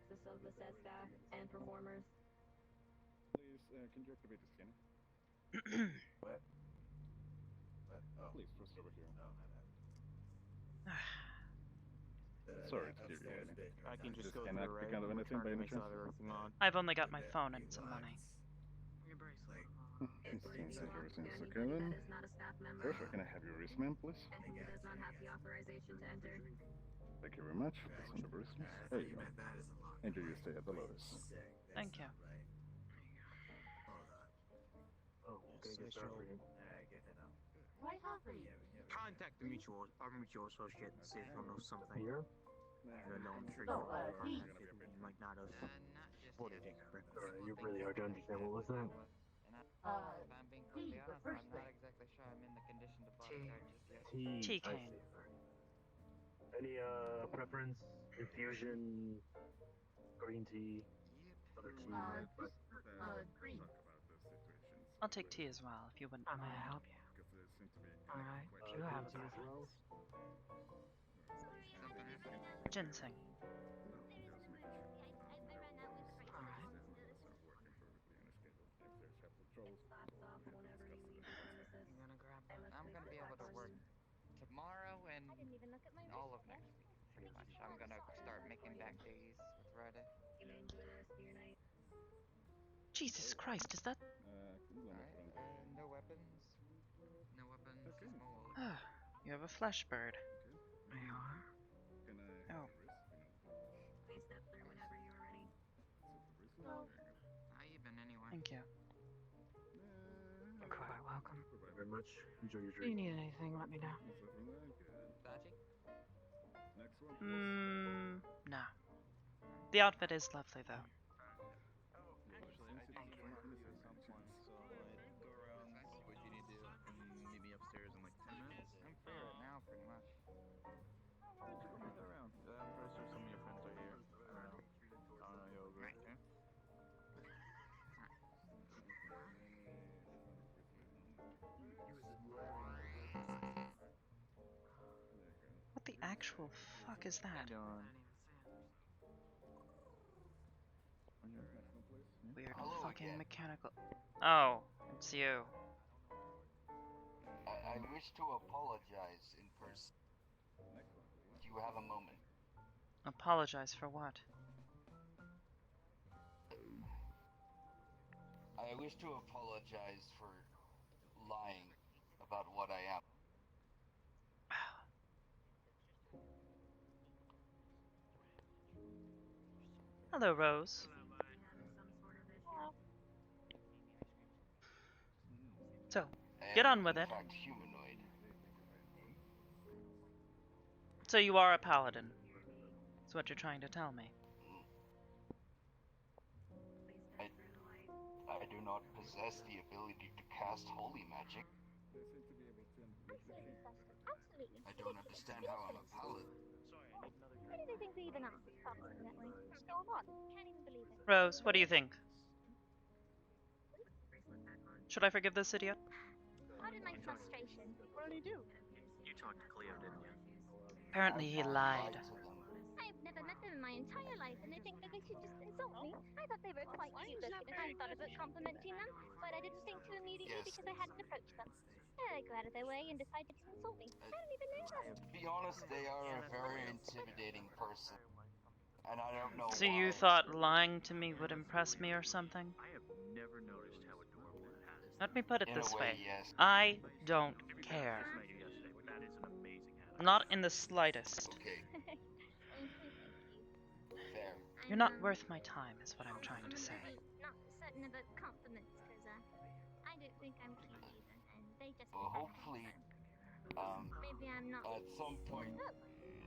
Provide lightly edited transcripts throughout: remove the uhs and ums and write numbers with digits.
access of the said staff and performers. Please, can you activate the scanner? What? Oh. Please, first over here. Oh, my bad. Sorry to give you any. I can just This go to cannot the right pick out of and anything by return any to my chance? side everything on. I've only got my phone and some money. Your bracelet. Seems like everything's okay Anybody then. that is not a staff member Perfect. Can I have your wristband, please? and who does not have the authorization to enter. Thank you very much. Place on the bracelet. There you go. Enjoy your stay at the Lotus. Thank you. Oh, okay, get started for you. Why Humphrey? Contact the our mutual associate and see if he'll know something. Here? Even though I'm sure Oh, you he- might not have. What do you think, Rick? You're really hard to understand. What was that? And if I'm being completely the honest, first I'm not thing. exactly sure I'm in the condition to boss Tea. guard just yet. Tea. I Cane. see. Any preference? Infusion, green tea, other tea. Green. Talk about the situation. I'll take tea as well, if you wouldn't I'm gonna mind. help you. Because there seem to be Alright, quite you a have a bit of preference. Something happened? Ginseng. No, just making sure. Alright. Things are working perfectly on a schedule. If there's helpful troubles, Laptop we'll have to whenever discuss you it leave at the a later premises. I'm gonna grab I that. must I'm make gonna be able to request. work tomorrow and I didn't even look at my all of wrist. next week, pretty much. I'm gonna start making back days with Friday. You may enjoy the rest of your night. Jesus Christ, is that... can you lend us Alright, around no weapons. No weapons, Okay. small wallet. You have a flesh bird. Okay. There you are. Can I Oh. have your wrist? Please step through whenever you are ready. Set the bracelet. There you go. I even anyway. Thank you. You're quite welcome. Thank you very much. Enjoy your If you drink. need anything, let me know. Aside from that, good. Sachi? Next one, please. Nah. The outfit is lovely, though. Actually, I think you're free at some point, so go around, see what you need to do, and meet me upstairs in like 10 minutes. I'm free right now, pretty much. Go around. I'm pretty sure some of your friends are here. I don't know, yogurt. Okay? What the actual fuck is that? Done. International, please. Weird Hello fucking again. mechanical... Oh, it's you. I wish to apologize in person. Next one, please. Do you have a moment? Apologize for what? I wish to apologize for lying about what I am. Hello, Rose. So, I get am, on with in it. fact, humanoid. So you are a paladin. That's what you're trying to tell me. I do not possess the ability to cast holy magic. They seem to be able to Absolutely, absolutely. I don't understand how I'm a paladin. Why do they think we even asked something that way? Still not. Can't even believe it. Rose, what do you think? Should I forgive this idiot? Pardon my frustration. What did he do? You talked to Cleo, didn't you? Apparently he I lied. to them. I've never met them in my entire life, and they think that they should just insult me. I thought they were quite cute looking, and I thought about complimenting them, but I didn't think to immediately Yes. because I hadn't approached them. Then they go out of their way and decided to insult me. I don't even know them. To be honest, they are a very intimidating person. And I don't know So why. you thought lying to me would impress me or something? I have never noticed how adorable that hat is. Let me put it In a this way, way. yes. I don't care. I just met you yesterday, but that is an amazing hat. Not in the slightest. Okay, Thank you. fair. You're not worth my time, is what I'm trying to say. Not certain about compliments, because I don't think I'm cute either, and they just Well, think I'm hopefully, handsome. Maybe I'm not. at some point,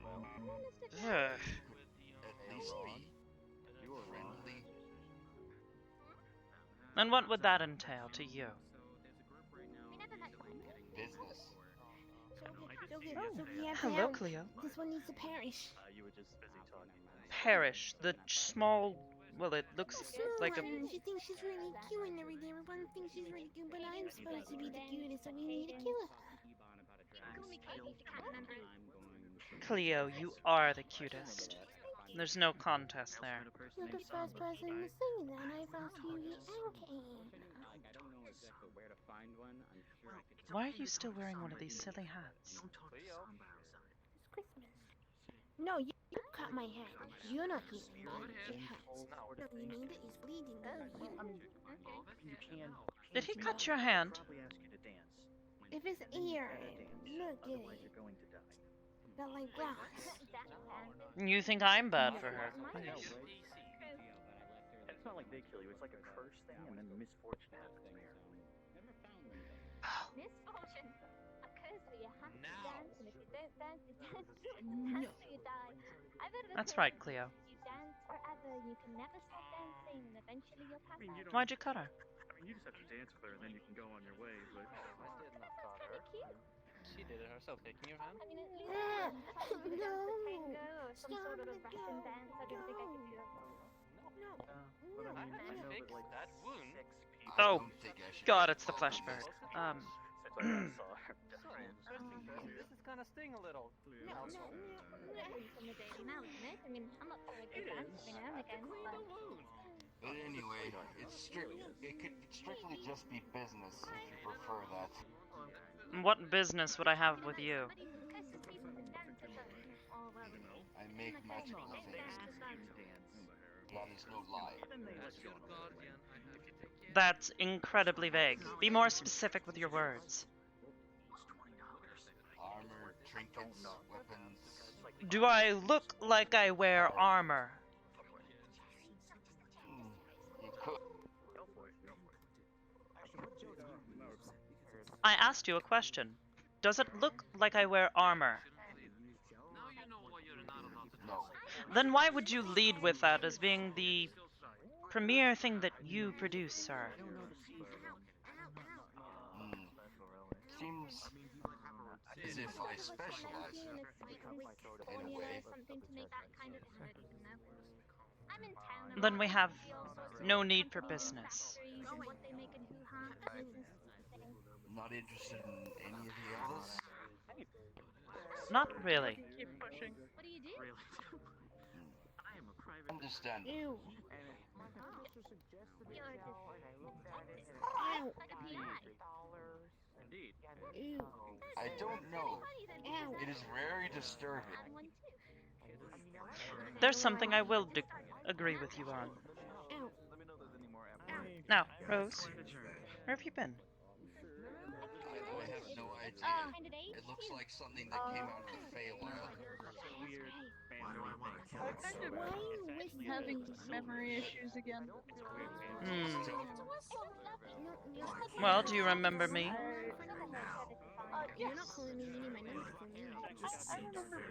Well, Ugh. at least be friendly. And what would that entail to you? We never met one. Business. So we have to Hello, have Cleo. this one needs to perish. You were just busy talking. Perish. The small... Well, it looks Small like a... one. She thinks she's really cute and everything. Everyone thinks she's really cute, but I'm supposed to be the cutest, so we need to kill her. Call me Katie if you can't remember it. Cleo, you are the cutest. Thank There's no contest there. You're the first person to say that, and I've asked you the anchor. Why are you still wearing one of these silly hats? It's Christmas. No, you cut my hand. You're not here. It hurts. No, you need it. It's bleeding. Did he cut your hand? If it's ear, look at it. They're like glass. You think I'm bad for her? It's not like they kill you, it's like a curse thing and then misfortune happens. Misfortune. A curse where you have to dance, and if you don't dance, you dance till you die. I've heard of a That's curse. right, Cleo. You dance forever, you can never stop dancing, and eventually you'll pass out. Why'd you cut her? I mean, you just have to dance with her and then you can go on your way, but... That's kind of cute. She did it herself, taking your hand. I mean, at least I can dance the tango or some sort of a Russian dance. I don't think I could do that. But I mean, I know fix that like that wound. 6 people... I Oh, don't think I should God, be it's the involved in fleshbird. this. Since I saw her. This is kind of sting a little. It's from the Daily Mail, isn't it? I mean, I'm up for a good dance every now and again, but... But anyway, it could strictly just be business if you prefer that. What business would I have with you? Somebody curses people to dance with them. Or, well, I make magical things. That is no lie. That's incredibly vague. Be more specific with your words. Armor, trinkets, weapons. Do I look like I wear armor? You could. I asked you a question. Does it look like I wear armor? No. Then why would you lead with that as being the premier thing that you produce, sir? Seems as if I specialize in a way. something to make that kind of... I don't even know. I'm in town. Then we have no need for business. And what they make and hoo-ha business thing. Not interested in any of the others. Not really. Keep pushing. What do you do? I am a private... Understand. Ew. You're a Ow. like a PI. Indeed. Ew. I don't know. Ow. It is very disturbing. I'm one too. There's something I will agree with you on. Ow. Now, Rose, where have you been? I have no idea. Kind of age? It looks like something that came out of the Feywild. Weird Why do I want to kill Why are you whispering? Having memory issues again. Well, do you remember me? You're not calling me any my number for me. I remember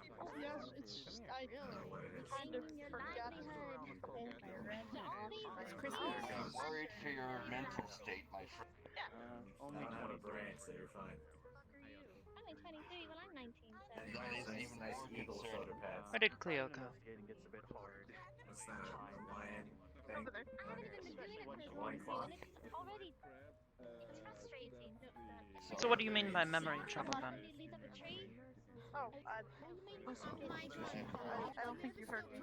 people, yes, it's just I kind of forgot It's Christmas. I'm worried for your mental state, my friend. only 23. so you're fine. I'm only 23, well I'm 19, so... That isn't even more concerning. Where did Cleo go? Skating gets a bit hard. What's that? Lion thing? I haven't even been doing it for as long as you, and it's already... It's frustrating. So what do you mean by memory trouble then? It leads up a tree. Oh, I don't think you heard me.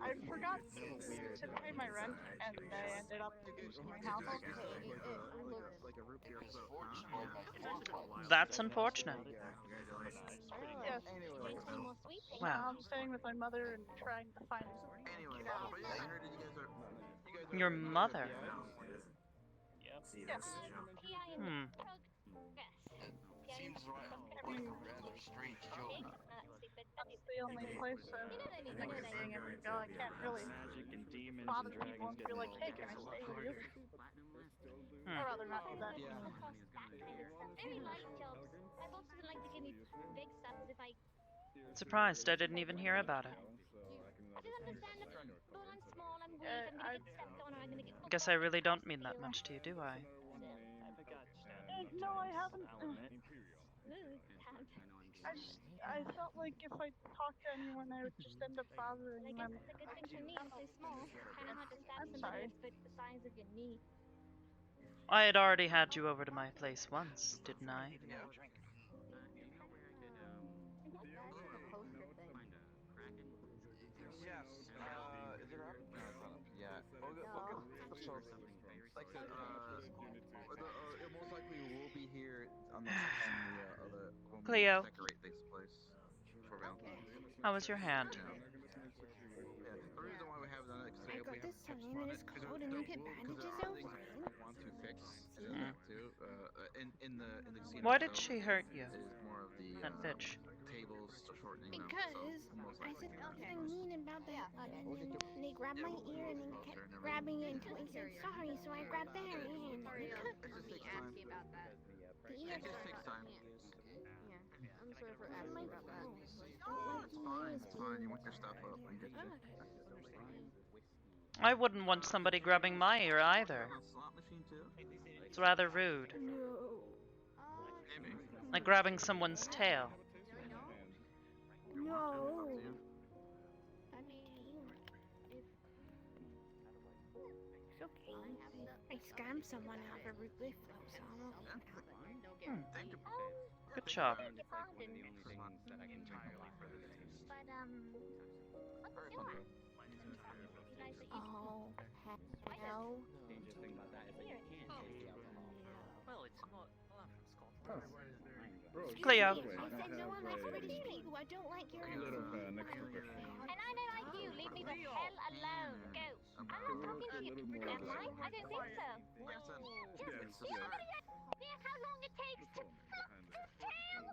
I forgot to pay my rent, and I ended up losing my house. That's unfortunate. Yes. Wow. I'm staying with my mother and trying to find Your mother? See, that's the joke. Hmm. Seems like a rather strange joke. That's the only place I'm seeing every go. I can't really Magic and demons bother and people and be like, hey, can I stay with you? I'd rather not do that. Very light jobs. My boss doesn't like to give me big stuff as if I... Surprised I didn't even hear about it. I don't understand it. Well, I'm small, I'm weak, I'm gonna get stepped on, or I'm gonna get... Guess I really don't mean that much to you, do I? No, I haven't. I I felt like if I talked to anyone, I would just end up bothering guess them. that's a good thing for me, I'm so small. Kinda hard to stab somebody that's the size of your knee. I had already had you over to my place once, didn't I? Like I said, it most likely will be here on the when we Cleo, decorate this place for Valentine's. how was your hand? Yeah, the reason why we have done it I because got we have this kept sign and it's because cold and you get bandages there out are things fine. we want to fix too. In the casino Why did itself she hurt you? is more of the That bitch. tables shortening them. Because So most I likely said we're gonna something mean about that one, and then they grabbed my ear and then kept grabbing it until I said sorry, so I grabbed their ear and they cut It just takes time. the ear. It just takes time. I'm sorry for It's asking my about that. fault. Don't like It's the fine. ears It's fine. You being went your stuff up. I get you. I wouldn't want somebody grabbing my ear either. Slot machine too. It's rather rude. No. Maybe. Like grabbing someone's tail. No. I mean, It's okay. I scammed someone out of a relief though, so I'm okay. Thank you. Good job. beg your pardon, but what's yours? Nice that you Oh, hell. Well, it's not. Well, I'm from Scotland. Oh, bro, Cleo. by the way, I said no one likes have British a people. I don't like your little accent. next question. And I know like you, leave me the hell alone. Go. I'm not talking to you. Am I? I don't think so. Just somebody ask how long it takes to fuck tail.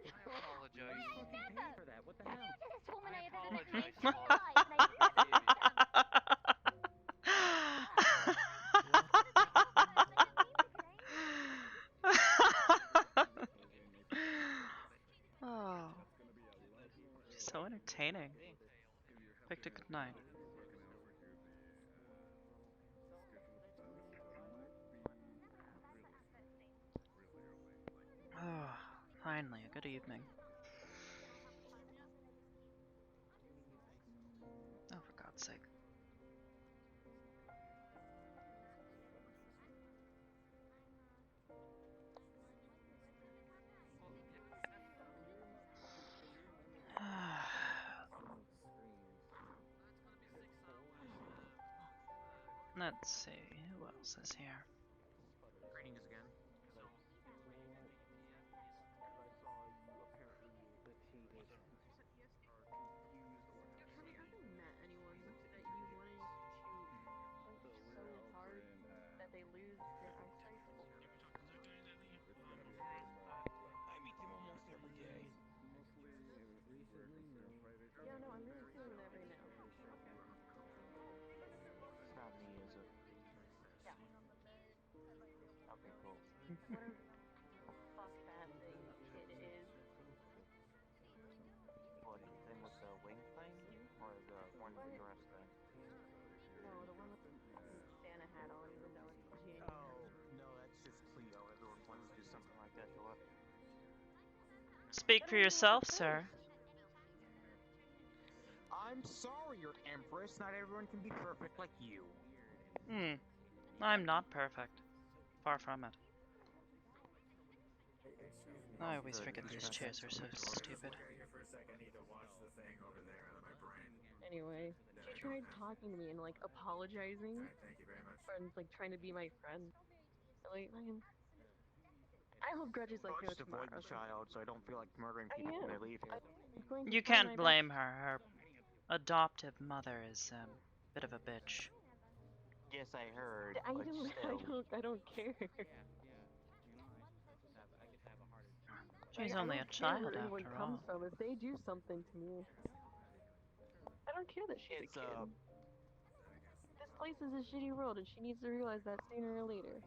I apologize. Never. For that. What the hell? This woman I I've ever met apologize, in my Paul. Oh, she's so entertaining. Picked a good night. Oh, finally, a good evening. Oh, for God's sake. Let's see, who else is here? Greetings again. Have you ever met anyone that you wanted to so hard that they lose their eyesight? I meet them almost every day. Yeah, no, I'm really feeling that right now. It's not me, is it? Yeah. Okay, cool. Whatever the fuck that thing it is. What, the thing with the wing thing? Or the one that you're in? No, the one with the fucking Santa hat on, even though it's January. Oh, no, that's just Cleo. Everyone wants to do something like that to her. Speak for yourself, sir. I'm sorry, Your Empress. Not everyone can be perfect like you. I'm not perfect. Far from it. I always forget these chairs are so stupid. Anyway, she tried talking to me and like apologizing and like trying to be my friend. Like, I hold grudges like no Just avoid tomorrow. the child, so I don't feel like murdering I people when am. they leave here. I'm going to You try my can't best. blame her. Her adoptive mother is a bit of a bitch. Yes, I heard. I but don't. still. I don't care. She's I only don't a care child where anyone after comes all. from. If they do something to me, I don't care that she's It's a kid. This place is a shitty world, and she needs to realize that sooner or later.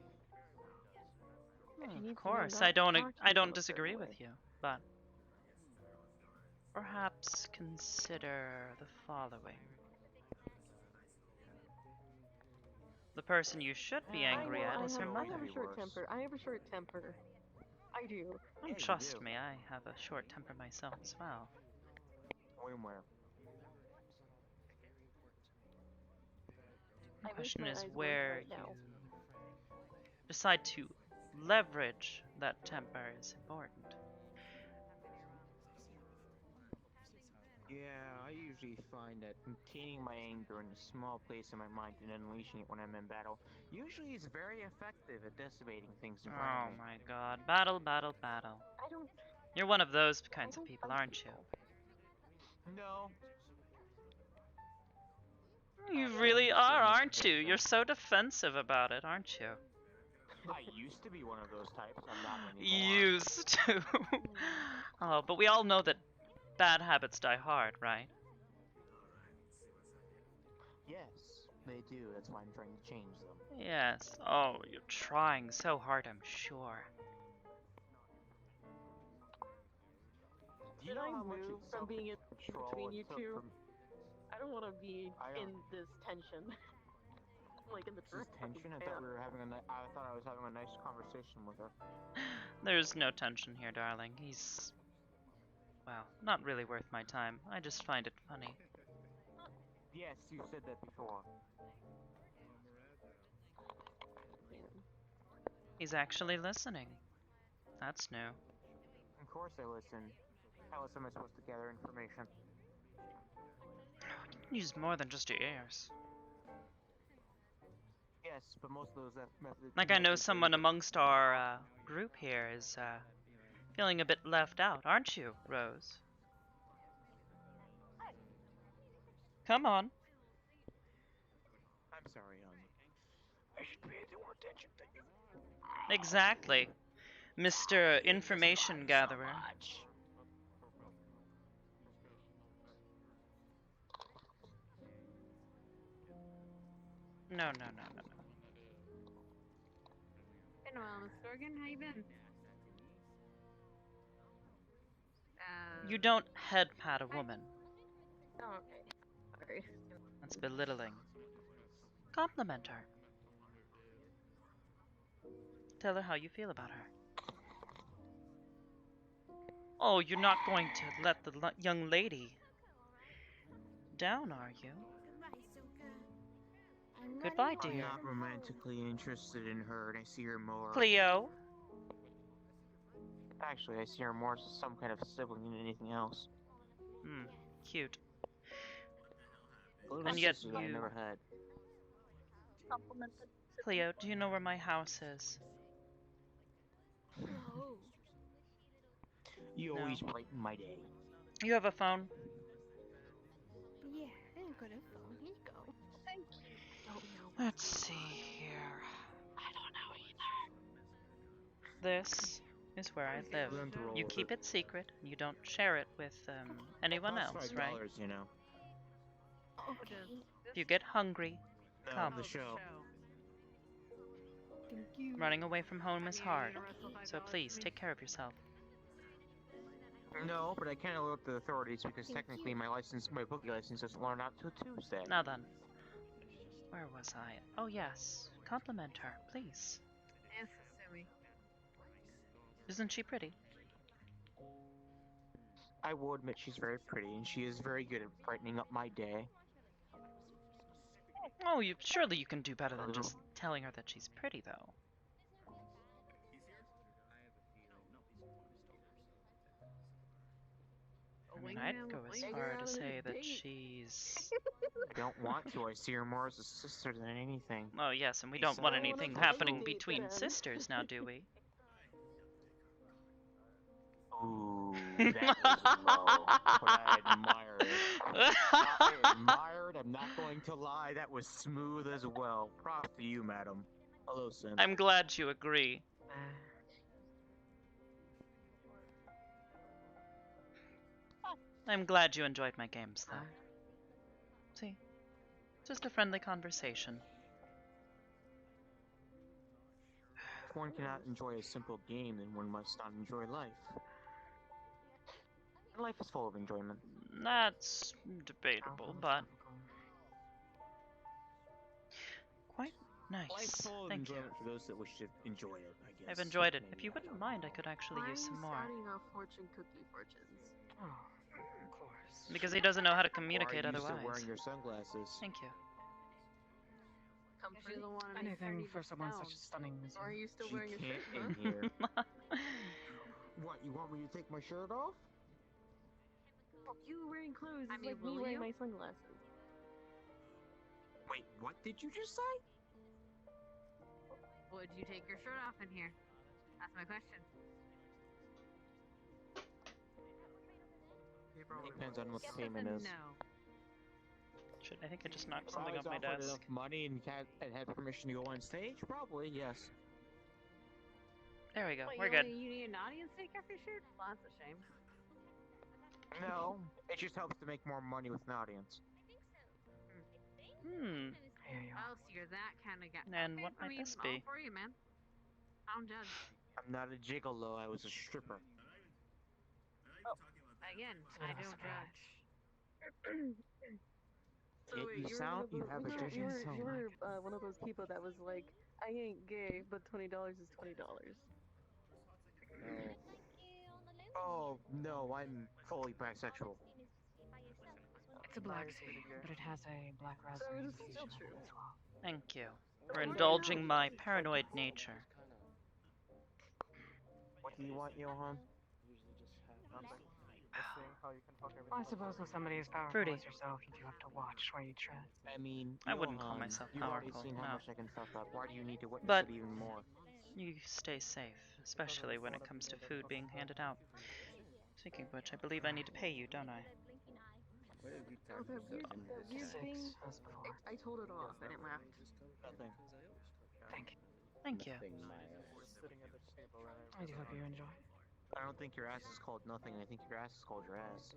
She Of needs to course, not talk to I don't people a disagree certain with way. you, but perhaps consider the following. The person you should be angry at is her I mother. have a short temper. I have a short temper. I do. Yeah, Trust me, I have a short temper myself as well. Where? The I wish question my is eyes worked where right you now. decide to leverage that temper is important. Yeah, I usually find that containing my anger in a small place in my mind and unleashing it when I'm in battle usually is very effective at decimating things in front Oh of me. my god. Battle, battle, battle. I don't. You're one of those kinds I of don't people, fight aren't you? people. No. You Actually, I'm really just are, a nice aren't you? You're person. so defensive about it, aren't you? I used to be one of those types. I'm not anymore. Used to. Oh, but we all know that bad habits die hard, right? Yes, they do. That's why I'm trying to change them. Yes. Oh, you're trying so hard, I'm sure. Do you Did know I how much move from being in control between you it took two? from... I don't want to be I in don't... this tension. Like in the This is tension? I thought we were having I thought I was having a nice conversation with her. There's no tension here, darling. He's... well, not really worth my time. I just find it funny. Yes, you said that before. He's actually listening. That's new. Of course I listen. How else am I supposed to gather information? Use more than just your ears. Yes, but most of those methods... Like I know someone amongst our group here is feeling a bit left out, aren't you, Rose? Come on. I'm sorry, I should pay more attention to you. Exactly. Mr. Information Gatherer. No, no, no, no, no. Been a while, Miss Sorgan. How you been? You don't head pat a woman. Oh, okay. Sorry. That's belittling. Compliment her. Tell her how you feel about her. Oh, you're not going to let the young lady down, are you? Goodbye, I'm dear. not romantically interested in her, and I see her more... Cleo? Actually, I see her more as some kind of sibling than anything else. Hmm, cute. Little And yet sister that I you... never had. Complimented. Cleo, do you know where my house is? No. You No. always brighten my day. You have a phone? Yeah, I got a phone. Here you go. Thank you. Don't know. Let's see here. I don't know either. This is where I live. You keep it secret. You don't share it with anyone else, right? You know. Okay. If you get hungry, come. The show. Thank you. Running away from home is hard, so please take care of yourself. No, but I can't alert the authorities because technically my bookie license doesn't run out till Tuesday. Now then, where was I? Oh yes, compliment her, please. Yes, Sumi. Isn't she pretty? I will admit she's very pretty, and she is very good at brightening up my day. Oh, surely you can do better than just telling her that she's pretty, though. I mean, I'd go as far to say that she's... I don't want to. I see her more as a sister than anything. Oh yes, and we don't want anything happening between sisters now, do we? Ooh, that was low, but I admire it. I admire it, I'm not going to lie, that was smooth as well. Props to you, madam. Hello, Sim. I'm glad you agree. I'm glad you enjoyed my games, though. See? Just a friendly conversation. If one cannot enjoy a simple game, then one must not enjoy life. And life is full of enjoyment. That's debatable, but... quite nice. Life's full of Thank you. enjoyment for those that wish to enjoy it, I guess. I've enjoyed it. If you wouldn't mind, I could actually use some more. Starting off fortune cookie fortunes. Oh, of course. Because he doesn't know how to communicate Or are you otherwise. still wearing your sunglasses? Thank you. Comfort. Anything for someone such stunning as Or are you. you still She wearing your shirt? can't in here. What, you want me to take my shirt off? You wearing clothes I is mean, like me will wearing you? my sunglasses. Wait, what did you just say? Would you take your shirt off in here? That's my question. Depends on what Guess the that's payment a is. no. Shit, I think I just knocked If something I off was my offered desk. enough money and had permission to go on stage, probably yes. There we go. What, We're you good. You need an audience to take off your shirt? Well, that's a shame. No, it just helps to make more money with an audience. Hmm. Oh, so you're that kind of guy. And Okay, what I might mean, this all be? for you, man. I don't judge. I'm not a gigolo, I was a stripper. Again, Sort I of a don't surprise. judge. So Yet wait, you you were one sound, of you those, have a you judging were, sound. you were one of those people that was like, I ain't gay, but $20 is $20. Oh, no, I'm fully bisexual. It's a black sea, but it has a black So raspberry this is still infusion true. as well. Thank you for Okay, indulging no. my paranoid nature. What do you want, Johan? Well, I suppose with somebody as powerful Fruity. as yourself, you do have to watch where you tread. I mean, I wouldn't call Johan, myself you've already powerful, seen how no. much I can fuck up. Why do you need to witness But- it even more? You stay safe, especially when it comes to food being handed out. Speaking of which, I believe I need to pay you, don't I? Oh, that weird thing. As before. I told it off and it laughed. Nothing. Thank you. Thank you. I do hope you enjoy. I don't think your ass is called nothing. I think your ass is called your ass.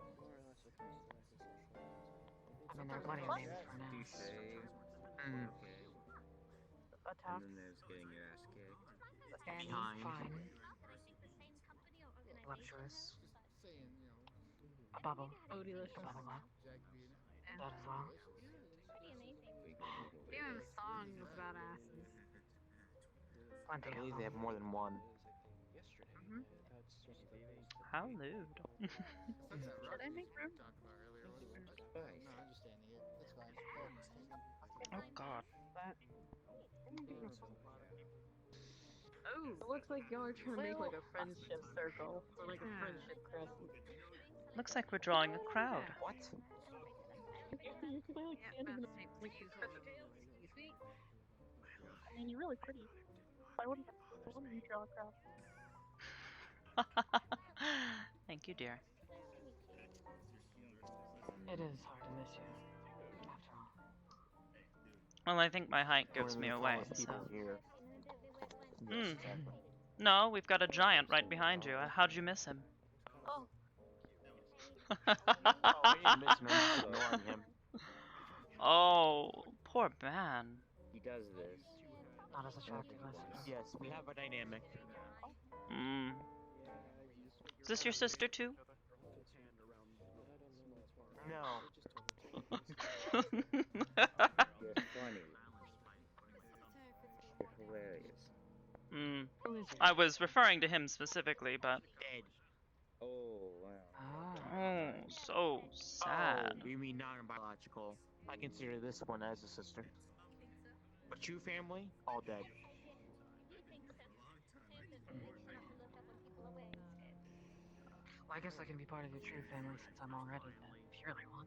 I mean, there are plenty of names for now. Mm. A top. And Kind. fine. Voluptuous. A bubble. Oh, delicious. Blah blah blah. That as well. We have songs about asses. Plenty I of believe them. they have more than one. How lewd. Should I make room? Oh god. Oh, it looks like y'all are trying to make like a friendship circle or like a friendship crescent. Looks like we're drawing a crowd. What? I mean, you're really pretty. Why wouldn't you draw a crowd? Thank you, dear. It is hard to miss you. After all. Well, I think my height gives One of me the away, tallest so... people here. Yes, Hmm. exactly. No, we've got a giant right behind you. How'd you miss him? Oh. Oh, I didn't miss him. I'm just ignoring him. Oh, poor man. He does this. Not as attractive as Yes, we have a dynamic. Hmm. Is this your sister too? No. You're funny. You're hilarious. I was referring to him specifically, but... Dead. Oh, wow. Oh, so sad. Oh, you mean non-biological. I consider this one as a sister. But true family, all dead. Well, I guess I can be part of your true family since I'm already dead, if you really want.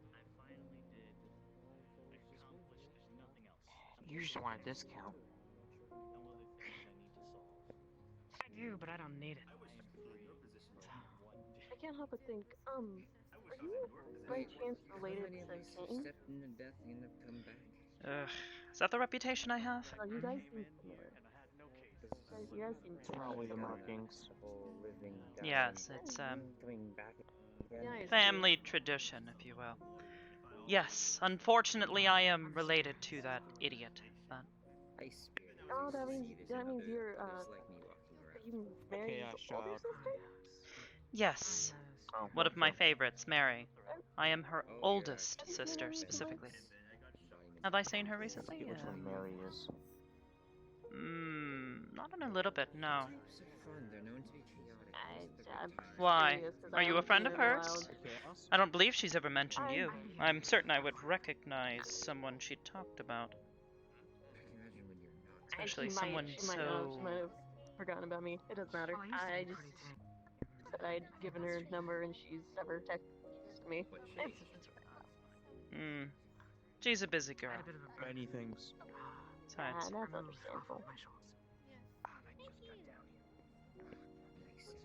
You just want a discount. I do, but I don't need it. I can't help but think, are you by chance related to Kane? Ugh. Is that the reputation I have? Oh, you guys seem similar. You guys seem Probably the markings. Yes, it's Nice. family tradition, if you will. Yes, unfortunately I am related to that idiot, but... Oh, that means you're you married Okay, his older sister? Yes, Oh, one of my okay. favorites, Mary. I am her oldest sister, specifically. Have I seen her recently? Which one Mary is? Not in a little bit, no. I'm Why? curious, 'cause Are I you a haven't friend seen of her in a hers? while. I don't believe she's ever mentioned you. I'm certain I would recognize someone she talked about. Especially someone She might have forgotten about me. It doesn't matter. Oh, I used to I be just pretty tame. said I'd given her number and she's never texted me, so me. She's a busy girl. Many things. Besides, That's understandable.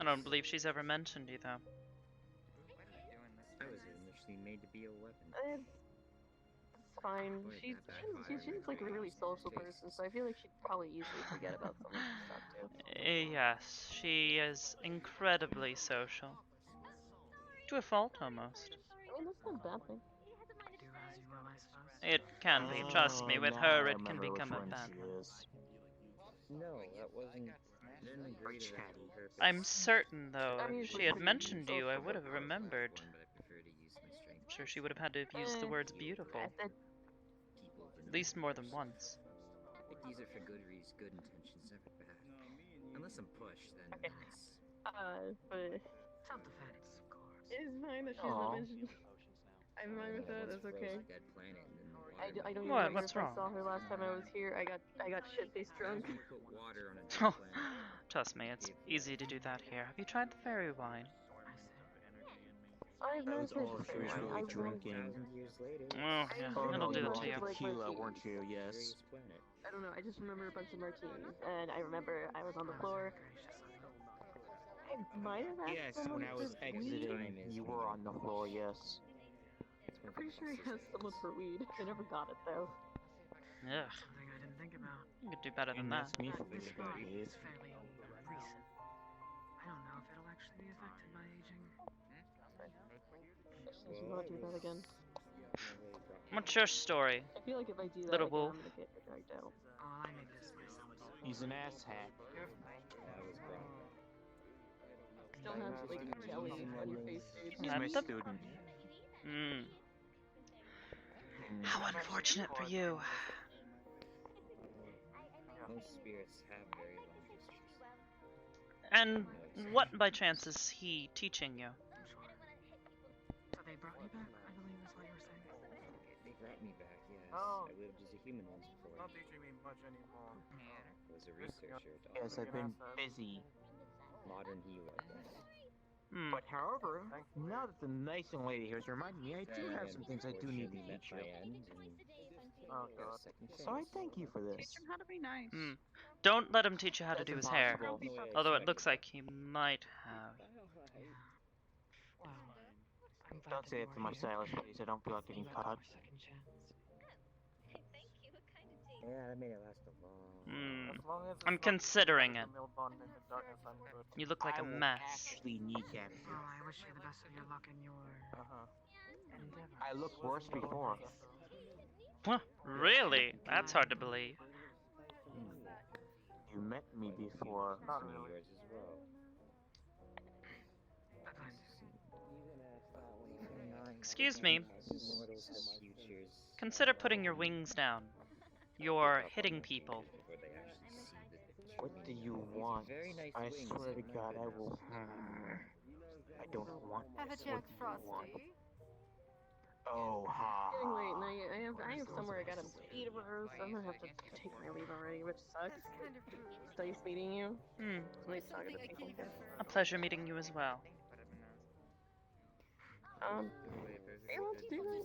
I don't believe she's ever mentioned you, though. I was initially made to be a weapon. It's fine. She's like a really social person, so I feel like she'd probably easily forget about some of this stuff too. Yes, she is incredibly social. To a fault, almost. I mean, that's not a bad thing. It can be. Trust me, with her, it can become a bad one. No, that wasn't. Didn't agree to that on purpose. I'm certain, though, I'm if she usually had pretty mentioned you, I social. would have remembered. But I prefer to use my strength. I'm sure she would have had to have used the words beautiful. At least more than once. I think these are for good reasons, good intentions, never bad. Unless I'm pushed, then nice. But Self-defense, of course. it's fine that she's not mentioned. I'm fine with that. That's okay. I don't even What? remember What's if wrong? I saw her last time I was here. I got shit-faced drunk. Trust me, it's easy to do that here. Have you tried the fairy wine? I've That never was tried all the she was fairy really wine. drinking. Oh, yeah, Oh it'll no, do you it were to you. tequila, weren't you? Yes. I don't know. I just remember a bunch of martinis, and I remember I was on the floor. I might have asked Yes, someone when I was for weed. exiting, you were on the floor, yes. I'm pretty sure I asked someone for weed. I never got it though. Ugh. Something I didn't think about. You could do better than And that. that's me for This weird guy ideas. is fairly recent. I don't know if it'll actually be affected by aging. I should not do that again. What's your story? I feel like if I do that Little again, wolf. I'm gonna get dragged out. Oh, I made this myself. He's an asshat. Still have like jelly on your face, dude. He's my student. How unfortunate for you. Most spirits have very long histories. And what by chance is he teaching you? So they brought you back, I believe is what you were saying. They brought me back, yes. Oh. I lived as a human once before. Not teaching me much anymore. I was a researcher. Yes, I've been busy. Modern healer. But however, now that the nice young lady here has reminded me, I do have some things I do need to teach you. Oh god. So I thank you for this. Teach him how to be nice. Don't let him teach you how to do his hair. Impossible. Although it looks like he might have. Wow. I'm glad Don't that say you it to were my here. stylist, please. I don't feel like getting cut. Second chance. Yeah, that made it last a long. As long as it's I'm not considering it. Camille Bond in the darkness, I'm good. You look like I a will mess. actually kneecap you. Oh, I wish you the best of your luck in your endeavor. I looked worse before. Huh, really? That's hard to believe. You met me before. Not really. Yours as well. Excuse me. Immortals have futures. Consider putting your wings down. You're hitting people. Before they actually see the What do you want? Very nice I wings, swear to my God, I goodness. will. I don't want Have a this. Jack What do you want? Frosty. Oh, ha. It's getting late, and I have somewhere I gotta be tomorrow, so I'm gonna have to take my leave already, which sucks. That's kind of rude. It's nice meeting you. Hmm. It's nice talking to Something I people. can prefer. A pleasure meeting you as well. Yeah, let's do that.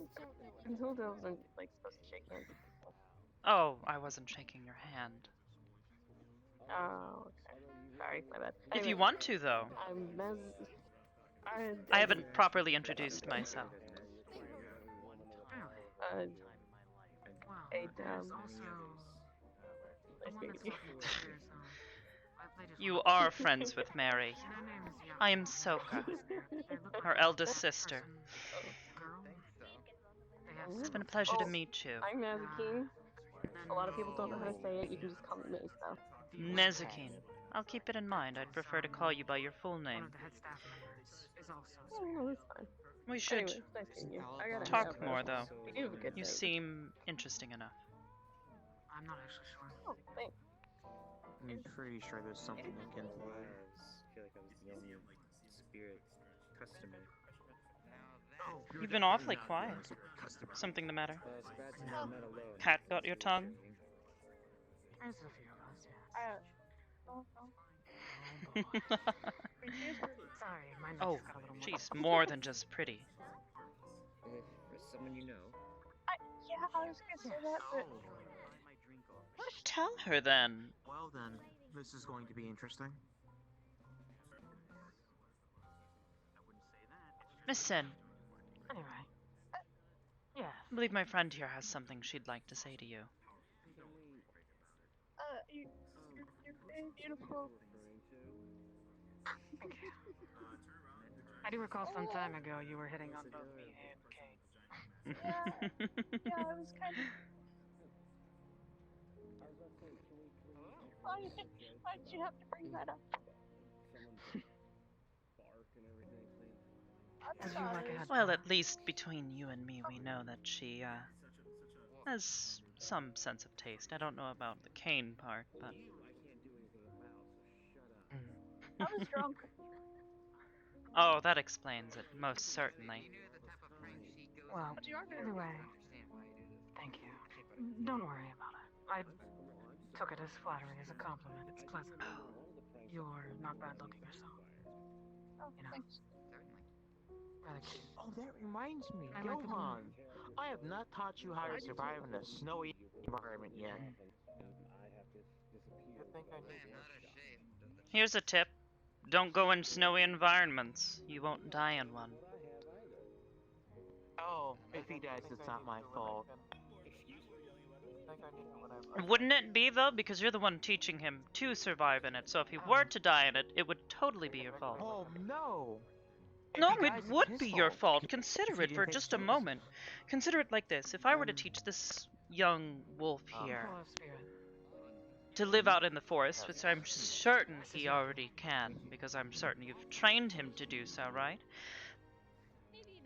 Matilda wasn't like supposed to shake hands. Oh, I wasn't shaking your hand. Oh, okay. Sorry, my bad. If you Anyway, want to, though. I haven't properly introduced myself. Well, Hey, there's also the one that's walking upstairs, I played his You role. are friends with Mary. Their name is Yao. I am Soka, They look her like eldest a sister. person, girl. They have It's some been a pleasure to Oh. meet you. I'm Mazikeen. then A lot of people don't know how to say it. You can just call me Maze, though. Nezukin. I'll keep it in mind. I'd prefer to call you by your full one name. of the head staff members is also Oh, no, that's fine. We should Anyway, nice meeting you. I gotta talk head out, more, though. We do have a good You night. seem interesting enough. I'm not actually sure. Oh, thanks. I'm pretty sure there's something I can do. I feel like I was the only spirit customer. Oh, You've been awfully quiet. Something the matter? It's bad to know I'm not alone. Cat got your tongue? There's a few of us, yeah. Oh, Sorry, my neck Oh, just got a little more. she's more than just pretty. Someone you know? Yeah, I was gonna say that, but Tell her then. Well then, this is going to be interesting. Miss Sin, Anyway. Yeah. I believe my friend here has something she'd like to say to you. you're very beautiful. Thank you. I do recall some time ago you were hitting on both me and Kate. Yeah, I was kind of. Why did you have to bring that up? I'm sorry. Well, at least between you and me, we know that she, has some sense of taste. I don't know about the cane part, but... I was drunk. Oh, that explains it, most certainly. Well, either way, thank you. Don't worry about it. I took it as flattery, as a compliment. It's pleasant. You're not bad looking yourself. Oh, You know. thanks. Rather cute. Oh, that reminds me, I like the Johan. I have not taught you how to survive in a snowy environment yet. Here's a tip. Don't go in snowy environments. You won't die in one. Oh, if he dies, it's not my fault. Wouldn't it be, though? Because you're the one teaching him to survive in it, so if he were to die in it, it would totally be your fault. Oh, no! No, it would be your fault. Consider it for just a moment. Consider it like this. If I were to teach this young wolf here to live out in the forest, which I'm certain he already can, because I'm certain you've trained him to do so, right?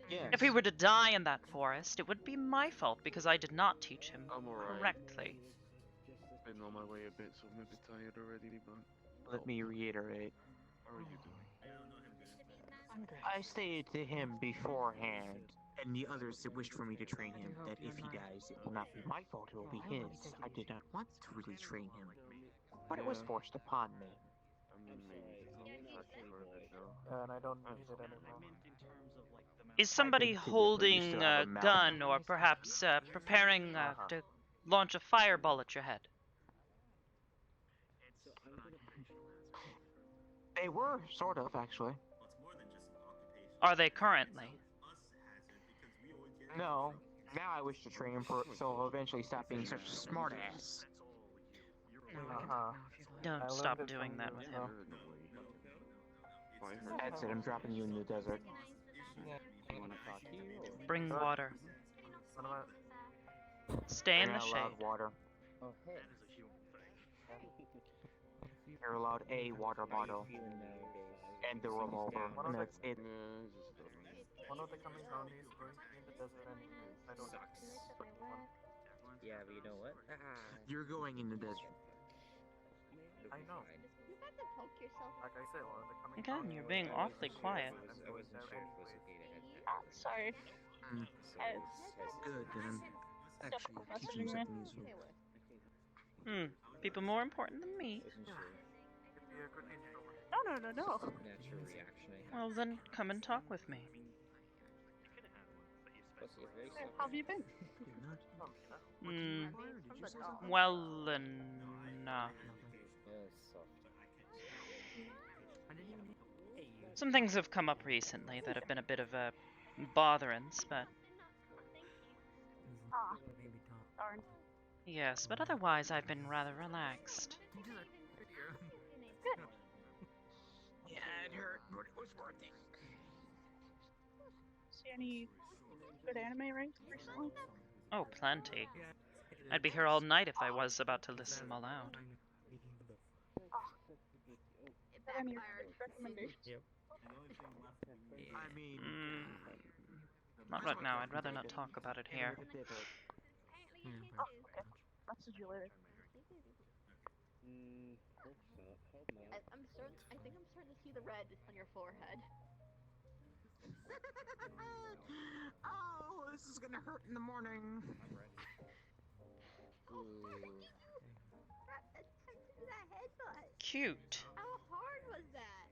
Yes. If he were to die in that forest, it would be my fault because I did not teach him correctly. Been on my way a bit, so I'm a bit tired already, but... Let me reiterate. How are you doing? I stated to him beforehand, and the others that wished for me to train him, that if he dies, it will not be my fault, it will be his. I did not want to really train him, but it was forced upon me. I mean, maybe not sure that though. And I don't need it anymore. Is somebody holding a gun or perhaps preparing to launch a fireball at your head? They were, sort of, actually. Are they currently? No. Now I wish to train him for so he'll eventually stop being such a smartass. Don't stop doing that with him. That's it, I'm dropping you in the desert. Bring water. Stay in the shade. Water. You're allowed a water bottle. And the revolver. And that's it. One of the coming brownies going to be in the desert anyways. I don't Yeah, but you know what? You're going in the desert. I know. You got to poke yourself. Like I said, one of the coming Again, you're being awfully quiet. I wasn't sure if it was okay to head there. Sorry. Good, then. Actually, teaching you something useful. People more important than me. No. Natural reaction I Well, then come and talk with me. How have you been? Well enough. Some things have come up recently that have been a bit of a botherance, but... Darn. Yes, but otherwise I've been rather relaxed. Yeah, it hurt, but it was worth it. See any good anime ranks recently? Oh, plenty. I'd be here all night if I was about to list them all out. Any recommendations? I mean... Not right now, I'd rather not talk about it here. Oh, okay. Message you later. I think I'm starting to see the red on your forehead. Oh, this is gonna hurt in the morning. That headbutt. Cute. How hard was that?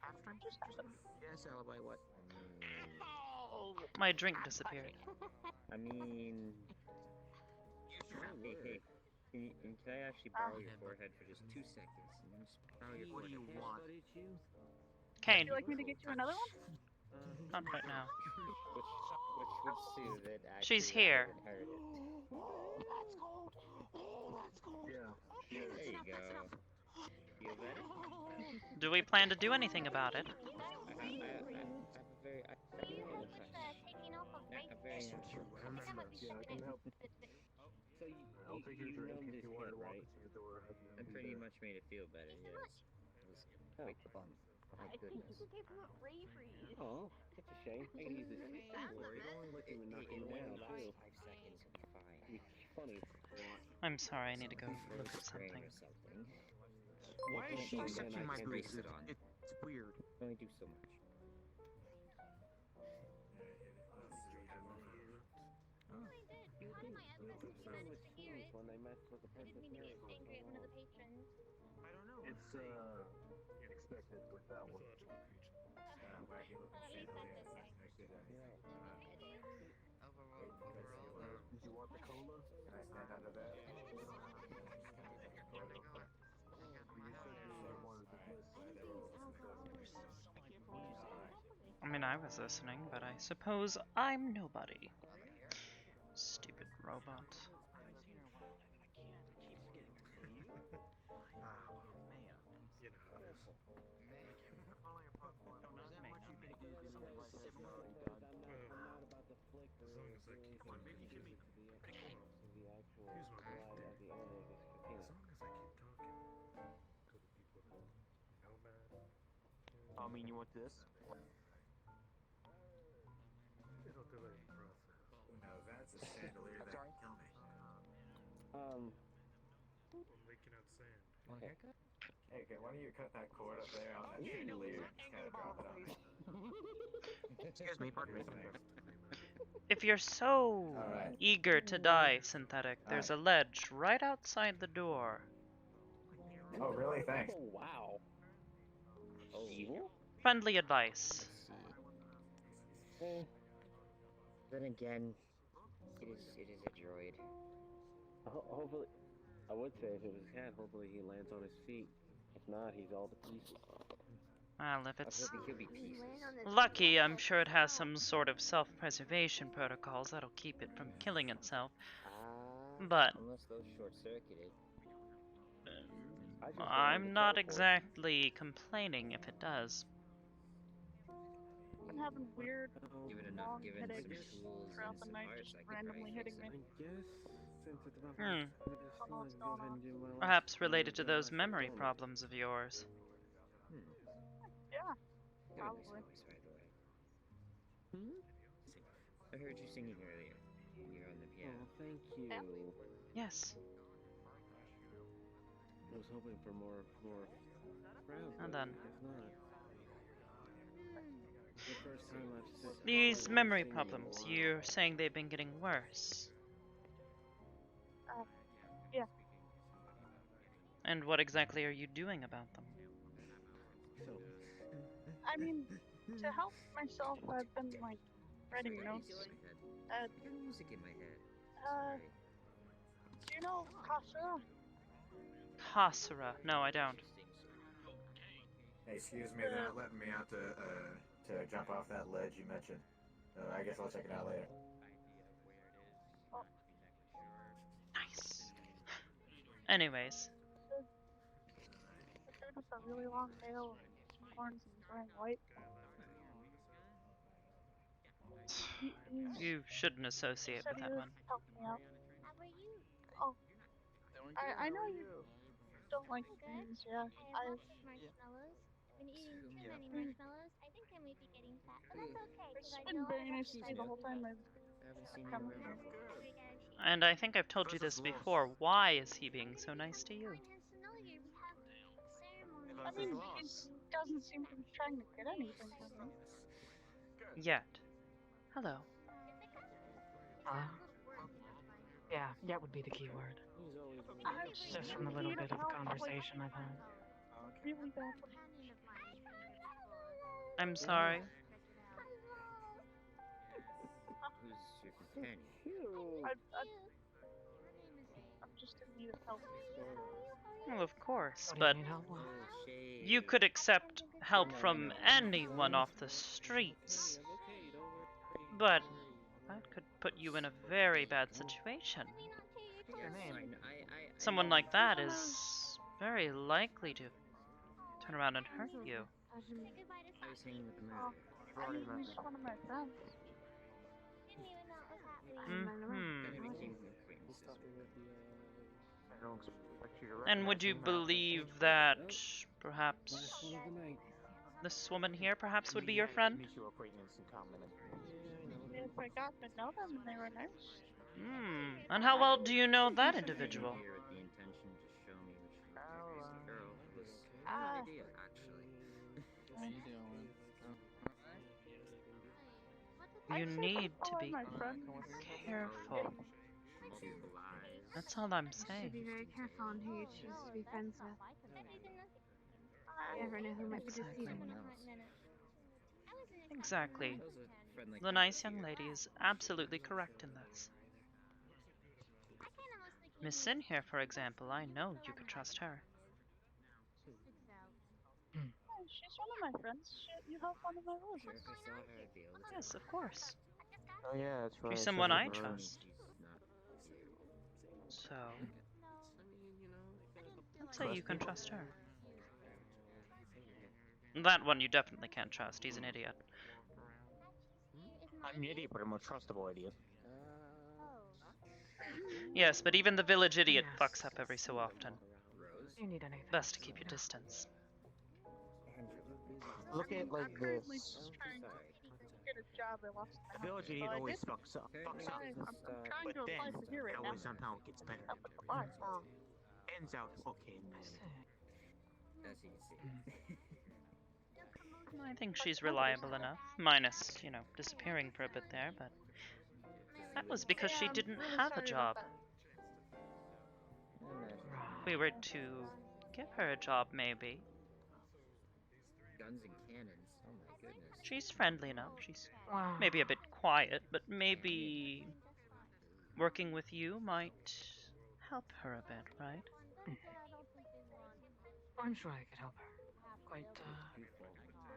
After whatever just happened. Yes, alibi, what? My drink disappeared. I mean... Hey, can I actually borrow your forehead for just 2 seconds? And then just borrow your What do forehead. you want? Kane. Would you like me to get you another one? Not right now. Which would soothe it, actually. She's here. Rather than hurt it. That's cold. That's cold. Yeah. There you go. Feel better? Do we plan to do anything about it? I have a very... a very... So you numbed his head, right? I pretty much made it feel better, yes. It was quite the bum. My goodness. Oh, such a shame. I can use this. Don't worry, don't only let you knock him down, too. 5 seconds, it'll be fine. It's funny. I'm sorry, I need to go look at something. Why is she accepting my brace braces? it on? It's weird. Only do so much. When they mess with the Princess Mary. I don't know. It's unexpected with that one. Did you want the cola? Can I stand under that? I mean, I was listening, but I suppose I'm nobody. Stupid robot. I mean, you want this? It'll delay the process. No, that's a chandelier that can kill me. I'm making out sand. Want a haircut? Hey, why don't you cut that cord up there on that chandelier and just kind of drop it on me? Excuse me, pardon me. If you're so eager to die, Synthetic, there's a ledge right outside the door. Oh, really? Thanks. Oh, wow. Oh, evil? Friendly advice. Then again, it is a droid. Hopefully, I would say if it was a cat, hopefully he lands on his feet. If not, he's all to pieces. Well, if it's He'll be pieces. lucky, I'm sure it has some sort of self-preservation protocols that'll keep it from killing itself. But Unless those short-circuited. I'm not exactly complaining if it does. Been having weird Give it long given some headaches tools throughout and the some night, parts, just I could randomly probably hitting fix me. it. I guess since it's about Hmm. go ahead and do my last Perhaps related to those memory problems of yours. Yeah, Good probably. voice, by the way. I heard you singing earlier. You're on the piano. Oh, thank you. Yes. I was hoping for more crowd, And but then. I guess not. The first time I've seen These memory problems, you're saying they've been getting worse. Yeah. And what exactly are you doing about them? So, I mean, to help myself, I've been, like, writing notes. Music in my head. Do you know Kasura? Hasura. No, I don't. Hey, excuse me, they're not letting me out to jump off that ledge you mentioned. I guess I'll check it out later. Nice. Anyways. The dude with a really long nail and horns and wearing white. You shouldn't associate with that one. Help me out. Oh, I know you don't like things, yeah. I have lots of marshmallows. I've been eating too many marshmallows. I think I might be getting fat, but that's okay. It's been very nice to see the whole time I've come here. And I think I've told you this before. Why is he being so nice to you? I mean, he doesn't seem to be trying to get anything from me. Yet. Hello. Yeah, would be the key word. Just from the little bit of conversation I've had. Really bad. I'm sorry. Who's your companion? I'm just in need of help. Well, of course, What do but you need help with? you could accept help from anyone off the streets. But that could put you in a very bad situation. Someone like that is very likely to turn around and hurt you. I was hanging with the murderer. He's one of my friends. And would you believe that perhaps this woman here perhaps would be your friend? If I got to know them and they were nice. And how well do you know that individual? Here with the intention to show me which girl was a good idea, actually. You need to be careful. That's all I'm You should saying. be very careful on who you choose to be friends with. You never know who might be deceiving you. Exactly. The nice young lady is absolutely correct in this. Miss Sin here, for example, I know you could trust her. She's one of my friends. You help one of my losers. Yes, of course. Oh yeah, that's right. She's someone I trust. So, I'd say you can trust her. That one you definitely can't trust. He's an idiot. I'm an idiot, but I'm a trustable idiot. Yes, but even the village idiot fucks up every so often. Do you need anything? Best to keep your distance. Look at it like this. Just trying to get a job I lost. The village idiot always fucks up. I'm trying to apply for here right That now. way somehow it gets better. Ends out okay. As you can see. I think she's reliable enough. Minus, disappearing for a bit there, but that was because she didn't have a job. If we were to give her a job, maybe. Guns and cannons. Oh my goodness. She's friendly enough. She's maybe a bit quiet, but maybe working with you might help her a bit, right? I'm sure I could help her.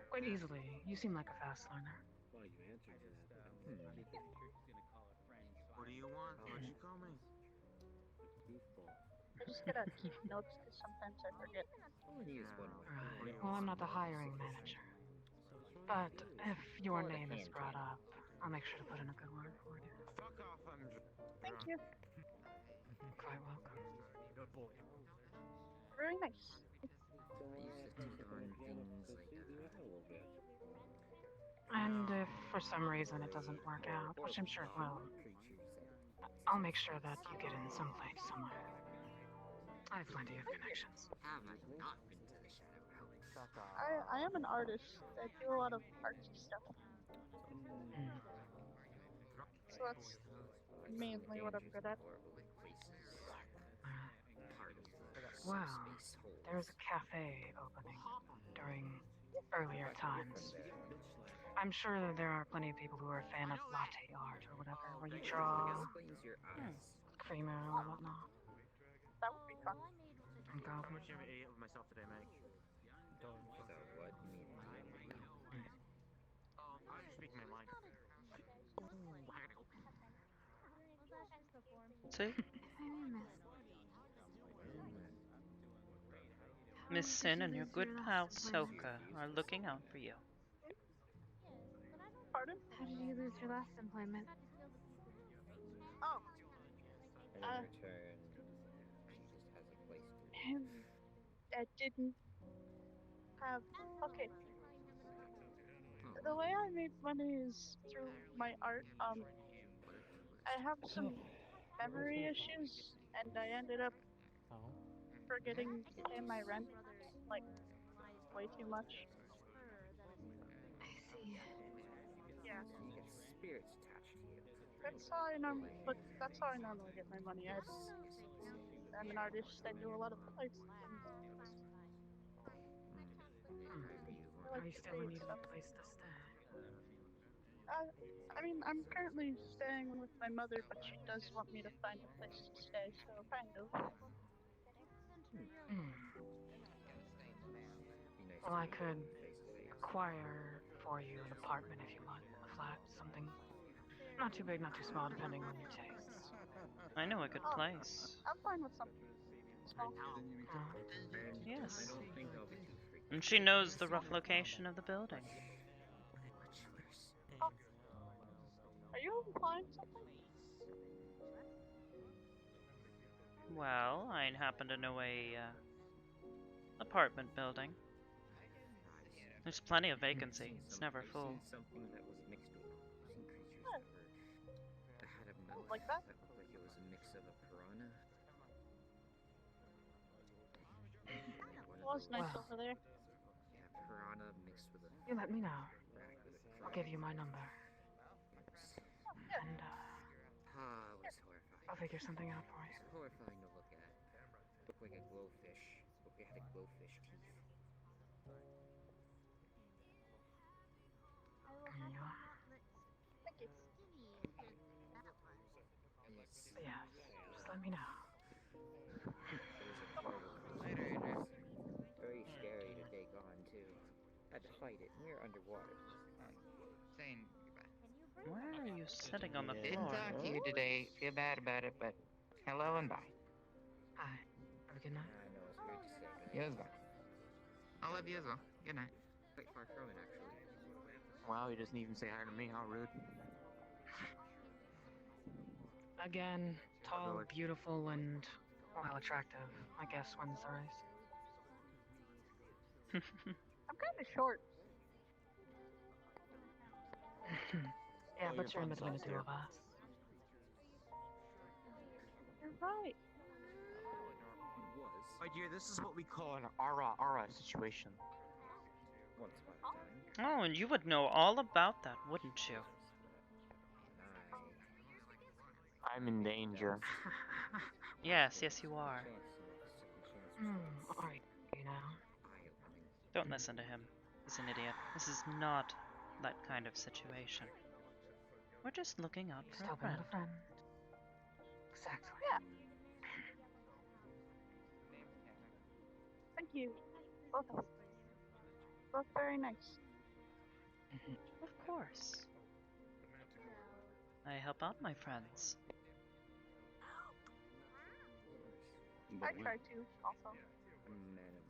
Quite easily. You seem like a fast learner. What do you want? What'd you call me? I just gotta keep notes because sometimes I forget. Right. Well, I'm not the hiring manager. But if your name is brought up, I'll make sure to put in a good word for you. Fuck off, Thank you. Quite welcome. Very nice. And if for some reason it doesn't work out, which I'm sure it will, I'll make sure that you get in someplace somewhere. I have plenty of connections. I am an artist. I do a lot of artsy stuff. So that's mainly what I'm good at. Well, there's a cafe opening during earlier times. I'm sure that there are plenty of people who are a fan of latte art or whatever, where you draw creamer or whatnot. That would be fun. How much of an idiot of myself did I make? So what? I'm just speaking my mind. See? Miss Sin and your good pal Soka are looking out for you. Pardon? How did you lose your last employment? Oh. In return, she just has a place to I didn't have. Okay. The way I make money is through my art. I have some memory issues, and I ended up forgetting to pay my rent, like, way too much. I see. Yeah. You get spirits attached to you. That's how I normally get my money. I'm an artist. I do a lot of art. like Are you to still in create need of stuff. a place to stay? I mean, I'm currently staying with my mother, but she does want me to find a place to stay, so kind of. Well, I could acquire for you an apartment if you want. A flat, something not too big, not too small, depending on your tastes. I know a good place. I'm fine with something small. Yes. I don't think I'll be too freaky. And she knows the rough location of the building. Oh. Are you implying something? Well, I happen to know a apartment building. There's plenty of vacancy. It's never full. Something that was mixed with creatures that had a mouth like that looked like it was a mix of a piranha. It was nice over there. Yeah, piranha mixed with a. You let me know. Rat with a I'll give you my number. And Ah, it was horrifying. I'll figure something out for you. It was horrifying to look at. Looked like a glowfish. It had a glowfish teeth. There you are. Thank you. Yeah, just let me know. It was a horrible creature. Very scary to take on too. Had to fight it. We were underwater. Saying Why are you sitting on the didn't floor? talk to you today. Feel bad about it, but hello and bye. Hi. Have a good night. I know it's weird to say, but You as well. I love you as well. Good night. quite far from it actually. Wow, he doesn't even say hi to me. How rude. Again, tall, beautiful, and, well, attractive. I guess wins the race. I'm kind of short. Yeah, Oh, but your you're in phone's between the off two there. of us. You're right. My dear, this is what we call an ara situation. Once upon a time. Oh, and you would know all about that, wouldn't you? I'm in danger. Yes, yes you are. Alright, you know. Don't listen to him. He's an idiot. This is not that kind of situation. We're just looking out Just for a helping friend. out a friend. Exactly. Yeah. Thank you. Both of you. Both very nice. Of course. I help out my friends. I try to, also. A man of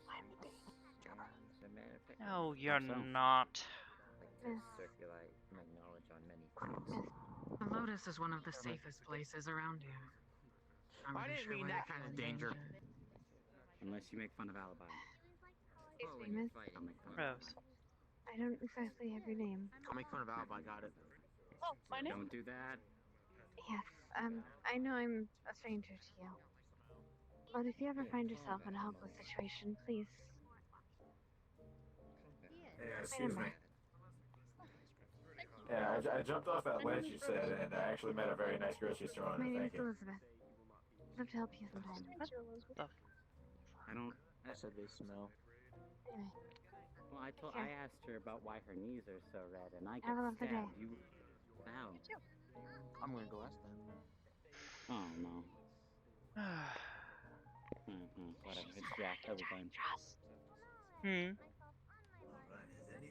magic, Oh, you're not. Like to circulate my knowledge on many things. The Lotus is one of the safest places around here. I'm I pretty didn't sure mean we're that not kind of in danger. Unless you make fun of Alibi. Excuse me, miss. I'll make fun of Rose. I don't exactly have your name. I'll make fun of Alibi, got it. Oh, my name? Don't do that. Yes, I know I'm a stranger to you. But if you ever find yourself in a helpless situation, please. Hey, excuse me. Yeah, I jumped off that ledge you said, and I actually met a very nice grocery store My owner. name Thank is you. Elizabeth. I'd love to help you sometime. I don't. I said they smell. Anyway, Well, Here. I asked her about why her knees are so red, and I Have a get lovely day. stabbed. You, ow. I'm gonna go ask them. Oh no. Whatever. It's Jack. That was fine.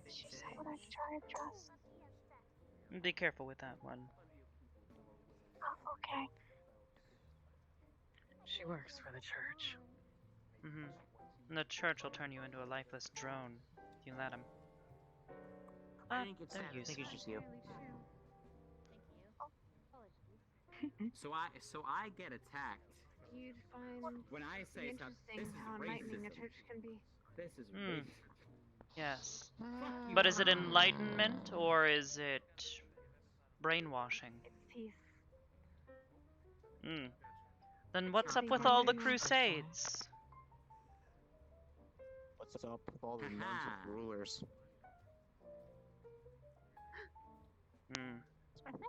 she said what I try to trust. Be careful with that one. Oh, okay. She works for the church. And the church will turn you into a lifeless drone if you let him. I think it's they're sad. I think it's useful. just you. So I get attacked. You'd find When I say it something, interesting this is how enlightening a racism. church can be. This is racism. Yes. Fuck you. But is it enlightenment or is it brainwashing? Peace. Then what's up with all the crusades? What's up with all the nuns and rulers?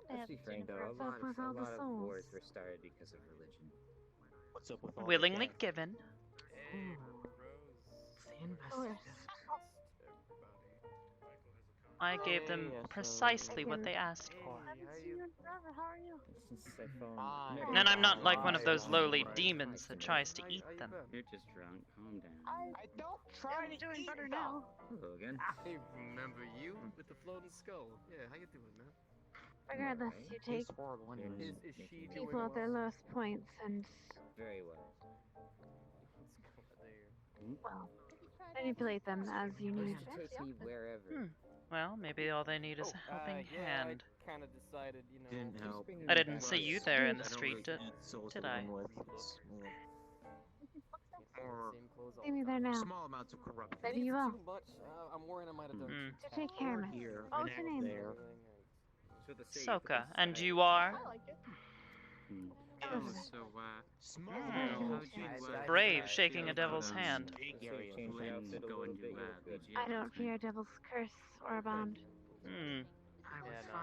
Let's be frank though, a lot of wars were started because of religion. What's up with all Willingly the given. The investigative. I gave them precisely what they asked for. Haven't seen you in forever. How are you? Since I found And I'm not like one of those lowly demons that tries to eat them. You're just drunk. Calm down. I don't try to doing better now. Hello again. Hey, remember you with the floating skull? Yeah, how you doing, man? Regardless, you take Is she doing people at their lowest points and, Very well. well, manipulate them as you need. Take me wherever. Well, maybe all they need is a helping hand. I kind of decided, you know. Didn't help. I didn't see you there in the street, did I? See me there now. Small amounts of corruption. Maybe you will. Too much. I'm worried I might have done. So take care, miss. What was your name? Soka, and you are? Brave, shaking a devil's hand. I don't fear a devil's curse or a bond.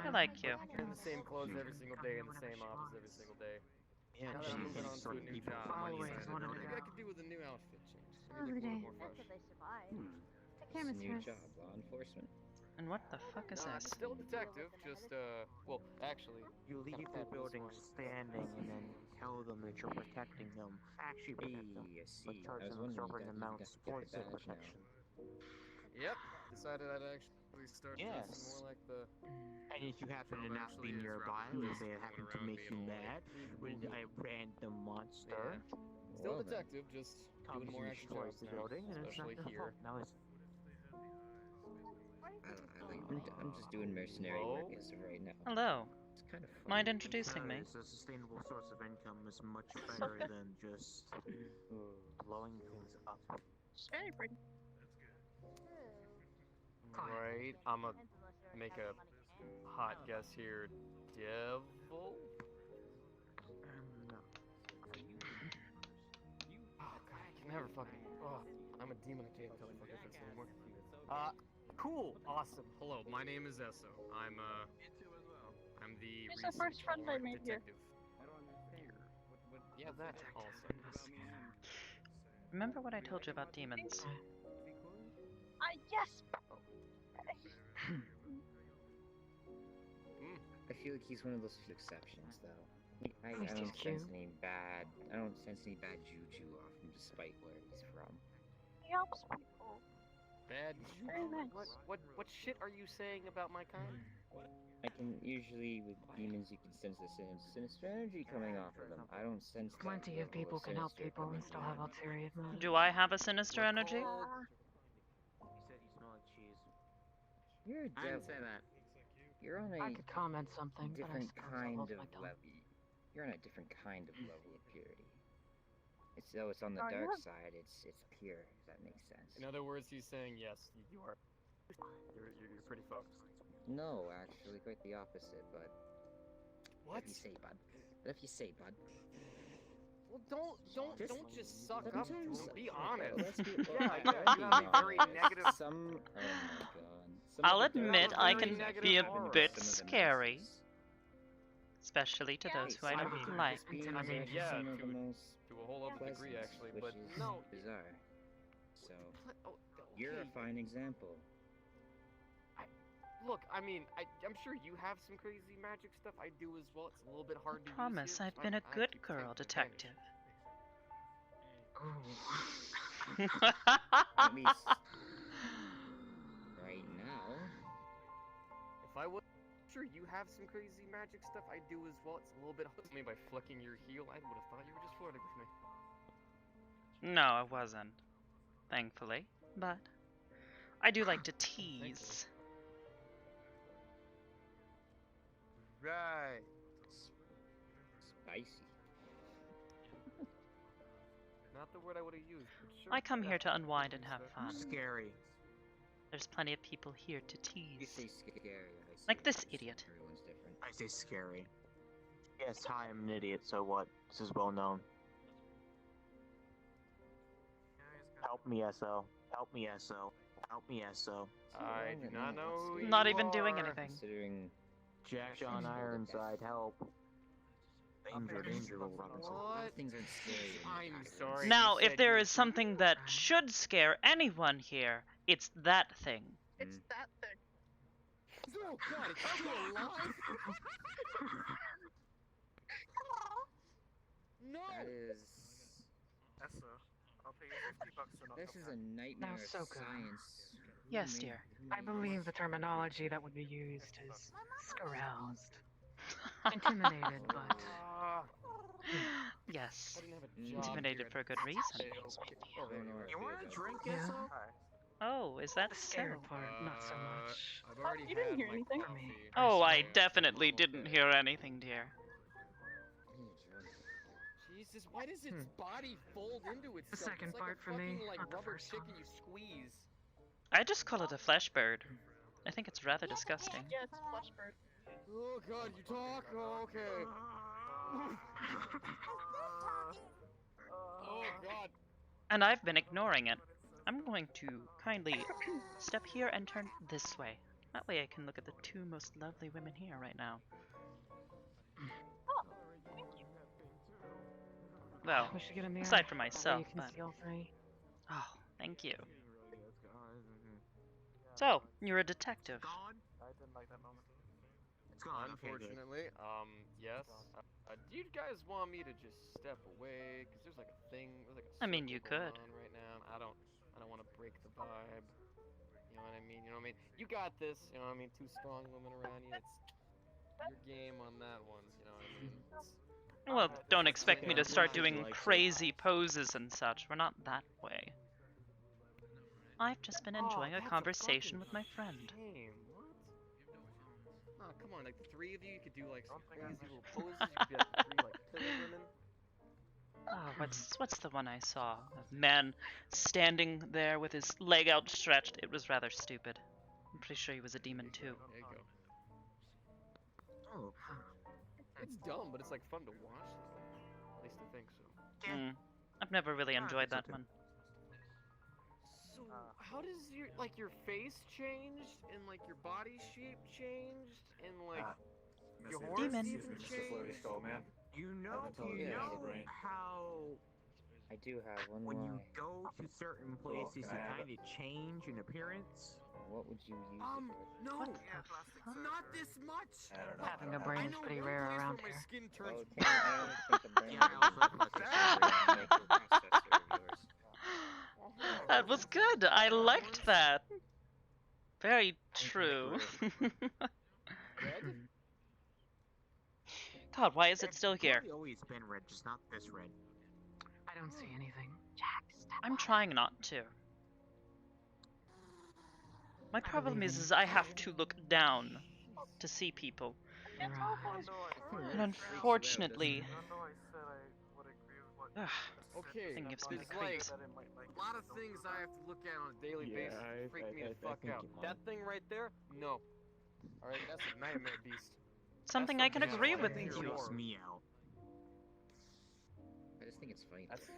I like you. In the same clothes every single day, in the same office every single day. Yeah, now that I'm moving on to a new job, Always wanted maybe to I could do with a new outfit change. Lovely day. Take care, Miss New Rose. job, law enforcement. And what the fuck is I'm this? still a detective, just, well, actually. You leave the building standing and then tell them that you're protecting them. Actually protect them. But charge them with amounts for said protection. Yep, decided I'd actually start dressing more like the... And if you happen to not be nearby, or if they happen to make you mad with a random monster, Still a detective, just doing more extra jobs the now, building, and it's not especially your here. fault. Now it's I'm just doing mercenary work as of right now. Hello. It's kind of fun. Mind introducing me? a sustainable source of income is much better than just blowing things up. It's very pretty. Right, I'ma make a hot guess here. Devil? Oh god, I can never fucking... Oh, I'm a demon, I can't tell the fuck difference anymore. Cool, awesome. Hello, my name is Esso. I'm the He's the first friend I made here. detective. Yeah, that's awesome. Remember what I told you about demons? Yes! I feel like he's one of those exceptions, though. I don't sense any bad. I don't sense any bad juju off him, despite where he's from. He helps people. Bad Very nice. What shit are you saying about my kind? I can usually with demons you can sense the sinister energy coming off of them. I don't sense that Plenty of level people can help sinister people and coming still from have them. ulterior motives. Do I have a sinister energy? He said you smell like cheese. You're a I devil. didn't say that. You're on I a could comment something, but I different suppose I'll kind hold of my tongue. level. You're on a different kind of level of purity. It's though it's on the Are dark you? side. It's pure. If that makes sense. In other words, he's saying yes, you are. You're pretty fucked. No, actually, quite the opposite. But What? if you say, bud. But if you say, bud. Well, don't just suck up. Sometimes- Be okay, honest. let's be- Yeah, you have a very negative. Some. Oh my god. Some I'll of the admit dark I areas can actually be a have been bit some of the scary. nicest. Especially to those who I Some don't of the like. darkest beings are Intimidating. actually Yeah, some of the to- most To a whole other degree, pleasant, actually, which but is no. bizarre. So, Oh, you're a okay. fine example. Look, I mean, I'm sure you have some crazy magic stuff. I do as well. It's a little bit hard to Promise, use here, I've so been a I good keep girl taking detective. At least right now. If I was sure you have some crazy magic stuff, I do as well. It's a little bit hard to me by flicking your heel. I would have thought you were just flirting with me. No, I wasn't. Thankfully. But I do like to tease. Right. Spicy. Not the word I would have used. But sure. I come here to unwind and have fun. Scary. There's plenty of people here to You tease. say scary. I say Like this just idiot. Everyone's different. I say scary. Yes, hi, I'm an idiot, so what? This is well known. Help me, SO. Help me, SO. Help me, SO. I do not know who you Not even doing are. anything. Considering Jack John Ironside, help. Danger, danger, Will Robinson. What? things aren't scary. when I'm you sorry. Now, you if said there you- is something that should scare anyone here, it's that thing. It's that thing. Oh god, it's still alive? No! That is. That's I'll pay you $50 to not This come is back. a nightmare Now, of Soka. science. Yes, dear. I believe the terminology that would be used is aroused. Intimidated, but... Yes. I didn't have a job Intimidated here. for a good reason. You want a drink, Yeah. Isso? Oh, is that The so? scared part, not so much. I've already You didn't had hear my anything? coffee. Oh, I definitely didn't hear anything, dear. Jesus, why does its body fold into itself? The second It's like part a for me, fucking, like, not the rubber first chicken one. you squeeze. I just call it a flesh bird. I think it's rather disgusting. Yeah, it's a flesh bird. Oh god, you talk? Oh, okay. Oh god. And I've been ignoring it. I'm going to kindly step here and turn this way. That way I can look at the two most lovely women here right now. Well, We should get a mirror. aside from That way myself, you can but... see all three. Oh, thank you. So, you're a detective. I didn't like that moment. It's gone. Unfortunately, yes. Do you guys want me to just step away? Cause there's like a thing, there's like a I mean, you circle could. going on right now. I don't want to break the vibe. You know what I mean? You know what I mean? You got this. You know what I mean? Two strong women around you. It's your game on that one. You know what I mean? Well, don't expect me to start doing crazy poses and such. We're not that way. I've just been enjoying a conversation with my friend. Shame. What? Oh, come on, like the three of you could do like some crazy little poses. You could be like the three like killer women. Oh, what's the one I saw? A man standing there with his leg outstretched. It was rather stupid. I'm pretty sure he was a demon too. There you go. Oh. It's dumb, but it's like fun to watch. Though. At least I think so. I've never really enjoyed that one. So, how does your face changed and like your body shape changed and like your horns Demon. even changed? You know how I do have one when you more. go to certain places you kind of change in appearance? What would you use it for? No, not this much. I don't know. Having a brain is pretty rare around here. My skin turns Oh, Tim, I don't think a brain Yeah, I also have my microprocessor of yours. That was good. I liked that. Very true. God, why is it still here? It's always been red, just not this red. I don't see anything. I'm trying not to. My problem is I have to look down to see people. And unfortunately, Okay, thing gives me there's the like creeps. a lot of things I have to look at on a daily basis to freak me the fuck out. That thing right there, no. Alright, that's a nightmare beast. Something I can agree with It you. freaks me out. I just think it's funny. That's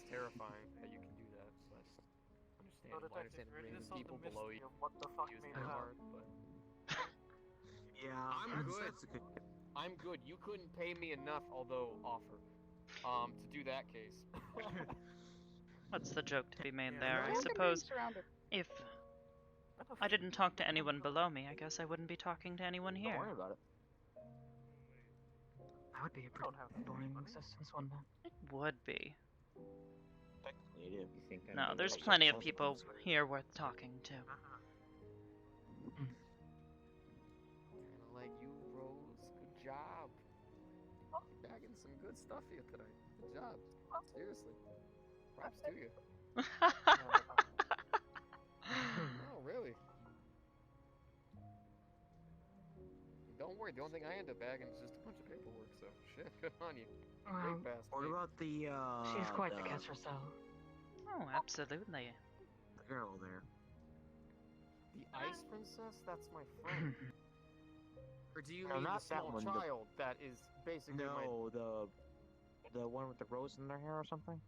terrifying that you can do that. So that's understandable. I understand random people below you What the fuck using made their it heart, but Yeah, I'm good. That's a good. I'm good. You couldn't pay me enough, although offer, to do that case. What's the joke to be made there? I suppose if I didn't talk to anyone below me, I guess I wouldn't be talking to anyone here. Don't worry about it. That would be a pretty boring existence, wouldn't it? It would be. Technically, it is. You think I'm No, gonna there's like plenty it? of people here worth talking to. Kinda like you, Rose. Good job. You're bagging some good stuff here today. Good job. Seriously. Props to you. Oh, really? Don't worry, the only thing I end up bagging is just a bunch of paperwork, so shit, good on you. Great fast. What about the She's quite the catch herself. Oh, absolutely. the girl there? The Ice Princess? That's my friend. Or do you No, mean not the that small one, child that is basically my... No, the one with the rose in their hair or something.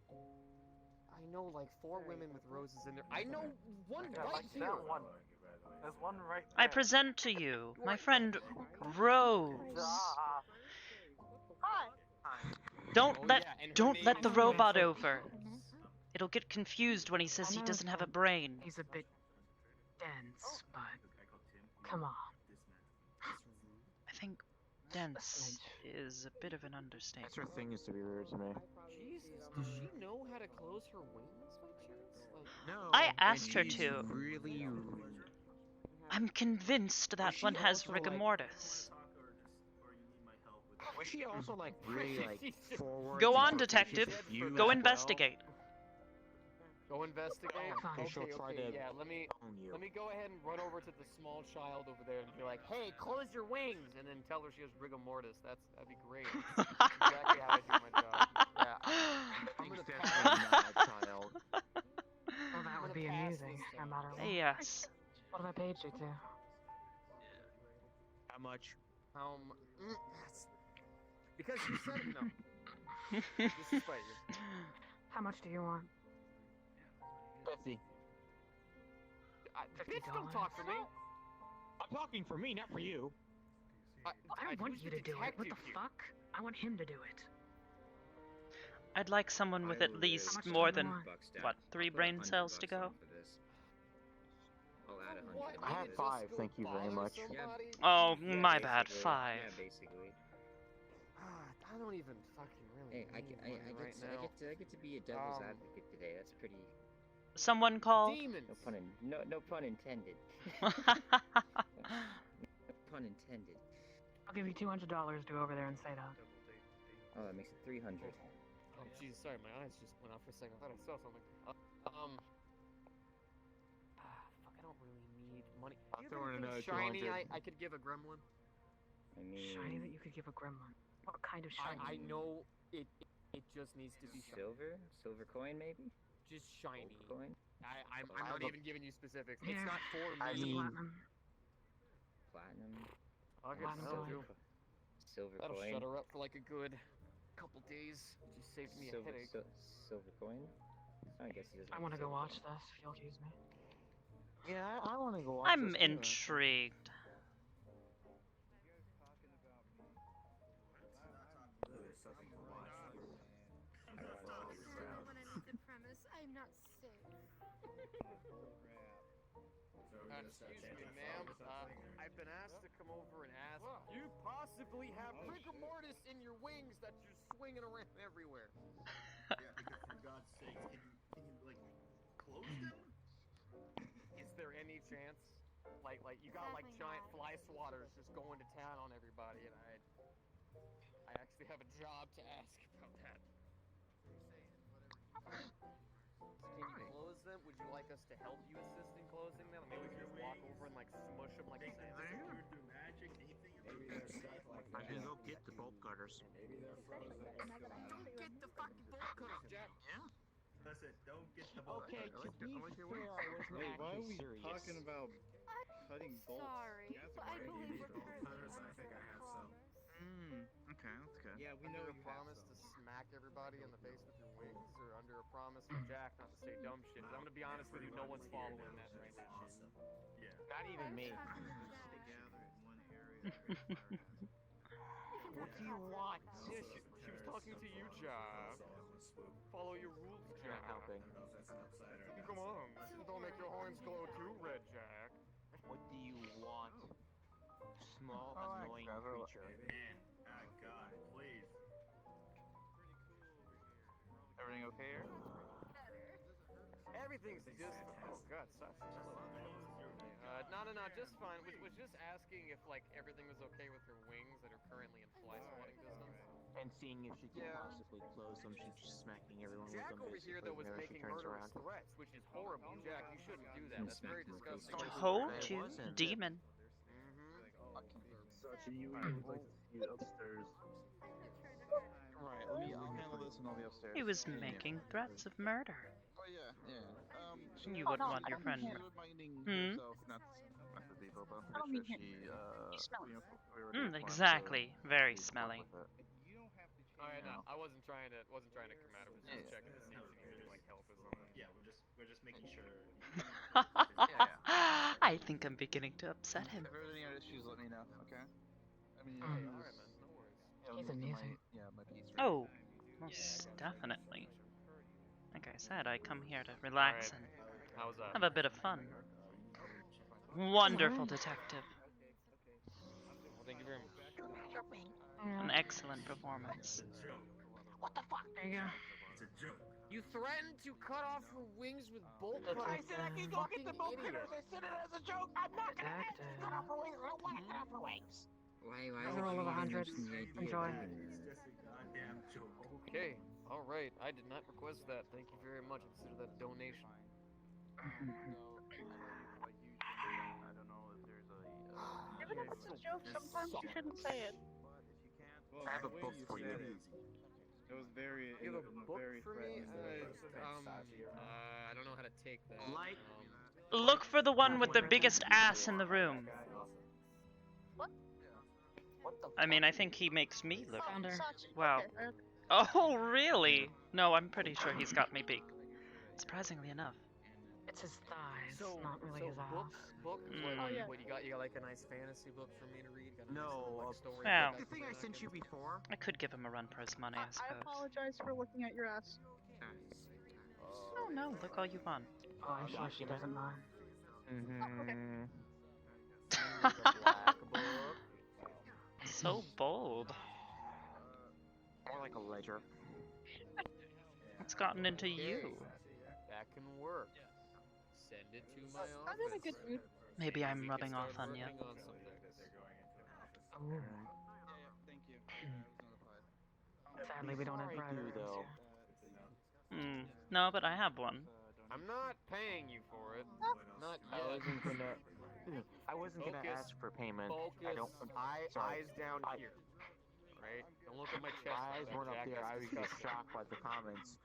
I know like 4 women with roses in there. I know one Yeah, right like here. that one. There's one right I there. present to you my friend Rose. Hi. Don't Oh, let yeah, and her don't name let is the Rose. robot over. It'll get confused when he says I he know doesn't it's have a fun. brain. He's a bit dense, but come on. dense is a bit of an understatement. That's her thing is to be rude to me. Jesus, does she know how to close her wings by chance? Like, No. I and asked her she's to. really rude. I'm convinced that she one has also, rigor like- mortis. Was she also like really like forward? Go to on, her detective. patient's view Go as well? investigate. go investigate. Okay, she'll try to yeah. Let me own you. go ahead and run over to the small child over there and be like, "Hey, close your wings," and then tell her she has rigor mortis. That'd be great. That's exactly how I do my job. Yeah. I'm gonna Thanks, pass. definitely not a child. Well, that would be amusing, no matter what. Yes. What have I paid you to? How much? That's because you said it. No. Disrespect you. How much do you want? 50. Bitch, don't talk for me. I'm talking for me, not for you. I want you to do it. What the fuck? I want him to do it. I'd like someone with at least more than, what, 3 brain cells to go? I'll add 100. I have 5, thank you very much. Oh, my bad, 5. Yeah, basically. I don't even fucking really. Hey, I get to be a devil's advocate today. That's pretty. Someone call. Demons. No pun intended. No pun intended. I'll give you $200 to go over there and say that. Oh, that makes it 300. Oh, Jesus, sorry, my eyes just went off for a second. I thought I saw something. Fuck, I don't really need money. I'll throw in another shiny 200. I could give a gremlin? I mean, Shiny that you could give a gremlin. What kind of shiny? I know it just needs to be shiny. silver coin maybe. Just shiny. Gold coin. I'm not even giving you specifics. Here, It's not for here's me. a platinum. Platinum. Okay, Platinum that'll coin. do. Silver That'll coin. shut her up for like a good couple days. Just saved me a headache. Silver coin. I guess he doesn't. I want to go watch this, if you'll excuse me. Yeah, I want to go watch I'm this too. intrigued. There's something to watch. I'm not safe. Excuse me, ma'am. I've been asked to come over and ask. You possibly have rigor mortis in your wings that you're swinging around everywhere. Yeah, because for God's sake, can you like close them? Is there any chance? Like you got like giant fly swatters just going to town on everybody, and I actually have a job to ask about that. Can you close them? Would you like us to help you assist in closing them? Maybe we can just walk over and like smush them like sand. Through magic, anything? I'm gonna go get the bolt cutters. Get the fucking bolt cutters, Jack. Yeah. Listen, don't get the bolt Okay, to be fair, I wasn't Wait, why are actually we serious. talking about cutting bolts? Sorry, but I believe we're currently I think I have some. Okay, that's good. Yeah, we know Under a you promise have to smack everybody in the face with your wings, or under a promise for Jack not to say dumb shit. 'Cause I'm gonna be honest with you, no one's following that right now. Yeah. Not even me. Together in one area. What do you want? Yeah, she was talking to you, Jack. Follow your rules, Jack. Not helping. Come on, don't make your horns glow too red, Jack. What do you want? Small, annoying creature. Man, God, please. Everything okay here? Everything's just. Oh God, Sasha. No, just fine. Was just asking if like everything was okay with her wings that are currently in fly swatting distance. And seeing if she can possibly close them, she's just smacking everyone with Jack them. over here though was whenever she making turns murderous around. threats, which is horrible. Jack, you shouldn't do that. That's very disgusting. Told you, demon. Sasha, you would like to see upstairs. Right, I'll handle this and I'll be upstairs. He was making threats of murder. Oh yeah. You wouldn't want your friend. Hmm? Exactly. Very smelly. No, I wasn't trying to come at her. I was just checking to see if she needed like help or something. Yeah, we're just making sure. I think I'm beginning to upset him. If there's any other issues, let me know. Okay. I mean, Alright, man, no worries. He's amusing. My piece. Oh, most definitely. Like I said, I come here to relax and How's that? have a bit of fun. Wonderful detective. Well, thank you very much. An excellent performance. What the fuck? There you go. It's a joke. You threatened to cut off her wings with bolt That's cutters. I said I can go get the bolt Idiot. cutters. I said it as a joke. I'm not gonna ask to cut off her wings. I don't want to cut off her wings. Why As a roll of 100. Enjoy. It's just a goddamn joke. Okay, alright. I did not request that. Thank you very much. Consider that a donation. Even if it's a joke, sometimes you shouldn't say it. Well, I have a the way book you for said you. It was very. You have a book very for me? threatening. I don't know how to take that. Light. Look for the one with the biggest ass in the room. What? I mean, I think he makes me look. Found her. Wow. Oh, really? No, I'm pretty sure he's got me beat. Surprisingly enough. It's his thighs, not really his ass. Book? Mm. What, Oh, yeah. what, you got like a nice fantasy book for me to read? Got a No, nice, like, story Well. book The thing I sent you before. I could give him a run for his money, I I suppose. apologize for looking at your ass. Oh no, look all you want. Oh, I'm sure she doesn't mind. Mm-hmm. Black book. So bold. More like a ledger. What's gotten into you? That can work. Send it to my office. I'm in a good mood. Maybe I'm We can rubbing start off on you. working on some things. Ooh. Thank you. I was notified. Sadly, we don't have Sorry, private you, rooms though. here. No, but I have one. I'm not paying you for it. Not I yet. wasn't gonna. I wasn't gonna Focus. ask for payment. Focus. I don't. Sorry. Eyes down here. Right? Don't look at my chest. Eyes weren't up Jack, there. I that's was just disgusting. shocked by the comments.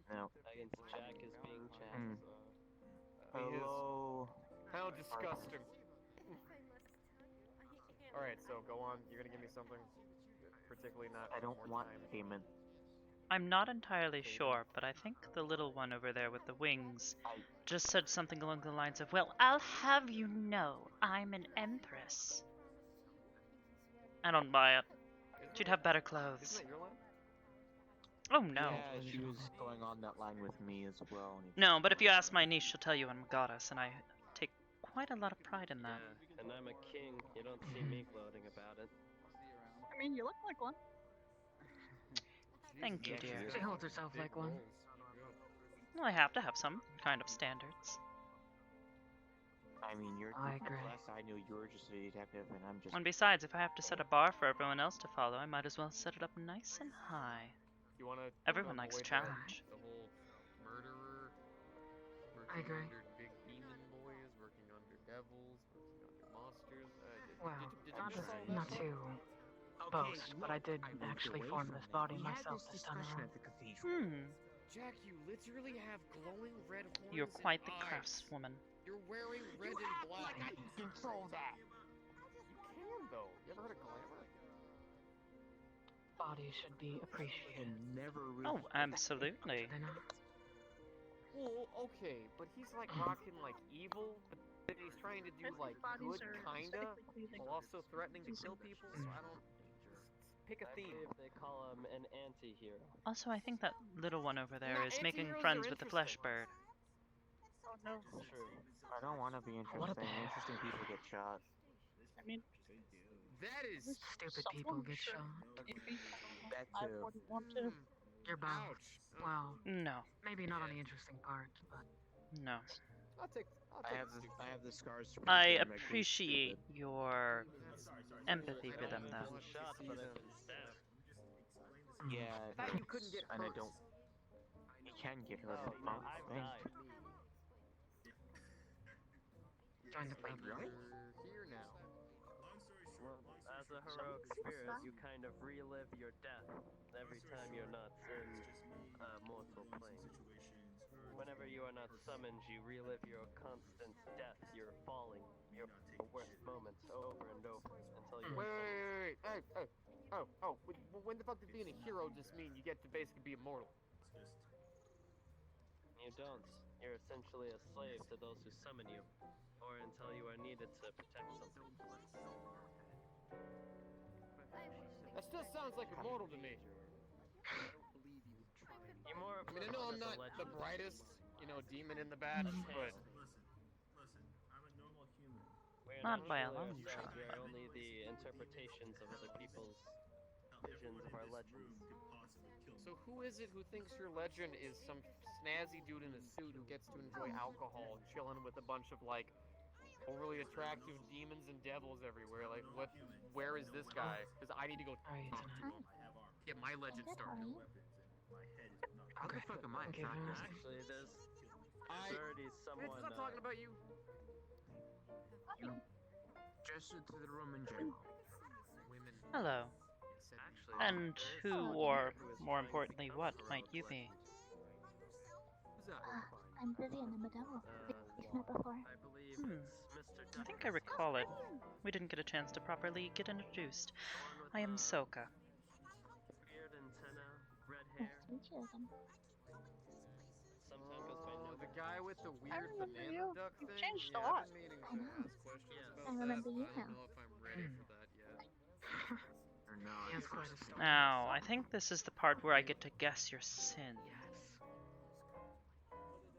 No. Against Jack is being Jack. Mm. Hello. How disgusting. Alright, so go on. You're gonna give me something? Particularly not I don't more want time. payment. I'm not entirely sure, but I think the little one over there with the wings just said something along the lines of, "Well, I'll have you know, I'm an empress." I don't buy it. She'd have better clothes. Isn't that your line? Oh no. Yeah, she was going on that line with me as well. and No, but if you ask my niece, she'll tell you I'm a goddess, and I take quite a lot of pride in that. Yeah, and I'm a king. You don't see me gloating about it. I mean, you look like one. Thank you, dear. She holds herself like one. Well, I have to have some kind of standards. I mean, you're. I agree. Last I knew, you were just a detective, and I'm just. And besides, if I have to set a bar for everyone else to follow, I might as well set it up nice and high. You wanna Everyone likes avoid challenge. The whole murderer. I agree. Working under big demon boys, working under devils, working under monsters. Well, did not you miss all that? not to boast, but I did actually form this body myself this time around. Jack, you literally have glowing red horns. You're quite the and eyes. craftswoman. You're wearing red and black. I can control that. You can though. You ever heard of glamour? Bodies should be appreciated. Never really. Oh, absolutely. They're not. Well, okay, but he's like rocking like evil, but then he's trying to do like good kinda, while also threatening to kill people. So I don't. Just pick a I theme. believe they call him an anti-hero. Also, I think that little one over there No, is making anti-heroes friends are with the flesh bird. Oh no. True. I don't want to be What interesting. the- Interesting people get shot. I mean, That is. Stupid people get shot. That I too. wouldn't want to. You're bound. Well, No, maybe not on the interesting parts, but no. I'll take. I have the scars. From I being reckless, appreciate stupid. your empathy for them, though. Shot, but I've been stabbed. Yeah, I thought you couldn't get and I hurt. don't. You can get hurt. Oh, I no, don't I've think. died. join the club. You're here now. Well, as a heroic spirit, you kind of relive your death every time you're not in a mortal plane. Whenever you are not summoned, you relive your constant death, your falling, your worst moments over and over until you're Wait. Hey. Oh. When the fuck did being a hero just mean you get to basically be immortal? You don't. You're essentially a slave to those who summon you, or until you are needed to protect something. That still sounds like immortal to me. You're more I mean, I know I'm not the brightest, demon in the batch, but Listen. I'm a normal human. We're Not by a Unfortunately, long our shot, stories but... are only the interpretations of other people's visions of our legends. So who is it who thinks your legend is some snazzy dude in a suit who gets to enjoy alcohol, chilling with a bunch of like overly attractive demons and devils everywhere? Like, what? Where is this guy? Because I need to go talk to him. Get my legend started. What the fuck am I? Actually, there's already someone. It's not talking about you. Just to the room in general. Women. Hello. Actually, And there's who, someone or who is more trying to importantly, become what heroic might you be? Who's that? I'm Vivian, I'm a devil. We've met before. I believe Hmm. it's Mr. I think I recall it. We didn't get a chance to properly get introduced. I am Soka. Weird antenna, red Nice hair. to meet you again. Sometimes goes by no. The guy with the I weird remember banana you. duck You've thing? changed a Yeah, lot. I've been meaning I to know. ask questions Yeah. about I remember that, you but I now. don't know if I'm ready for that yet. Or He not. has quite a story. Now, I think this is the part where I get to guess your sin. Yes.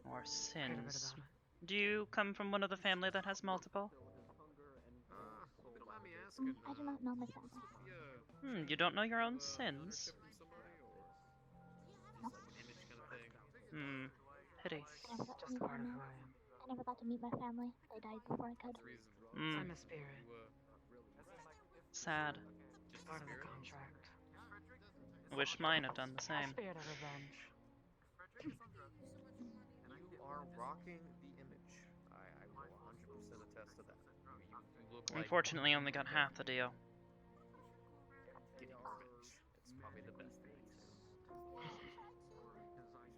Or Heard a bit sins. about it. Do you come from one of the family that has multiple? Hope you don't mind me asking. I do not know my family. You don't know your own sins? Ownership from somebody, or No. just like an image kind of thing? Pity. I never got to Just meet part of my who I am. I never got to meet my family. They died before I could. That's reasonable. I'm a spirit. Sad. Just Part of the spirit? contract. Wish mine had done the A same. spirit of revenge. You are rocking the image. I will 100% attest to that. You look like Unfortunately, only got half the deal. getting revenge. It's probably the best thing.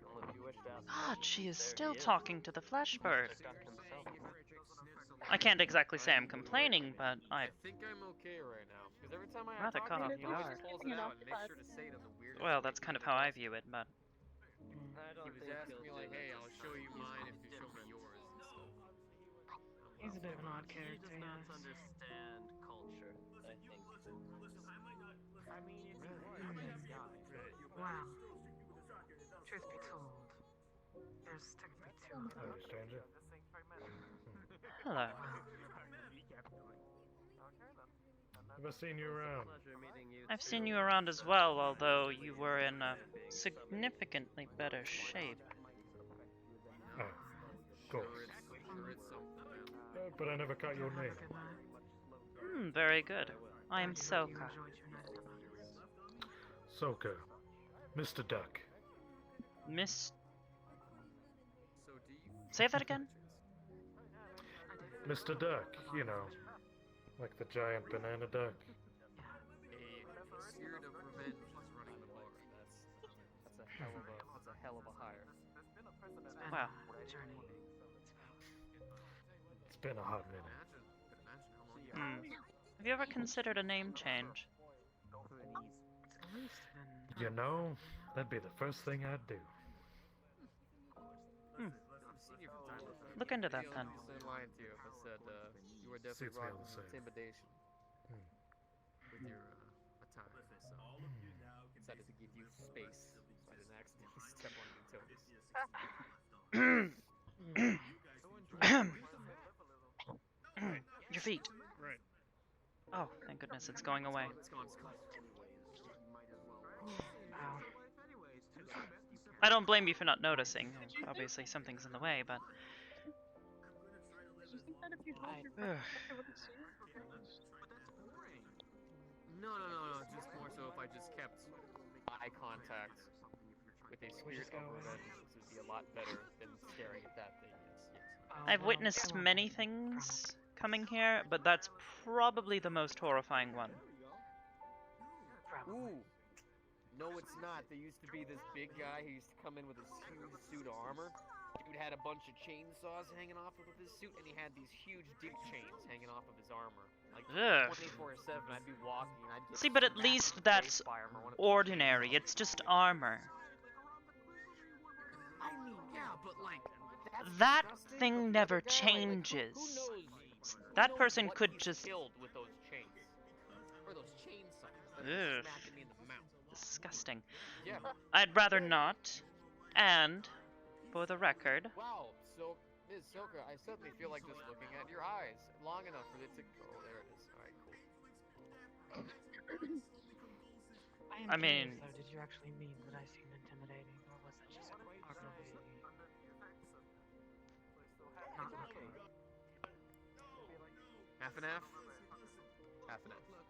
Well, if you wish to ask God, questions, she is there still he is. talking to the flesh bird. Mr. Duck himself. I can't exactly say I'm complaining, but I think I'm okay right now. Because every time I Rather talk caught to off him, he always guard. pulls it out and makes sure to say it in the weirdest Well, way that's kind of possible. how I view it, but... I don't He was think asking me he'll like, do hey, it. I'll show you He's mine quite if you show me different. yours and stuff. He's a bit of an odd He character, does not yes. understand culture, I think. I mean, if he was a nice guy. Wow. Truth be told, there's technically two of them. Hello, stranger. Hello. Have I seen you around? Pleasure meeting you. I've seen you around as well, although you were in a significantly better shape. Oh, of course. Sure it's something, man. But I never caught your name. Very good. I am Soka. Soka. Mr. Duck. Miss... So do you... Say that again? Mr. Duck, you know. Like the giant banana duck. A spirit of revenge is running the bar. That's a hell of a hire. Wow. It's been a hot minute. Imagine how long Have you ever considered a name change? You know, that'd be the first thing I'd do. Look into that then. I said lying to you if I said you were definitely Suits me all rocking the same. intimidation with your attire. So decided to give you space so I didn't accidentally step on your toes. Your feet. Right. Oh, thank goodness it's going away. It's gone. It's gone. I don't blame you for not noticing. Obviously something's in the way, but... Did you think that if you held your Ugh. breath, it wouldn't see you? No. Just more so if I just kept eye contact with a spirit of revenge, this would be a lot better than staring at that thing. Yes. I've witnessed many things coming here, but that's probably the most horrifying one. Ooh. No, it's not. There used to be this big guy who used to come in with his huge suit of armor. Dude had a bunch of chainsaws hanging off of his suit, and he had these huge dick chains hanging off of his armor. Like 24/7, I'd be walking, and I'd get See, but at smacked in least the that's face by him or one of his ordinary. It's just armor. I mean, yeah, but like That disgusting, thing but the never other guy, changes. Like, who That knows person what could he just... killed with those chains or those chainsaws that Ugh. smacked me in the mouth. Disgusting. Yeah. I'd rather not. And, for the record, Wow. So Ms. Soka, I suddenly feel like just looking at your eyes long enough for it to. Oh, there it is. All right, cool. I am I curious, mean, though, did you actually mean that I seemed intimidating, or was that just utterly not looking? Half and half. Half and half. Look.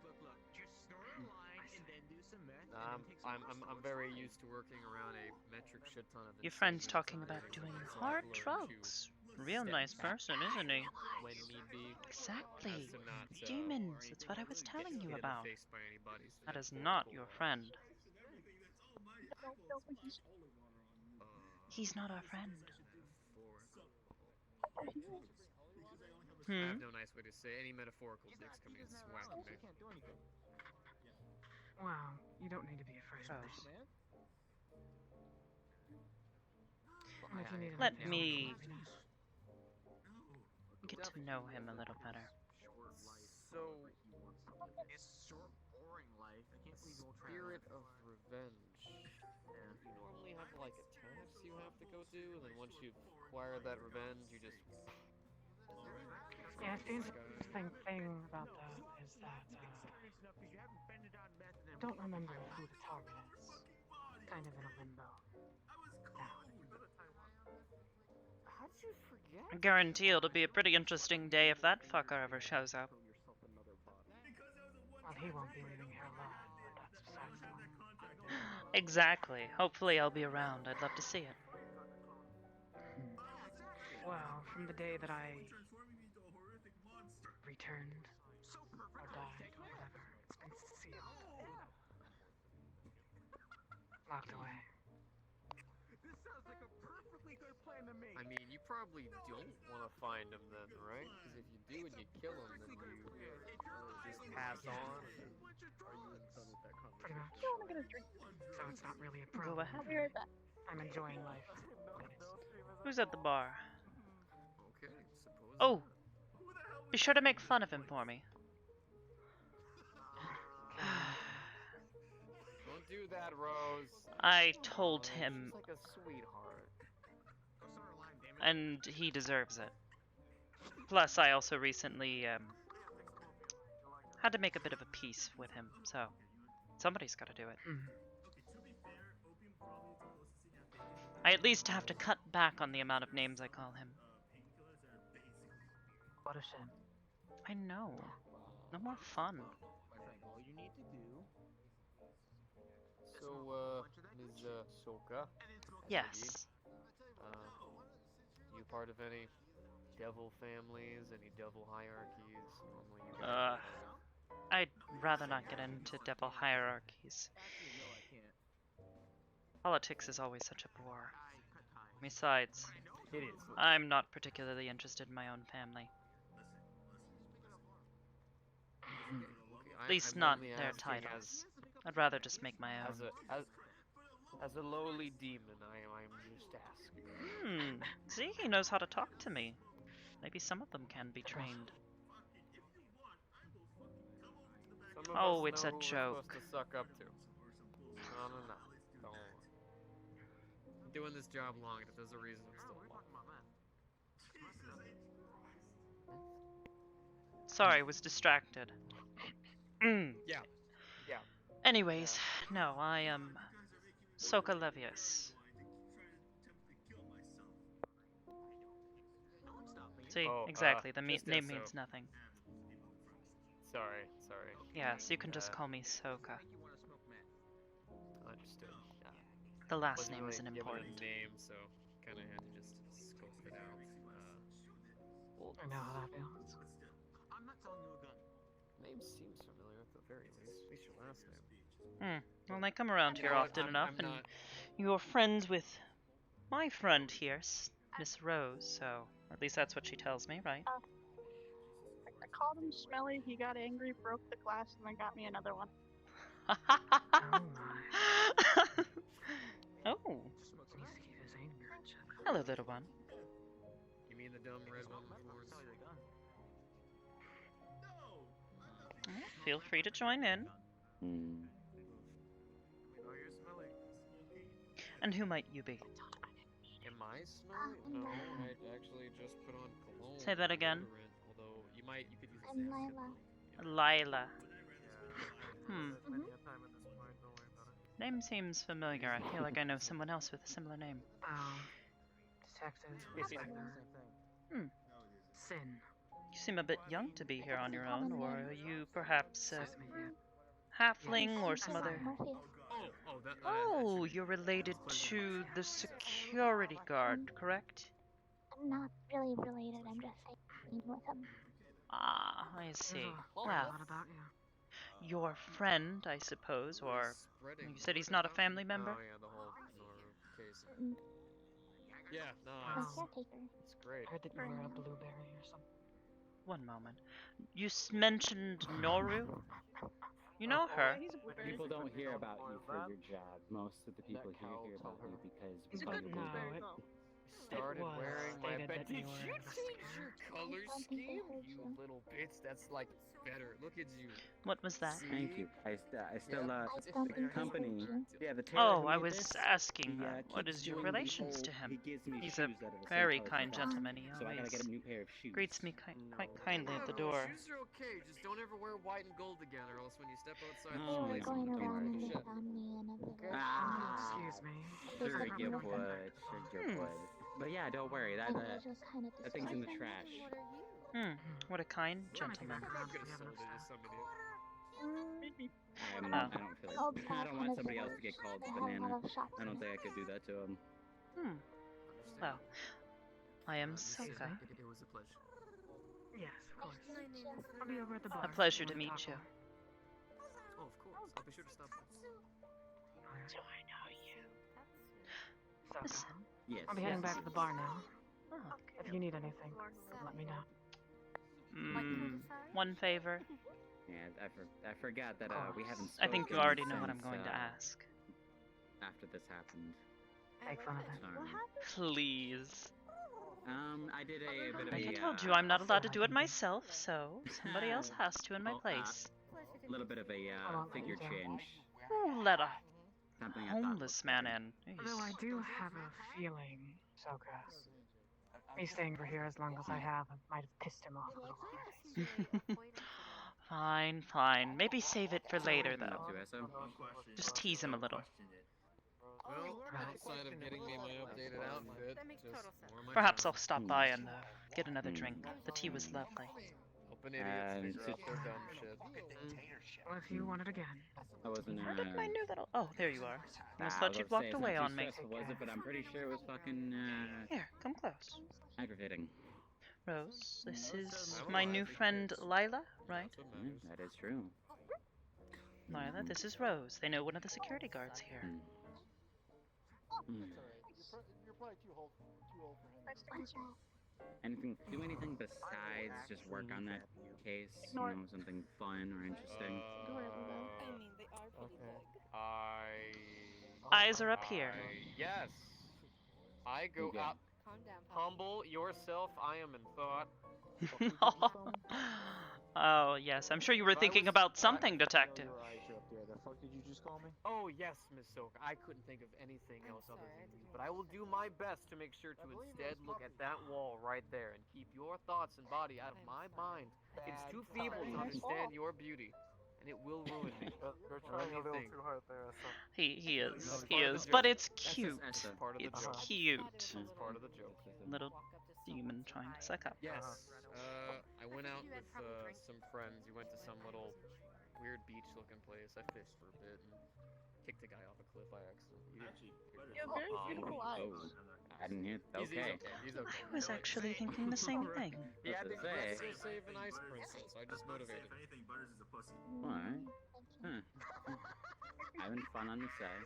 Just start a line and then do some math. And then take some I'm very used to working around a metric shit ton of. your insane friend's many talking times, about so doing I've hard learned to drugs. Real step nice back person, isn't he? when need be. Exactly. As to not Demons, that's what I was get telling you hit in about. the face by anybody. That is not your friend. He's not our friend. I have no nice way to say any metaphorical dicks coming in whack me. Wow, you don't need to be afraid of Gross. me. And if you need Let anything me else, let know. get to know him a little better. So, It's short, boring life. I can't believe you won't try spirit of revenge. You normally have like a task you have to go do, and then once you've acquired that revenge, you just. Yeah, the interesting thing about that is that I don't remember who the target is. Kind of in a limbo. How'd you forget? I guarantee it'll be a pretty interesting day if that fucker ever shows up. Well, he won't be leaving here alive, but that's besides the point. Exactly. Hopefully I'll be around. I'd love to see it. Well, from the day that I returned, or died, or whatever, it's been sealed. Locked away. This sounds like a perfectly good plan to me. I mean, you probably don't want to find him then, right? Because if you do and you kill him, then you just pass on. Pretty much. I want to get a drink. So it's not really a Go problem. ahead. I'll be right back. I'm enjoying life. Who's at the bar? Okay, suppose. Oh! Be sure to make fun of him for me. Don't do that, Rose. I told him, She's like a sweetheart. and he deserves it. Plus, I also recently had to make a bit of a peace with him, so somebody's got to do it. I at least have to cut back on the amount of names I call him. What a shame. I know. No more fun. My friend, all you need to do. So, Ms. Soka. Yes. You part of any devil families, any devil hierarchies? Normally you guys I'd rather not get into devil hierarchies. Politics is always such a bore. Besides, It is. I'm not particularly interested in my own family. At least not their titles. I'd rather just make my own. As a lowly demon, I'm just asking. See, he knows how to talk to me. Maybe some of them can be trained. Some of Oh, us it's know a who we're joke. supposed to suck up to. No. Don't. I'm doing this job long enough. There's a reason I'm still alive. Sorry, was distracted. Yeah. Anyways, no, I am Soka Levius. See, Oh, exactly. The just name SO. means nothing. Sorry. Yes, you can just call me Soka. Understood. The last Wasn't name really isn't given important. a name, so kind of had to just scope it out. I know how that feels. I'm not selling you a gun. Name seems familiar at the very least. At least your last name. Well, I come around here No, often enough, I'm and not. you're friends with my friend here, Miss Rose, so at least that's what she tells me, right? I called him smelly, he got angry, broke the glass, and then got me another one. Oh. Hello, little one. You mean the dumb red one with horns? Feel free to join in. And who might you be? Am my smell? No, I actually just put on cologne. Say that again. Deodorant, although you could use a I'm Sam's Lila. Lila. Hmm. Name seems familiar. I feel like I know someone else with a similar name. Detective, It's the Inspector. same thing. Hmm. Sin. You seem a bit young to be here on your own, or are you perhaps a Excuse me, halfling or some other... that, Oh, you're related to the security guard, correct? I'm not really related, I'm just saying with him. Ah, I see. Well, Well, what about you? your friend, I suppose, or... You said he's not a family member? Oh, yeah, the whole Noru case. Yeah, no, My it's caretaker. great. I heard that you were a blueberry or something. One moment. You mentioned Noru? You know her? People don't hear about you for your job. Most of the people here hear about you because He's we a call good you no, Blueberry. Started was wearing my stated bed. that Did you were you the change scare. your color scheme? You little bitch. That's like better. Look at you. What was that? Thank you. I still, the company, yeah, the tailor Oh, who I made was this, asking, he, what keeps is your doing the relations whole- to him? He gives me He's shoes a that are the very same color kind as that. gentleman. He So I gotta get always a new pair of shoes. greets me quite kindly at the door. Shoes are okay. Just don't ever wear white and gold again, or else when you step outside Oh, this They were place, going don't around worry. and they Shit. found me in a village. Excuse me. They Sure said you nothing. would. Sure you would. But yeah, don't worry. That And it just kind of that thing's in the distracted me. trash. What a kind gentleman. I'm gonna sold it to somebody. I don't feel Oh, like I don't want somebody else to get called They have a banana. lot of shops I don't in think I could do that to him. Well, I am Soka. It was a pleasure. Yes, of course. I'll be over at the bar. A pleasure to Wanna meet talk you. more? Oh, of course. I'll be sure to stop by. Do I know you? Soka. Yes. I'll be heading yes. back to the bar now. Oh. If you need anything, let me know. One favor. Yeah, I forgot that we haven't. I think you spoken already know what I'm since, going to ask. After this happened. Make fun of it. Sorry. Please. I did a bit of Like a. I told you, I'm not allowed to do it myself, so somebody else has to in my place. A little bit of a figure change. Who let a Something I thought homeless man in? Although I do have a feeling, Soka, me staying over here as long as I have might have pissed him off a little. Fine, fine. Maybe save it for later, though. So. Just tease him a little. Well, outside of getting me my updated outfit, just more of my Perhaps time. I'll stop by and get another drink. The tea was lovely. Helping idiots figure out their dumb shit. Well, if you want it again. I wasn't. Where did my new little... Oh, there you are. Almost I thought was you'd about to say, walked it's away not on too me. stressful, was it? But I'm pretty sure it was fucking Here, come close. aggravating. Rose, this is my new friend Lila, right? That is true. Lila, this is Rose. They know one of the security guards here. You're probably too old for him. Do anything besides just work on that case? You know, something fun or interesting. Eyes are up here. Yes. I go Okay. up. Humble yourself, I am in thought. Oh, yes. I'm sure you were thinking about something, detective. The fuck did you just call me? Oh yes, Miss Soka. I couldn't think of anything else other than you, but I will do my best to make sure to instead look at that wall right there and keep your thoughts and body out of my mind. It's too feeble to understand your beauty, and it will ruin me. You're trying a little too hard there, so. He is. But it's cute. That's part of the It's joke. cute. It's part of the joke. Little demon trying to suck up. Yes. I went out with some friends. We went to some little weird beach-looking place. I fished for a bit and kicked a guy off a cliff by accident. You have very beautiful eyes. I didn't hear. He's Okay. okay. He's okay. I was actually thinking the same thing. He had to say. go save an ice princess. I just motivated him. Alright. Huh. Having fun on the side.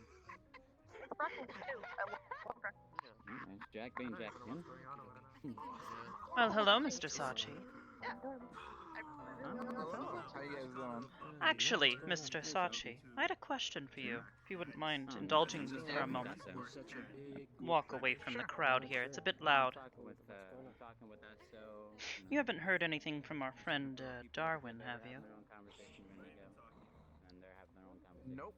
Alright. Jack being Jack again. Well, hello, Mr. Sachi. How you guys doing? Actually, Mr. Sachi, I had a question for you, if you wouldn't mind indulging me for a moment. Walk away from the crowd here, it's a bit loud. Talking with us, so. You haven't heard anything from our friend Darwin, have you? Nope.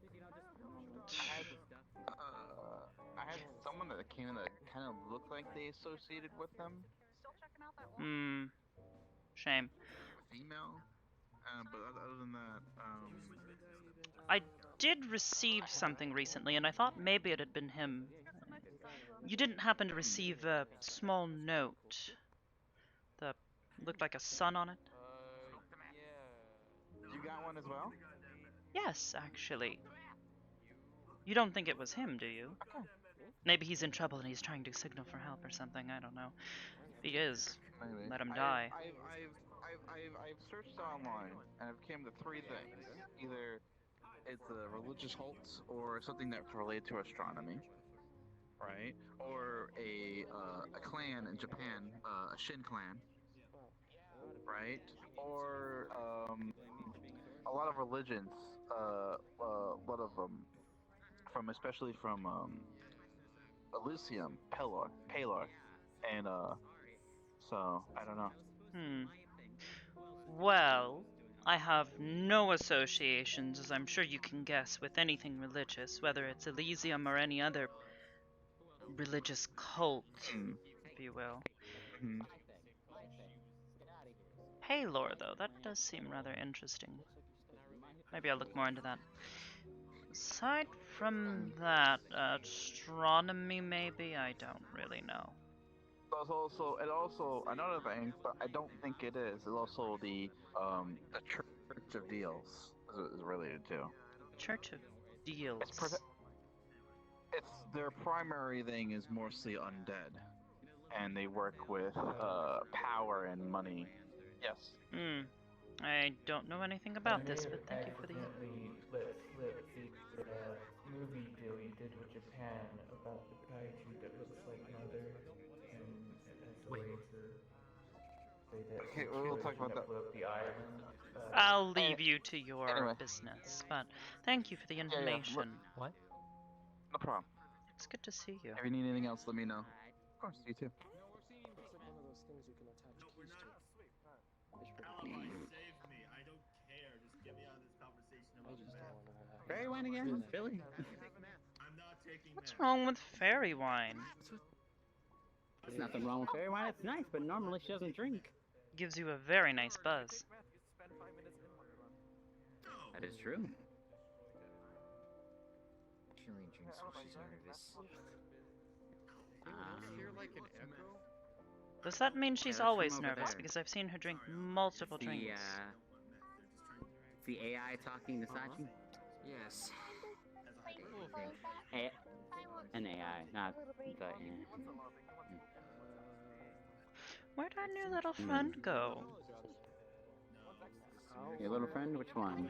I had someone that came in that kind of look like they associated with them. Hmm. Shame. Female. But other than that, I did receive something recently, and I thought maybe it had been him. You didn't happen to receive a small note that looked like a sun on it? You got one as well? Yes, actually. You don't think it was him, do you? Maybe he's in trouble and he's trying to signal for help or something. I don't know. If he is, Maybe. let him die. I've searched online and I've came to three things. Either it's a religious cult or something that's related to astronomy, right? Or a clan in Japan, a Shin clan, right? Or a lot of religions, a lot of them, especially from Elysium, Pelor, and so I don't know. Well, I have no associations, as I'm sure you can guess, with anything religious, whether it's Elysium or any other religious cult, if you will. Paylor, though, that does seem rather interesting. Maybe I'll look more into that. Aside from that, astronomy maybe? I don't really know. There's also another thing, but I don't think it is. It's also the Church of Deals is related to. Church of Deals. It's their primary thing is mostly undead, and they work with power and money. Yes. I don't know anything about this, but thank you for the. Accidentally let slip the movie deal you did with Japan about the kaiju that looks like Mother, and as a way to say that Okay, we'll talk about that. blew up the island. I'll leave you to your business, but thank you for the information. What? No problem. It's good to see you. If you need anything else, let me know. Of course, you too. It's like one of those things you can attach keys to. Save me. I don't care. Just get me out of this conversation about the map. Fairy wine again? Really? I'm not taking What's wrong with fairy wine? There's nothing wrong with fairy wine. It's nice, but normally she doesn't drink. Gives you a very nice buzz. That is true. She only drinks when she's nervous. Hear like an echo? Does that mean she's that's from always over nervous? there. Because I've seen her drink multiple drinks. The AI talking to Sachi? Yes. An AI, not the Where'd our new little friend go? Your little friend? Which one?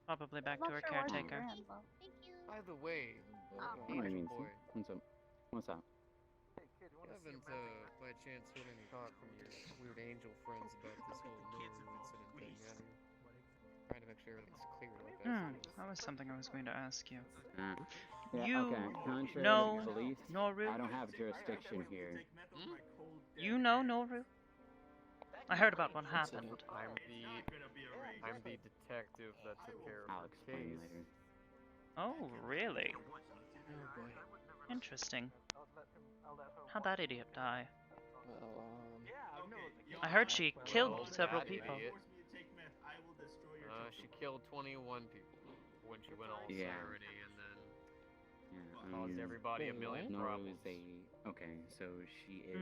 Probably back to her caretaker. By the way, What do you mean? What's up? What's up? You haven't, by chance, heard any talk from your weird angel friends about this whole new incident thing, have you? Trying to make sure everything's clear about that. That was something I was going to ask you. Yeah, You okay. Contrary know to belief, Noru? I don't have jurisdiction here. You know Noru? I heard about what happened. I'm the detective that took care of I'll the explain case. later. Oh, really? Interesting. How'd that idiot die? I heard she killed several people. She killed 21 people when she went all Saturday, and then caused everybody a million problems. Okay, so she is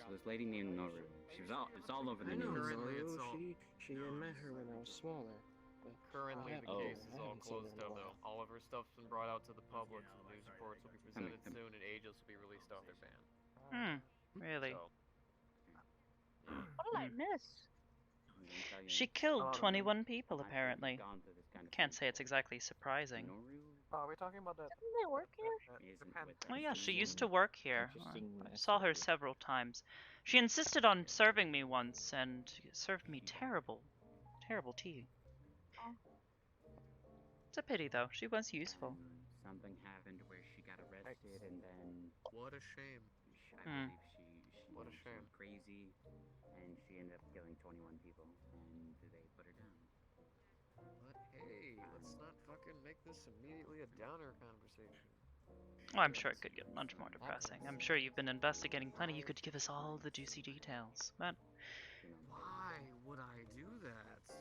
so this lady named Noru. It's all over the news. Currently, it's all. She met her when I was smaller. Currently, the case is all closed up, though. All of her stuff's been brought out to the public, and the news reports will be presented soon, and agents will be released off their ban. Really? What did I miss? She killed 21 people, apparently. Can't say it's exactly surprising. Are we talking about that? Didn't they work here? Oh yeah, she used to work here. I saw her several times. She insisted on serving me once, and served me terrible tea. It's a pity, though. She was useful. Something happened where she got arrested, and then What a shame. I believe What a she shame. went crazy, and she ended up killing 21 people, and they put her down. But hey, let's not fucking make this immediately a downer conversation. Oh, I'm sure it could get much more depressing. I'm sure you've been investigating plenty. You could give us all the juicy details. But Why would I do that?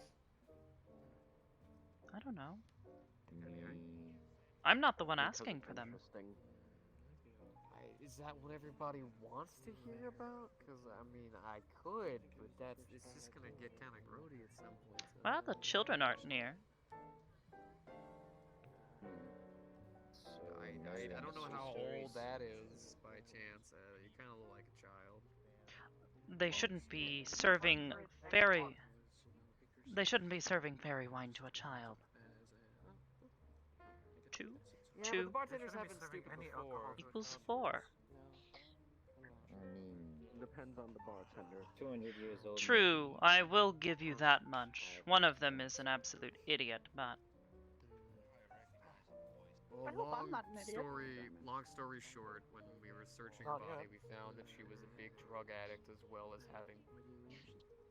I don't know. I'm not the one asking for them. Is that what everybody wants to hear about? Because, I mean, I could, but it's just gonna get kind of grody at some point. Well, the children aren't near. I don't know how old that is, by chance. You kind of look like a child. They shouldn't be serving fairy... They shouldn't be serving fairy wine to a child. Two? Yeah, but Two the bartenders have been stupid before. equals 4. I mean, depends on the bartender. 200 years old. True, I will give you that much. One of them is an absolute idiot, but... Well, I hope I'm not an idiot. long story short, when we were searching her body, we found that she was a big drug addict as well as having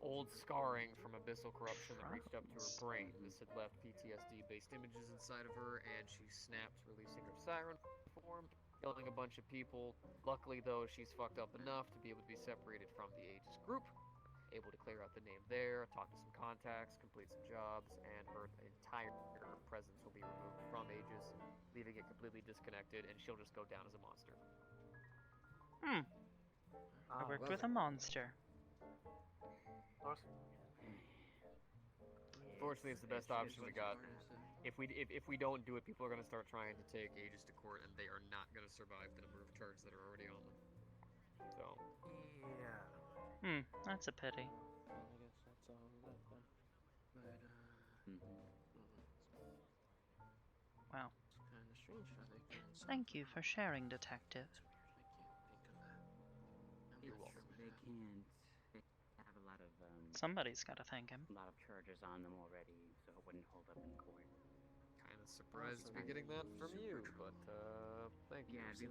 old scarring from abyssal corruption that reached up to her brain. This had left PTSD-based images inside of her, and she snapped, releasing her siren form, killing a bunch of people. Luckily, though, she's fucked up enough to be able to be separated from the Aegis group, able to clear out the name there, talk to some contacts, complete some jobs, and her entire presence will be removed from Aegis, leaving it completely disconnected, and she'll just go down as a monster. I worked with a monster. Fortunately, it's the best option we got. If we don't do it, people are going to start trying to take Aegis to court, and they are not going to survive the number of charges that are already on them. So. Yeah. That's a pity. Well, I guess that's all that then. But, Wow. it's kind of strange how they can. Thank you for sharing, Detective. You're welcome. They can't. They have a lot of Somebody's got to thank him. A lot of charges on them already, so it wouldn't hold up in court. Kind of surprised to be getting that from you, but thank you. Yeah, it'd be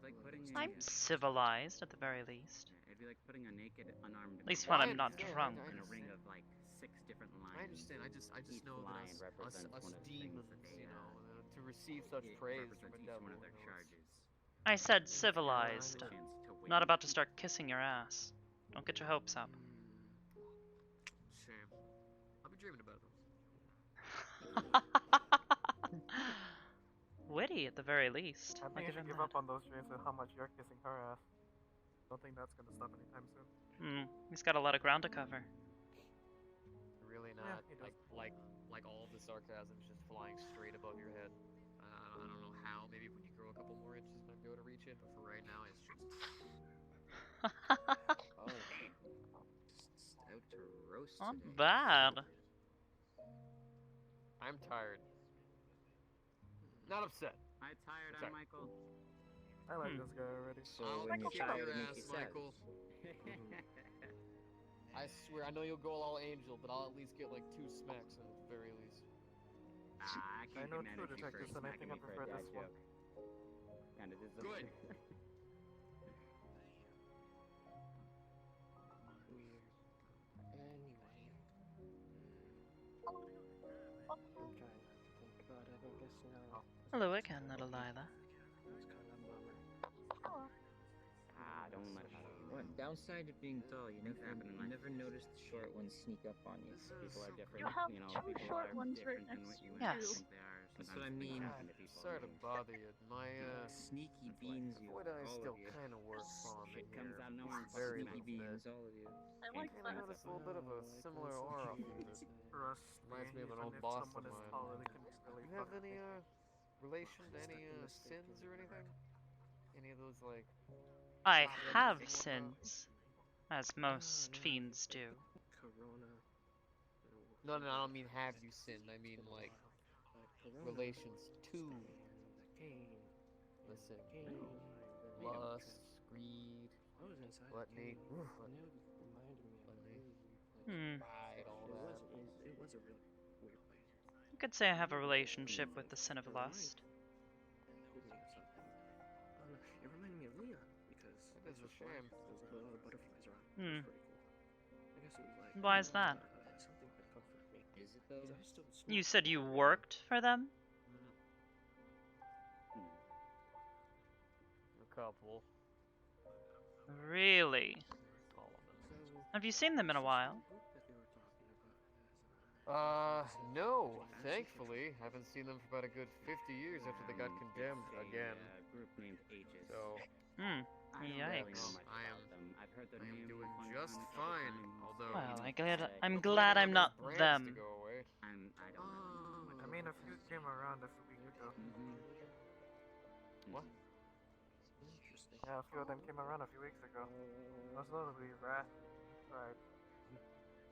like putting. I'm civilized at the very least. It'd be like putting a naked, unarmed. At least when I'm not drunk. In a ring of like 6 different lines. I understand. I just know that us demons, you know, to receive such praise from a devil. One of their charges. I said civilized. Not about to start kissing your ass. Don't get your hopes up. Shame. I'll be dreaming about them. Witty at the very least. I think you should give up on those dreams with how much you're kissing her ass. Don't think that's gonna stop anytime soon. He's got a lot of ground to cover. Really not. Like all of the sarcasm is just flying straight above your head. I don't know how. Maybe when you grow a couple more inches, you might be able to reach it. But for right now, it's just. Just out to roast Not today. bad. I'm tired. Not upset. I'm tired. I'm Michael. I like this guy already. So I'll when you kick try your to make ass, you sad. Michael. I swear, I know you'll go all angel, but I'll at least get like 2 smacks in at the very least. I can't know get mad two at you for detectives, and I think I smacking me for prefer a dad this one. joke. Kinda deserve Good. it. Weird. Anyway. I'm trying not to think about it. I guess now. Hello again, little Lila. It's kind of a bummer. Don't let it What downside of being tall? You never noticed the short ones sneak up on you. People are different. You have know, 2 people short are ones right different than next what you to Yes. you. think they are. That's what I Sometimes mean. things happen to people. Sorry to bother you. My Sneaky beans, you. what I all still of you. kind of work on in Shit comes here. out of nowhere. Very Sneaky little beans, bit. all of you. I like I that. noticed a little bit of a similar aura from it. Trust Reminds me of an even old if boss someone of is mine. taller, they can be really You have fucking any big. relation to any sins or anything? Any of those like? I have Corona. sins, as most fiends do. Corona. No, I don't mean have you sinned. I mean like Corona. relations to. Cain. Listen, Cain. lust, greed, I was inside gluttony, and it reminded me of a really Hmm. pride, all it that. was a really weird place. You could say I have a relationship with the sin of lust. It reminded me of Leon because That is a shame. there was a lot of butterflies around. Hmm. It was pretty cool. I guess it was like Why is that? something that comforted me. Is it You said you worked for them? A couple. Really? Have you seen them in a while? No, thankfully. I haven't seen them for about a good 50 years after they got condemned again. Group named Aegis. So, Yikes. I am doing just fine, although... Well, I'm glad I'm not them. I mean, a few came around a few weeks ago. What? Yeah, a few of them came around a few weeks ago. Most notably, Wrath, right?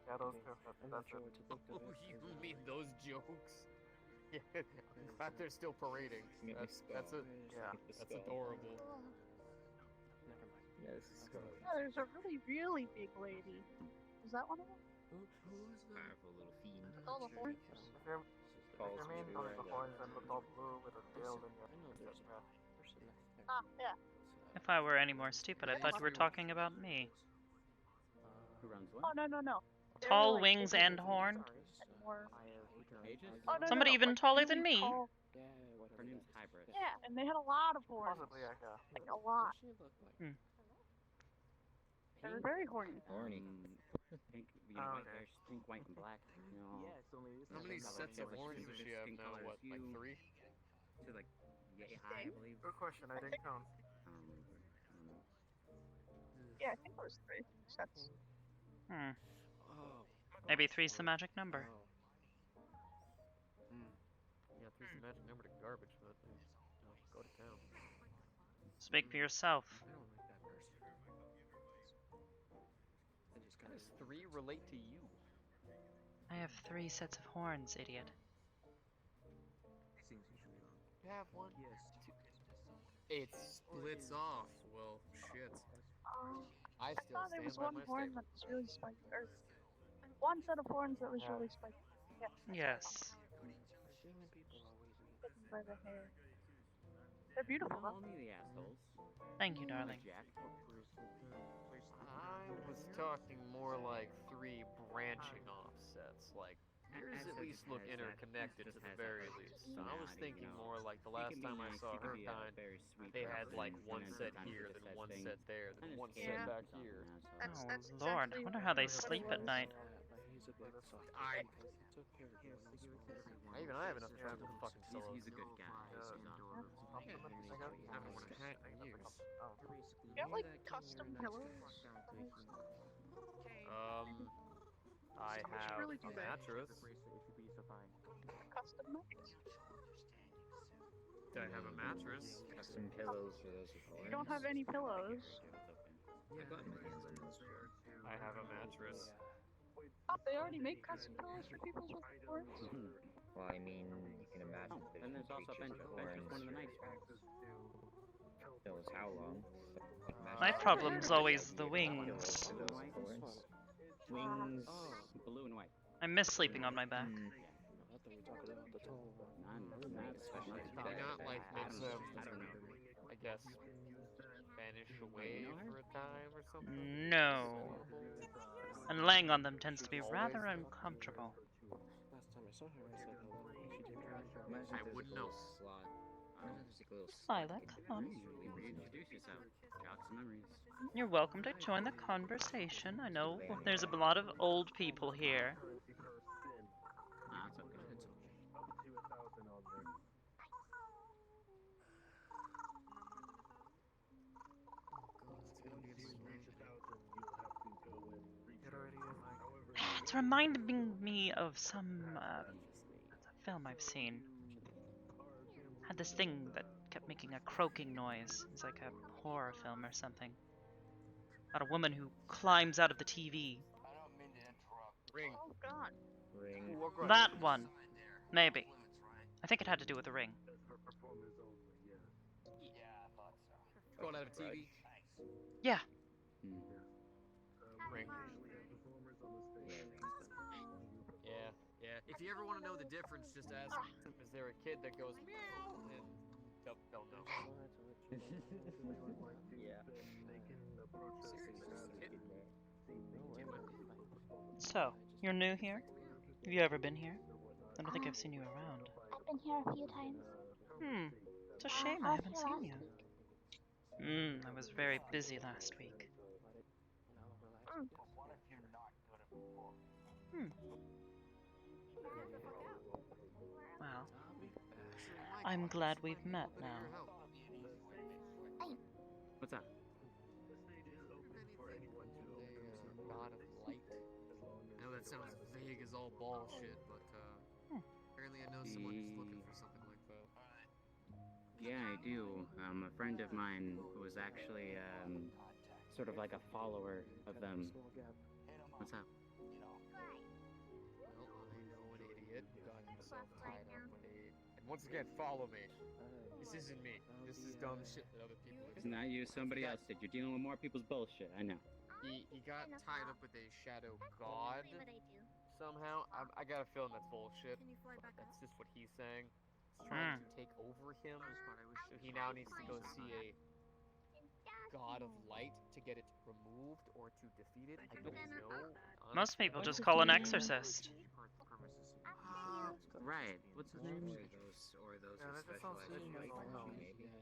Yeah, those two. That's it. Oh, you mean those jokes? Yeah, I'm glad they're still parading. That's adorable. Yeah, this is good. Oh, there's a really big lady. Is that one of them? Powerful little fiend. With all the horns? If you're mean, those are the horns that look all blue with a tail in there. Ah, yeah. If I were any more stupid, I thought you were talking about me. Who runs what? Oh, no. Tall wings and horned? Oh, no, Somebody even taller than me. Tall. Her name's Hybrid. Yeah, and they had a lot of horns. Possibly, yeah. Like a lot. They were very horny. Pink, white hair, pink, white, and black. How many sets of horns does she have now? What, like 3? She's like, I believe. Good question, I didn't count. Yeah, I think it was 3 sets. Maybe 3's the magic number. Yeah, 3's the magic number to garbage, but go to town. Speak for yourself. How does 3 relate to you? I have 3 sets of horns, idiot. You have one? It splits off. Well, shit. I still thought there stand was by one my horn statement. that was really spiky. Or one set of horns that was really spiky. Yeah. Yes. By the hair. They're beautiful, though. Only the assholes. Thank you, darling. I was talking more like 3 branching off sets. Like, yours at least look interconnected to the very least. So I was thinking more like the last time I saw her kind, they had like one set here, then one set there, then one set back here. That's Oh, Lord, I wonder how they sleep at night. Even I have enough time to fucking solo. He's a good guy. I haven't worn a hat in years. You got like custom pillows? I have really a mattress. Custom mattress? Do I have a mattress? Custom pillows for those with You don't have any pillows. I have a mattress. Oh, they already make custom pillows for people with horns? Well, I mean, you can imagine that. And there's also Bench. Bench is one of the nice ones. Knows how long. My problem's always the wings. Wings, blue and white. I miss sleeping on my back. Probably not like makes them, I guess, vanish away for a time or something? No. And laying on them tends to be rather uncomfortable. I wouldn't know. Lila, come on. Reintroduce yourself. Jocks and memories. You're welcome to join the conversation. I know there's a lot of old people here. It's okay. It's reminding me of some film I've seen. Had this thing that kept making a croaking noise. It's like a horror film or something. About a woman who climbs out of the TV. Ring. Oh god. Ring. That one. Maybe. I think it had to do with the ring. Going out of TV? Yeah. Ring. Yeah. If you ever want to know the difference, just ask, is there a kid that goes, meow, and they'll know. So, you're new here? Have you ever been here? I don't think I've seen you around. I've been here a few times. It's a shame I haven't seen you. I was very busy last week. Well, I'm glad we've met now. What's up? God of light. I know that sounds vague as all bullshit, but apparently I know someone who's looking for something like that. Yeah, I do. A friend of mine was actually sort of like a follower of them. What's up? Well, I know an idiot who got himself tied up with a... And once again, follow me. This isn't me. This is dumb shit that other people are It's not you, somebody else did. You're dealing with more people's bullshit, I know. He got tied up with a shadow god somehow. I got a feeling that's bullshit. That's just what he's saying. He's trying to take over him, so he now needs to go see a god of light to get it removed or to defeat it. I don't know. Most people just call an exorcist. Right. What's his name? Or those who specialize in light, maybe.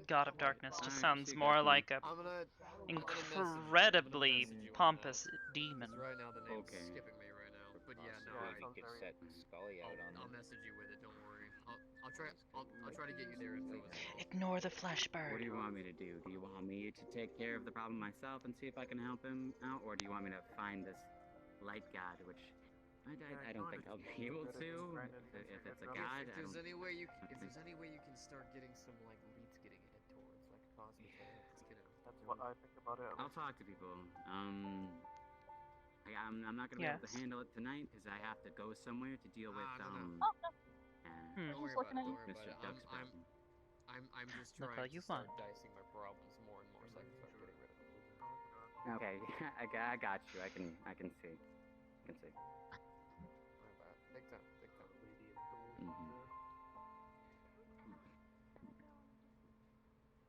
God of Darkness just sounds more like a incredibly pompous demon. Right now the name's skipping me right now, but yeah, no, we could set Scully out on I'll message you with it. Don't worry. I'll try to get you their info as well. Ignore the flesh bird. What do you want me to do? Do you want me to take care of the problem myself and see if I can help him out, or do you want me to find this light god, which I don't think I'll be able to. If it's a god, if there's any way you can start getting some like leads getting head towards like cosmic, that's what I think about it. I'll talk to people. I'm not gonna be able to handle it tonight because I have to go somewhere to deal with Don't worry about it. Mr. Duck's person. I'm just trying to start dicing my problems more and more so I can start getting rid of them. Okay, I got you. I can see. Take time.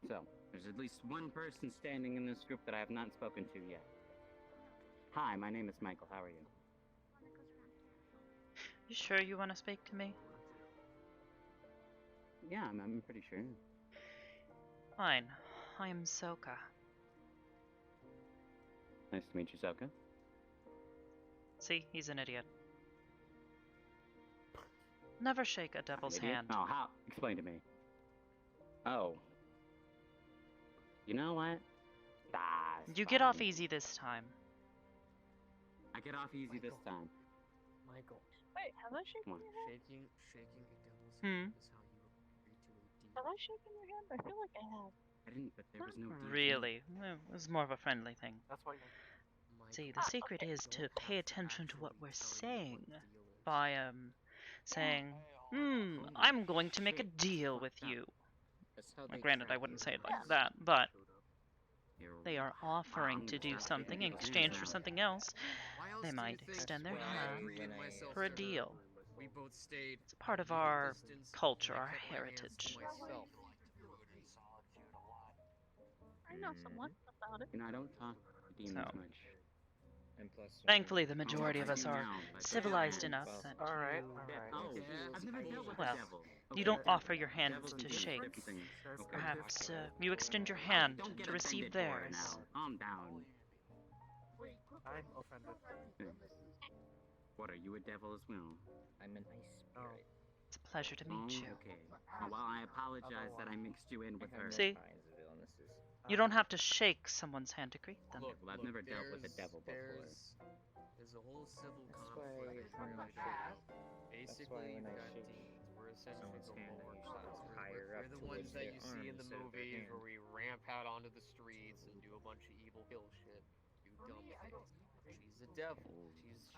So, there's at least one person standing in this group that I have not spoken to yet. Hi, my name is Michael. How are you? You sure you want to speak to me? Yeah, I'm pretty sure. Fine. I am Soka. Nice to meet you, Soka. See, he's an idiot. Never shake a devil's hand. Oh, how? Explain to me. Oh. You know what? You get off easy this time. I get off easy this time. Michael. Wait, have I shaken your hand? Shaking a devil's hand is how you agree to a deal. Have I shaken your hand? I feel like I have. I didn't, but there was no deal. Really? Well, it was more of a friendly thing. That's why. See, the secret is to pay attention to what we're saying. By, saying, I'm going to make a deal with you. Well, granted, I wouldn't say it like that, but they are offering to do something in exchange for something else. They might extend their hand for a deal. It's part of our culture, our heritage. I know somewhat about it. You know, I don't talk to demons much. And plus, thankfully, the majority of us are civilized enough that I've never dealt with well, the devil. you don't offer your hand to shake. Perhaps you extend your hand to receive theirs. Calm down. I'm offended. What, are you a devil as well? I'm a nice spirit. It's a pleasure to meet you. Okay. Well, I apologize that I mixed you in with her. See? You don't have to shake someone's hand to greet them. Well, I've never dealt with a devil before. There's a whole civil conflict right now. Basically, we've got teens. We're essentially the lower class. We're the ones that you see in the movies where we ramp out onto the streets and do a bunch of evil kill shit, do dumb things. She's a devil.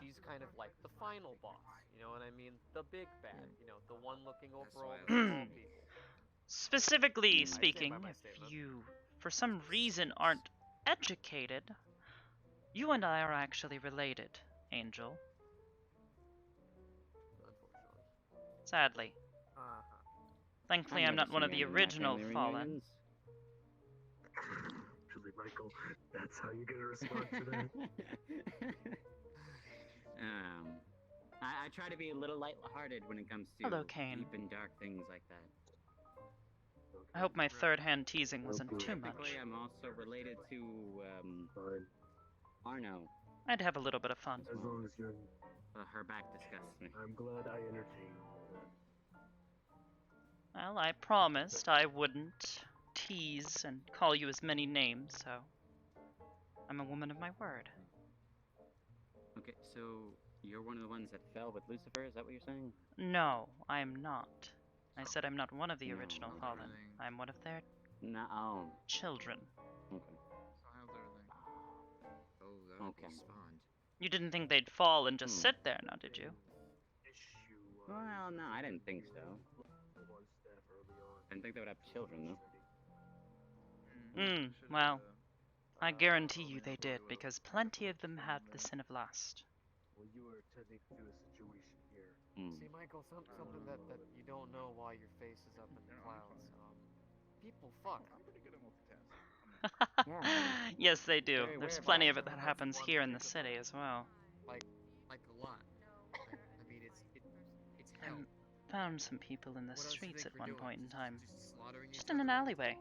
She's kind of like the final boss. You know what I mean? The big bad. You know, the one looking over all the small people. Specifically speaking, if you, for some reason, aren't educated, you and I are actually related, Angel. Sadly. Thankfully, I'm not one of the original Fallen. Actually, Michael, that's how you're gonna respond to that. I try to be a little light-hearted when it comes to Hello, Kane. deep and dark things like that. I hope my third-hand teasing wasn't too much. Technically, I'm also related to, Arno. I'd have a little bit of fun. As long as you're... Her back disgusts me. I'm glad I entertained all that. Well, I promised I wouldn't tease and call you as many names, so I'm a woman of my word. Okay, so you're one of the ones that fell with Lucifer, is that what you're saying? No, I am not. I said I'm not one of the original Fallen. I'm one of their children. Okay. So how's everything? Oh, that Okay. spawned. You didn't think they'd fall and just sit there, now did you? Well, no, I didn't think so. I didn't think they would have children, though. Well, I guarantee you they did, because plenty of them had the sin of lust. Well, you are attending to a situation here. See, Michael, something that you don't know while your face is up in the clouds. People fuck. I'm pretty good at multitasking. Yes, they do. There's plenty of it that happens here in the city as well. Like a lot. I mean, it's hell. Found some people in the What else you streets think at we're one doing? point in time. Just slaughtering Just each in an other? alleyway.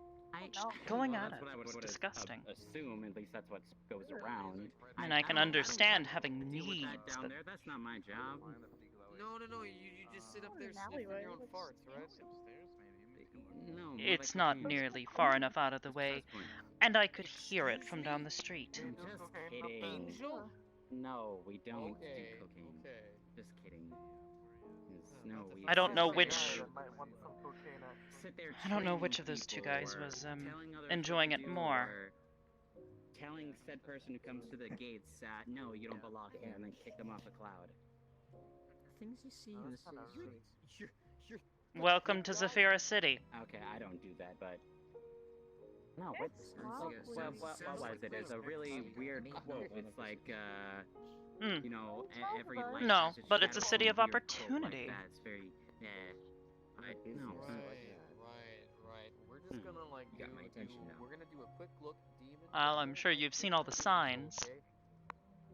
Going at That's it. what I It's would disgusting. assume, at least that's what goes around. And I can understand having deal with needs, that down but there. That's not my job. No, you just sit up there sniffing your own farts, right? No. it's not nearly far enough out of the way, and I could hear it from down the street. I'm just kidding. No, we don't do Okay, cocaine. okay. Just kidding. No, we I don't know which. sit there I don't know training which of those two people guys or was telling others enjoying what it to do more. or telling said person who comes to the gates, no, you don't belong here, and then kick them off a cloud. Things you see in the city. Welcome to Zafira City. Okay, I don't do that, but no, what was it? It's a really weird quote. It's like, you know, every life No, has its but it's a shadow, city of some weird quote opportunity. Like that. It's very, no. Right. We're just gonna like You got my attention now. we're gonna do a quick look, demon. Well, I'm sure you've seen all the signs. Okay?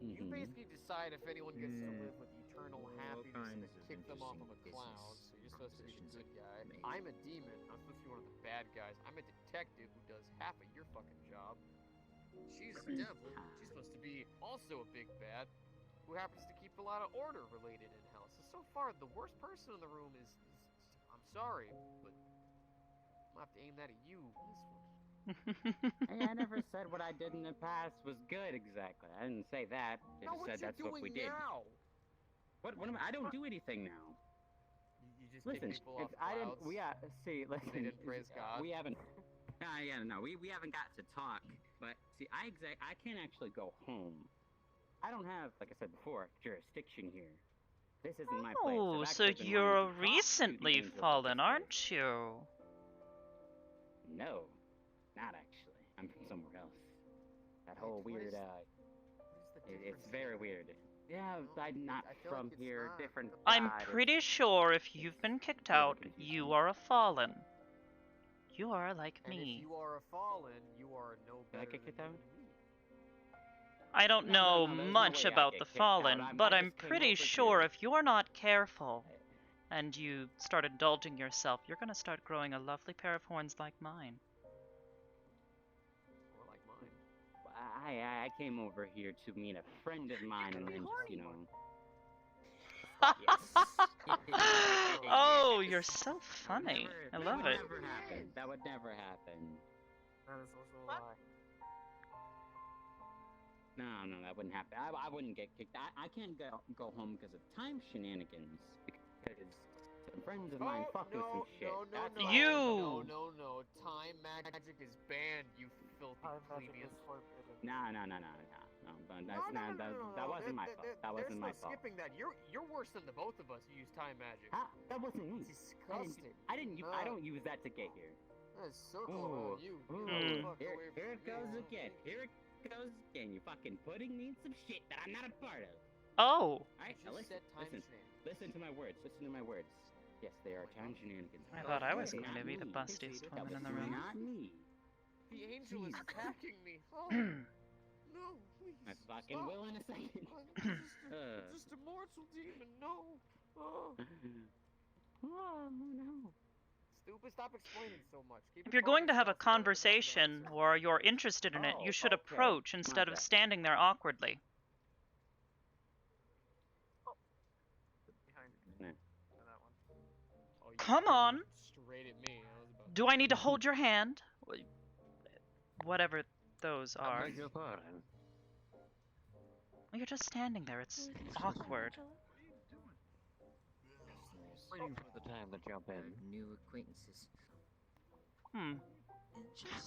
You basically decide if anyone gets to live with eternal happiness and kick them off of a cloud. So you're supposed to be the good guy. I'm a demon. I'm supposed to be one of the bad guys. I'm a detective who does half of your fucking job. She's a devil. She's supposed to be also a big bad who happens to keep a lot of order related in hell. So far, the worst person in the room is I'm sorry, but I'm gonna have to aim that at you on this one. Hey, I never said what I did in the past was good exactly. I didn't say that. I just said that's what we did. Now? What am I don't do anything now. You just Listen, kick people off I clouds. didn't. See, listen. They didn't praise God. We haven't. We haven't got to talk. But see, I can't actually go home. I don't have, like I said before, jurisdiction here. This isn't my place. Oh, I've so actually been you're wanting to talk to the recently angels of fallen, this aren't you? No, not actually. I'm from somewhere else. That whole weird, it's very weird. Yeah, I'm not from here, different I'm god, pretty sure if you've been kicked out, you are a fallen. You are like And me. if you are a fallen, you are no Did I better get kicked than out? me. I don't know no, there's no much way I about get the kicked out. fallen, I but just I'm came pretty over sure here. if you're not careful and you start indulging yourself, you're gonna start growing a lovely pair of horns like mine. Or like mine. I came over here to meet a friend of mine and then just, you know... Oh, you're so funny. I love it. That would never happen. That would never happen. That is also a lie. No, that wouldn't happen. I wouldn't get kicked. I can't go home because of time shenanigans. Because some friends of mine fucked with some shit. No. You! No. Time magic is banned, you filthy plebeian. No. But that wasn't my fault. That wasn't my fault. Skipping that. You're worse than the both of us who use time magic. That wasn't me. Disgusting. I don't use that to get here. There's circle around you. Here it goes again. Here it goes again. You're fucking putting me in some shit that I'm not a part of. Oh. Alright, now listen to my words. Listen to my words. Yes, they are time shenanigans. I thought I was going Not to be the me. bustiest That woman in was the room. Not me. The angel is attacking me. Oh. No, please. My fucking Stop. will in a second. Just a mortal demon, no! Oh. Oh no. Stupid, stop explaining so much. Keep If it you're going to have a yourself. You know what you're talking conversation or you're interested in it, you should okay. approach instead of Okay. standing there awkwardly. Behind you. Nah. That one. Oh, you Come pointed on! straight at me. I was about Do I need to hold your hand? Whatever those I are. beg your pardon. You're just standing there. It's awkward. Waiting for the time to jump in. New acquaintances.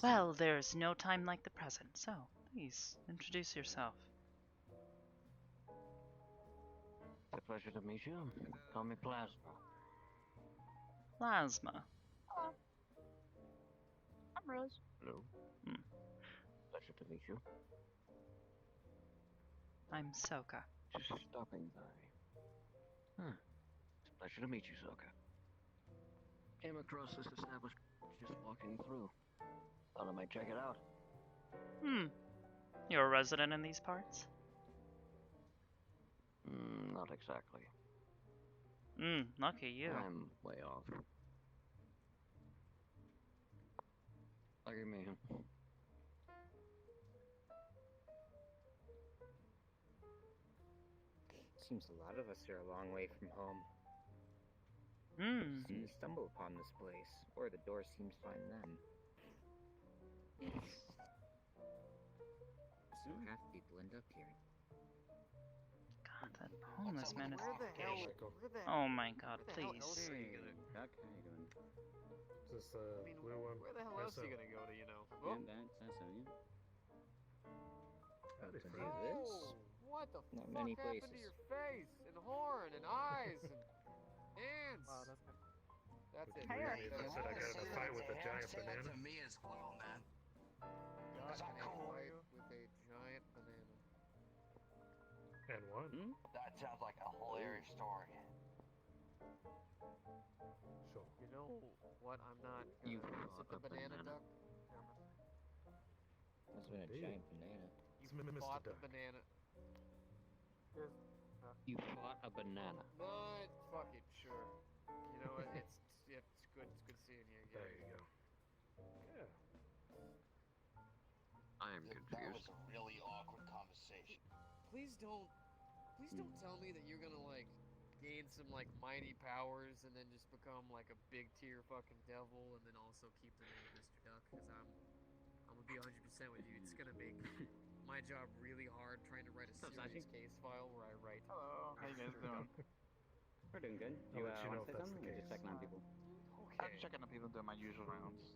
Well, there's no time like the present, so please introduce yourself. It's a pleasure to meet you. Call me Plasma. Plasma. Hello. I'm Rose. Hello. Pleasure to meet you. I'm Soka. Just stopping by. Huh. It's a pleasure to meet you, Soka. Came across this establishment just walking through. Thought I might check it out. You're a resident in these parts? Not exactly. Lucky you. I'm way off. Lucky me. Seems a lot of us are a long way from home. Seem to stumble upon this place, or the door seems to find them. So half people end up here. God, that homeless man is... Where the hell? Oh my god, Where the hell else please. are you gonna? Doc, how you doing? Is this the blue one? Where the hell else are you gonna go to? You know? Yeah, that's Sonya. Howdy, To do friend. this? What the Not fuck many happened to places. your face and horn and eyes and hands? Wow, that's good. That's it. Hey, That's I said I got in a fight with a giant Say that banana. to me as well, man. Got Is that in a cool? fight with a giant banana. And one. That sounds like a hilarious story. Sure. You know what? I'm not. You Is it fought the a banana banana. duck? Must have been a Indeed. giant banana. You It's Mr. fought the Duck. banana. You fought a banana. No, fuck it, sure. You know what? It's good. It's good seeing you again. There you go. Yeah. I am That confused. was a really awkward conversation. Please don't tell me that you're gonna like gain some like mighty powers and then just become like a big tier fucking devil and then also keep the name Mr. Duck, because I'm gonna be 100% with you. It's gonna make my job really hard trying to write a What's up, serious Sashi? case file where I write. Hello. How you guys doing? We're doing good. I'll You let you know want to if say that's something? the Or just case. checking on people. Okay. I'm checking on people, doing my usual rounds.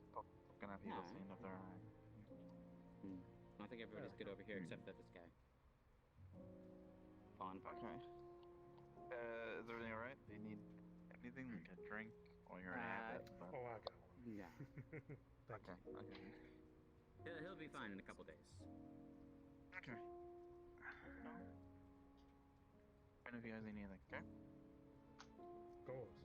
Looking at people, Alright. seeing if they're alright. I think everybody's good over here except for this guy. Fawn. Okay. Is everything alright? Do you need anything to drink? Well, you're in a habit, but... Oh, I got one. Yeah. Thank Okay, you. okay. He'll be fine in a couple days. Okay. And if you guys need anything, okay? Of course.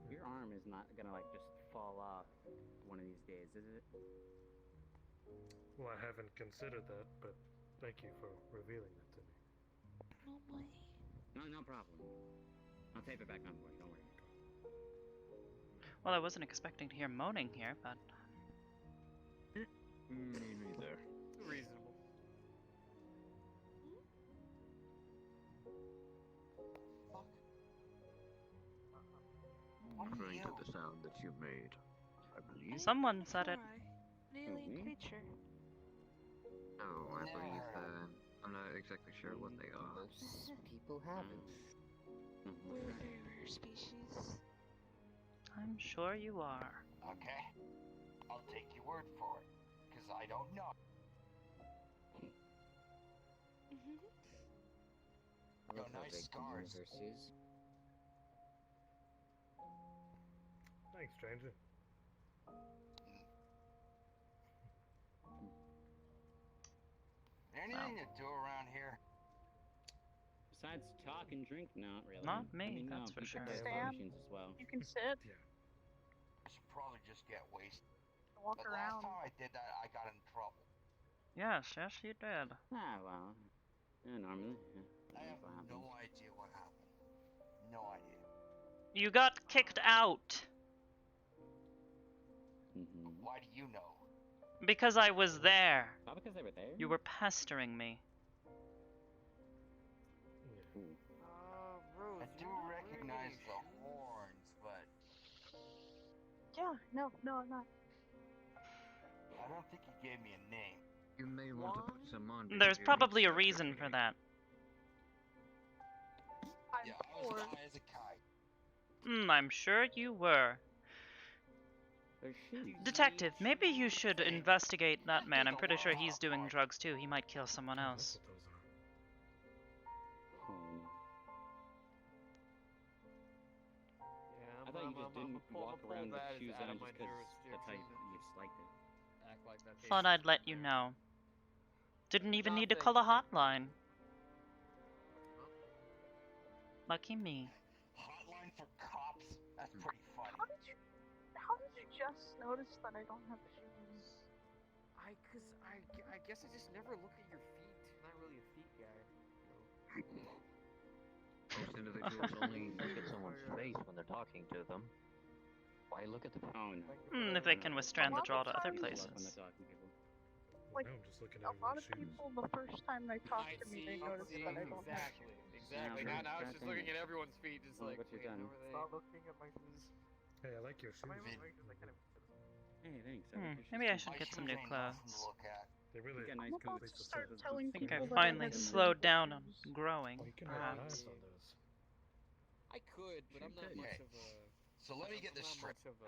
Your arm is not gonna like just fall off one of these days, is it? Well, I haven't considered that, but thank you for revealing that to me. No problem. I'll tape it back on for you, don't worry. Well, I wasn't expecting to hear moaning here, but... Me neither. Reasonable. Referring to the sound that you made, I believe. Someone said it. An alien creature. Oh, I believe I'm not exactly sure what they are. Most people haven't. We're a very rare species. I'm sure you are. Okay? I'll take your word for it, because I don't know. I Yo, love how nice big the scars. universe is. Thanks, stranger. Anything to do around here? Besides talk and drink, not really. Not I me, mean, no, that's for you sure. can Stand. as well. You can sit. I should probably just get wasted. Walk But around. last time I did that, I got in trouble. Yes, yes, you did. Ah, well. Yeah, normally. Yeah. I have That's what happens. no idea what happened. No idea. You got kicked out. Why do you know? Because I was there. Not because they were there? You were pestering me. I do recognize the horns, but Yeah, no, I'm not. I don't think he gave me a name. You may want to put some on. There's probably a reason for that. Yeah, I was high as a kite. I'm sure you were. Detective, maybe you should investigate that man. I'm pretty sure he's doing drugs too. He might kill someone else. I thought you just didn't walk around with shoes on just because that's how you just liked it. Act like that. Thought I'd let you know. Didn't even need to call a hotline. Lucky me. Hotline for cops? That's pretty funny. How did you just notice that I don't have shoes? I guess I just never look at your feet. I'm not really a feet guy. Most individuals only look at someone's face when they're talking to them. Why look at the phone? If they can withstand the draw to other places. Like, No, I'm just looking a at lot of shoes. people, the first time they talk to me, they notice that I don't have Exactly. shoes. Exactly. Yeah, Now it's just goddamn. looking at everyone's feet, just like, What you wait, done? how are they? Stop looking at my shoes. Hey, I like your shoes. Hey, thanks. Maybe I should get some new clothes. They really got nice I'm about clothes. to start I telling think people I that finally I have slowed down on growing, Oh, you can have perhaps. knives on those. I could, but I'm not much Okay. of a. So let me get this I'm straight. not much of a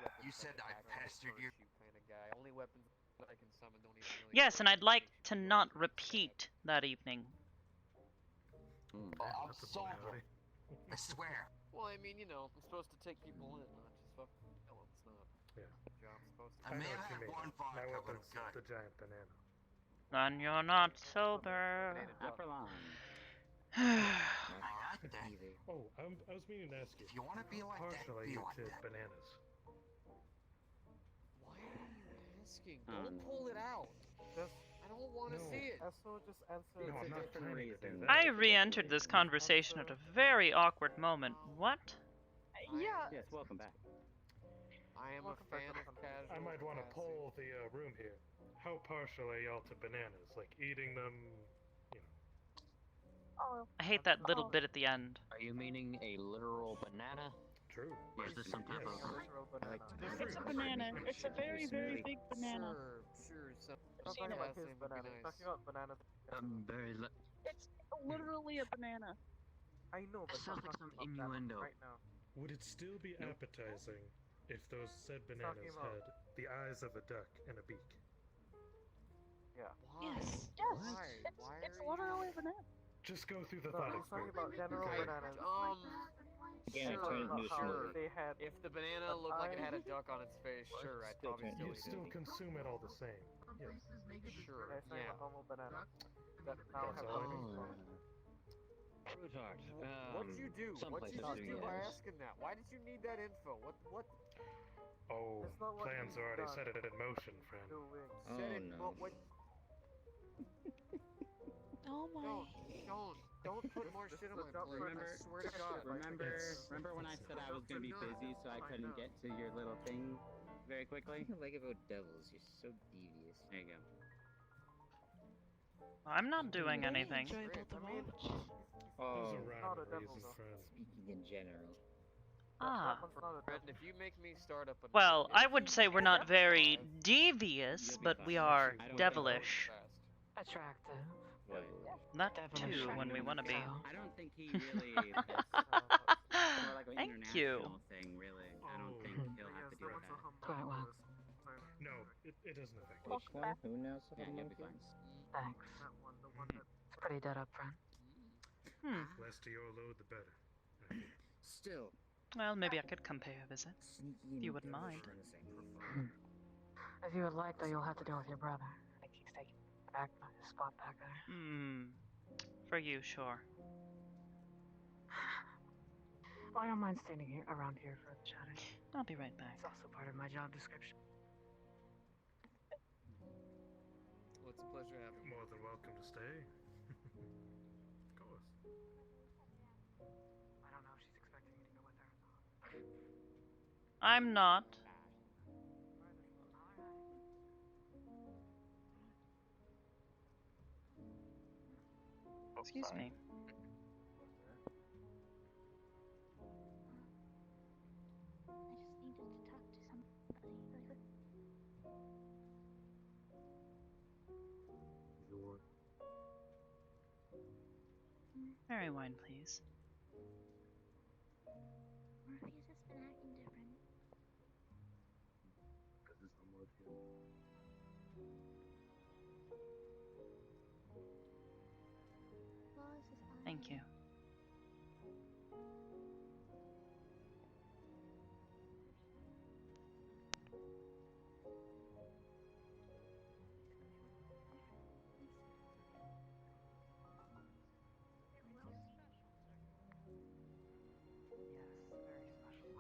weapons You said I attack, pestered you? kind of guy. Only weapons that I can summon don't even really. Yes, and I'd like to not repeat that evening. I'm sober. I swear. Well, I mean, you know, I'm supposed to take people in, not just fucking kill them. It's not Yeah. my job. I'm supposed to. I may know have what you had mean. one My vodka, but weapon's I'm good. the giant banana. Then you're not sober. Not for long. Alright then. Oh, I was meaning to ask you. If you want to be like that, Partially be like to that. bananas. Why are you asking? Don't pull it out. I don't want to No. see it. Also, just answer. No, I'm not trying to do that. I re-entered this conversation at a very awkward moment. What? Yeah. Yes, welcome back. I am a fan of casual. I might want to poll the room here. How partial are y'all to bananas? Like eating them, you know. Oh, I hate that little bit at the end. Are you meaning a literal banana? True. Or is this some type of... it's a banana. It's a very, very big banana. Sure. I'm talking about his banana. I'm talking about bananas. very... It's literally a banana. I know, but Sounds like some innuendo. right now. Would it still be appetizing if those said bananas about- had the eyes of a duck and a beak? Yeah. Yes. Why? It's literally a banana. Just go through the No, thought he's talking experiment. about general Okay. bananas. Again, Sure, I turned about into a how smoothie. they had. If the banana looked like it had a duck on its face, sure, I'd Still probably You still still eat it. consume it all the same. Yeah. Sure. Yeah, it's talking Yeah. about normal banana. That now That's have all I wings need. on it. Fruitart. What'd you do? Some What'd you places do do by this. asking that? Why did you need that info? What? Oh, It's not what plans he's are already done. set it in motion, friend. The wings. Oh, Said it, no. but what? Oh my. Don't put more This shit is on a my job plate. for I the swear to God. Remember when I said I was gonna be busy, so I couldn't get to your little thing very quickly? I like about devils. You're so devious. There you go. I'm not doing anything. Oh, There's a rhyme not and a devil, reason, though. friend. speaking in general. Ah. That one's not a Friend, devil. if you make me start up a Well, I would say we're not very devious, but we are I don't devilish. Attractive. What? That Devilish. too, when we want to be. I don't think he really. That's more like an Thank international you. thing, really. I don't think he'll have to Yes, deal that with was a that. humble Quite well. person. No, it doesn't affect me. Welcome back. Who knows? Yeah, you'll be fine. Thanks. That one, the one that. It's pretty dead up front. Less to your load, the better. I think. Still, Well, maybe I could come pay a visit. sneaky. If you wouldn't mind. If you would like, though, you'll have to deal with your brother. I think he's taking his spot back there. For you, sure. I don't mind standing here around here for the chatting. I'll be right back. It's also part of my job description. Well, it's a pleasure having you. More than welcome to stay. Of course. I don't know if she's expecting me to go with her or not. I'm not. Excuse me. I just needed to talk to somebody. Fairy wine, please. Morpheus has been acting different. Wallace is fine. Thank you.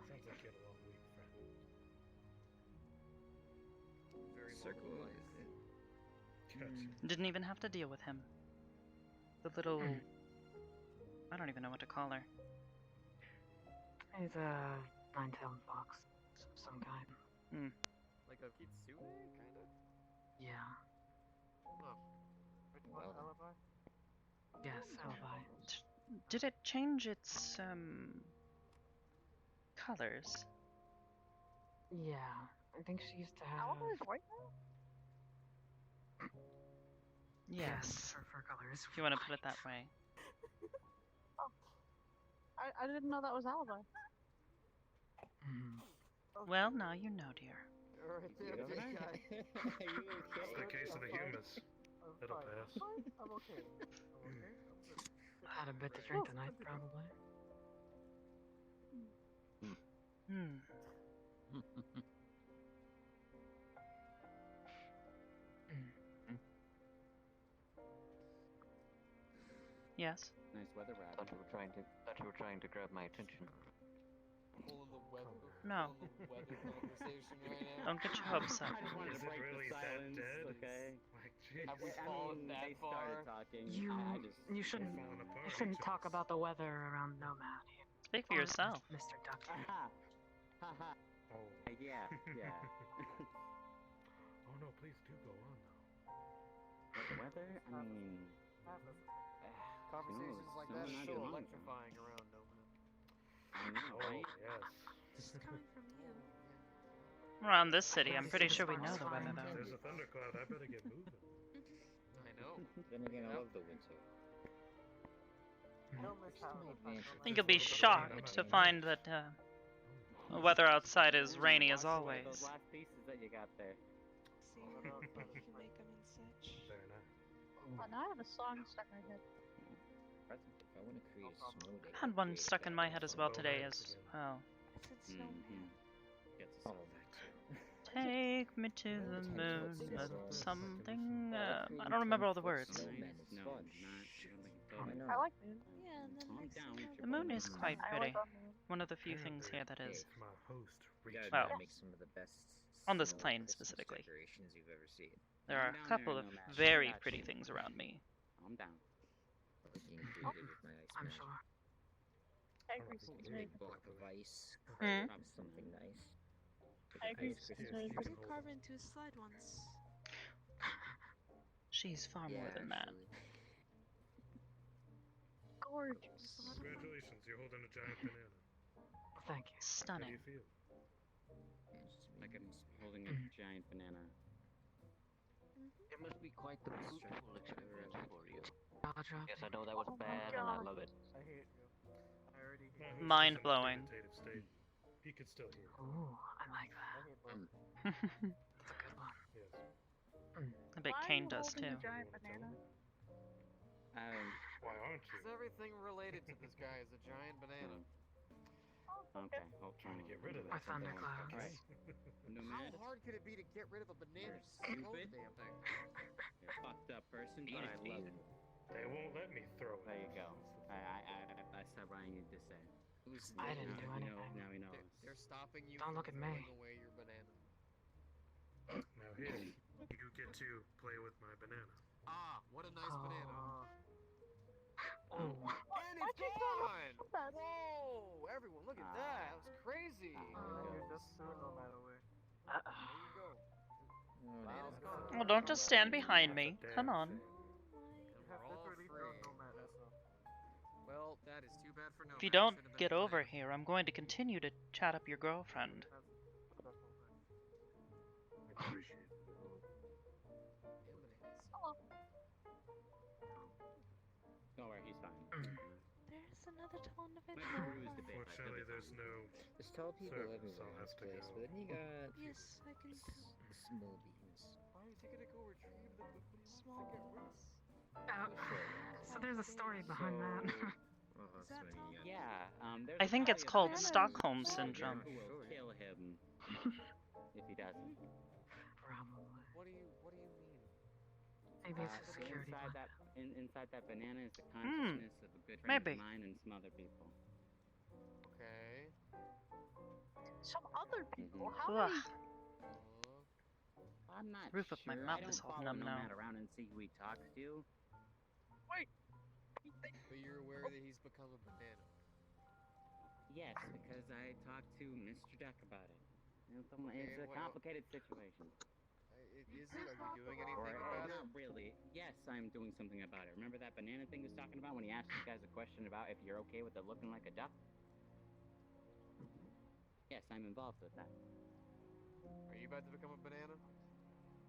Sounds like you had a long week, friend. Very Circle long is it? Gotcha. Didn't even have to deal with him. The little... I don't even know what to call her. He's a nine-tailed fox of some kind. Hmm. Like a kitsune, kinda? Yeah. Huh. Which one? Alibi? Yes, alibi. Did it change its, colors? Yeah, I think she used to have. Alibi is white now? Yes. Her color is If you want to put it that way. I didn't know that was Alibi. Well, now you know, dear. Alright, there, You big okay? guy. Are you okay? It's the case of the humus. It'll pass. I'm okay. I'm okay. I'm good. Had a bit to drink tonight, probably. Hmm. Yes. Nice weather, Rad. Thought you were trying to grab my attention. Pulling the weather. No. Pulling the weather conversation right now. Don't get your hopes up. I just wanted Is to it break really the that silence, dead? okay? Like, jeez. Have we fallen that they started far? talking. You shouldn't. falling apart, You shouldn't each talk of us. about the weather around Nomad. Speak for Or yourself. Mr. Duck. Haha. Haha. Oh. Yeah, yeah. Oh no, please do go on though. The weather? I mean... Conversations like no, that not are too so long electrifying around Nomad. I know, Oh right? yes. This is coming from you. Around this city, I'm pretty sure we know the weather, If though. there's a thundercloud, I better get moving. I know. Then again, I love the winter. Don't miss Just out my on advantage. I think you'll be shocked to find that the weather outside is rainy as always. Those last pieces that you got there. See, you can make them in such. Very nice. Oh, now I have a song stuck in my head. Present, if I want to create a snow day, I had one stuck in my head as well today as well. I said snowman. Gets us all that too. Take me to the moon, something. I don't remember all the words. Snowman is No, fun. I like moon. Yeah, and then Calm next down. thing you The moon is quite I pretty. like the moon. One of the few things here that is. My host You gotta Well, make some of the best on this snow plane Christmas specifically. decorations you've ever seen. There are Calm a down couple there, of Nomad. very Got pretty you. things around me. Calm down. Like you included with my ice I'm magic. sure. I agree. Like a big block of ice, Mm. carved from something nice. I agree. Ice Christmas I You tree. did carve into a slide once. She's far more than that. Gorgeous. Congratulations, you're holding a giant banana. Thank you. How do Stunning. you feel? Like I'm holding a giant banana. It must be quite the fruitful experience for you. Jaw drop. Yes, I know that was Oh my bad, and I God. love it. I hate you. I already My hate host Mind is in a blowing. vegetative state. He could still hear. Ooh, I like I that. hate both. That's a good one. Yes. I bet Why Kane are you does holding too. a giant banana? Why aren't you? Because everything related to this guy is a giant banana. Okay, hold Trying to on. get rid of Or that. thunderclouds. Alright. How Nomad, hard could it be to get rid of a banana? You're Throw the stupid. damn thing. you're a fucked up person, Eat but it, I eat love it. you. They won't let me throw it. There you go. I said what I needed to say. I didn't do anything. Now we know. They're stopping you Don't from look at me. throwing away your banana. Now here, you get to play with my banana. Ah, what a nice banana. Oh. And it's gone! Whoa! Everyone, look at that! That was crazy! You just threw Nomad away. There you go. Miles gone. Well, don't just stand behind me. Come on. And we're all free. Well, that is too bad for Nomad. If you don't Should've been get a over banana. here, I'm going to continue to chat up your girlfriend. I appreciate it. Don't worry, he's fine. There's another tone of it. Unfortunately, there's no. There's tall people service, everywhere I'll in this have to place, go. but then you got Yes, I can tell. small beans. Why are you taking to go retrieve the Small ones. So there's a story behind that. Yeah, there's I think it's probably a called banana Stockholm soldier Syndrome. who will kill him if he doesn't. Probably. What do you mean? Maybe it's a security inside blanket. that inside that banana is the consciousness of a good friend maybe. of mine and some other people. Okay. Some other people. How Ugh. many? I'm not Roof of my sure. mouth I don't is all follow numb now. Nomad around and see who he talks to. Wait. But you're aware that he's become a banana. Yes, because I talked to Mr. Duck about it. It's a what- complicated situation. Is it? Are you doing anything Or about it? not really. Yes, I'm doing something about it. Remember that banana thing he was talking about when he asked you guys a question about if you're okay with it looking like a duck? Yes, I'm involved with that. Are you about to become a banana?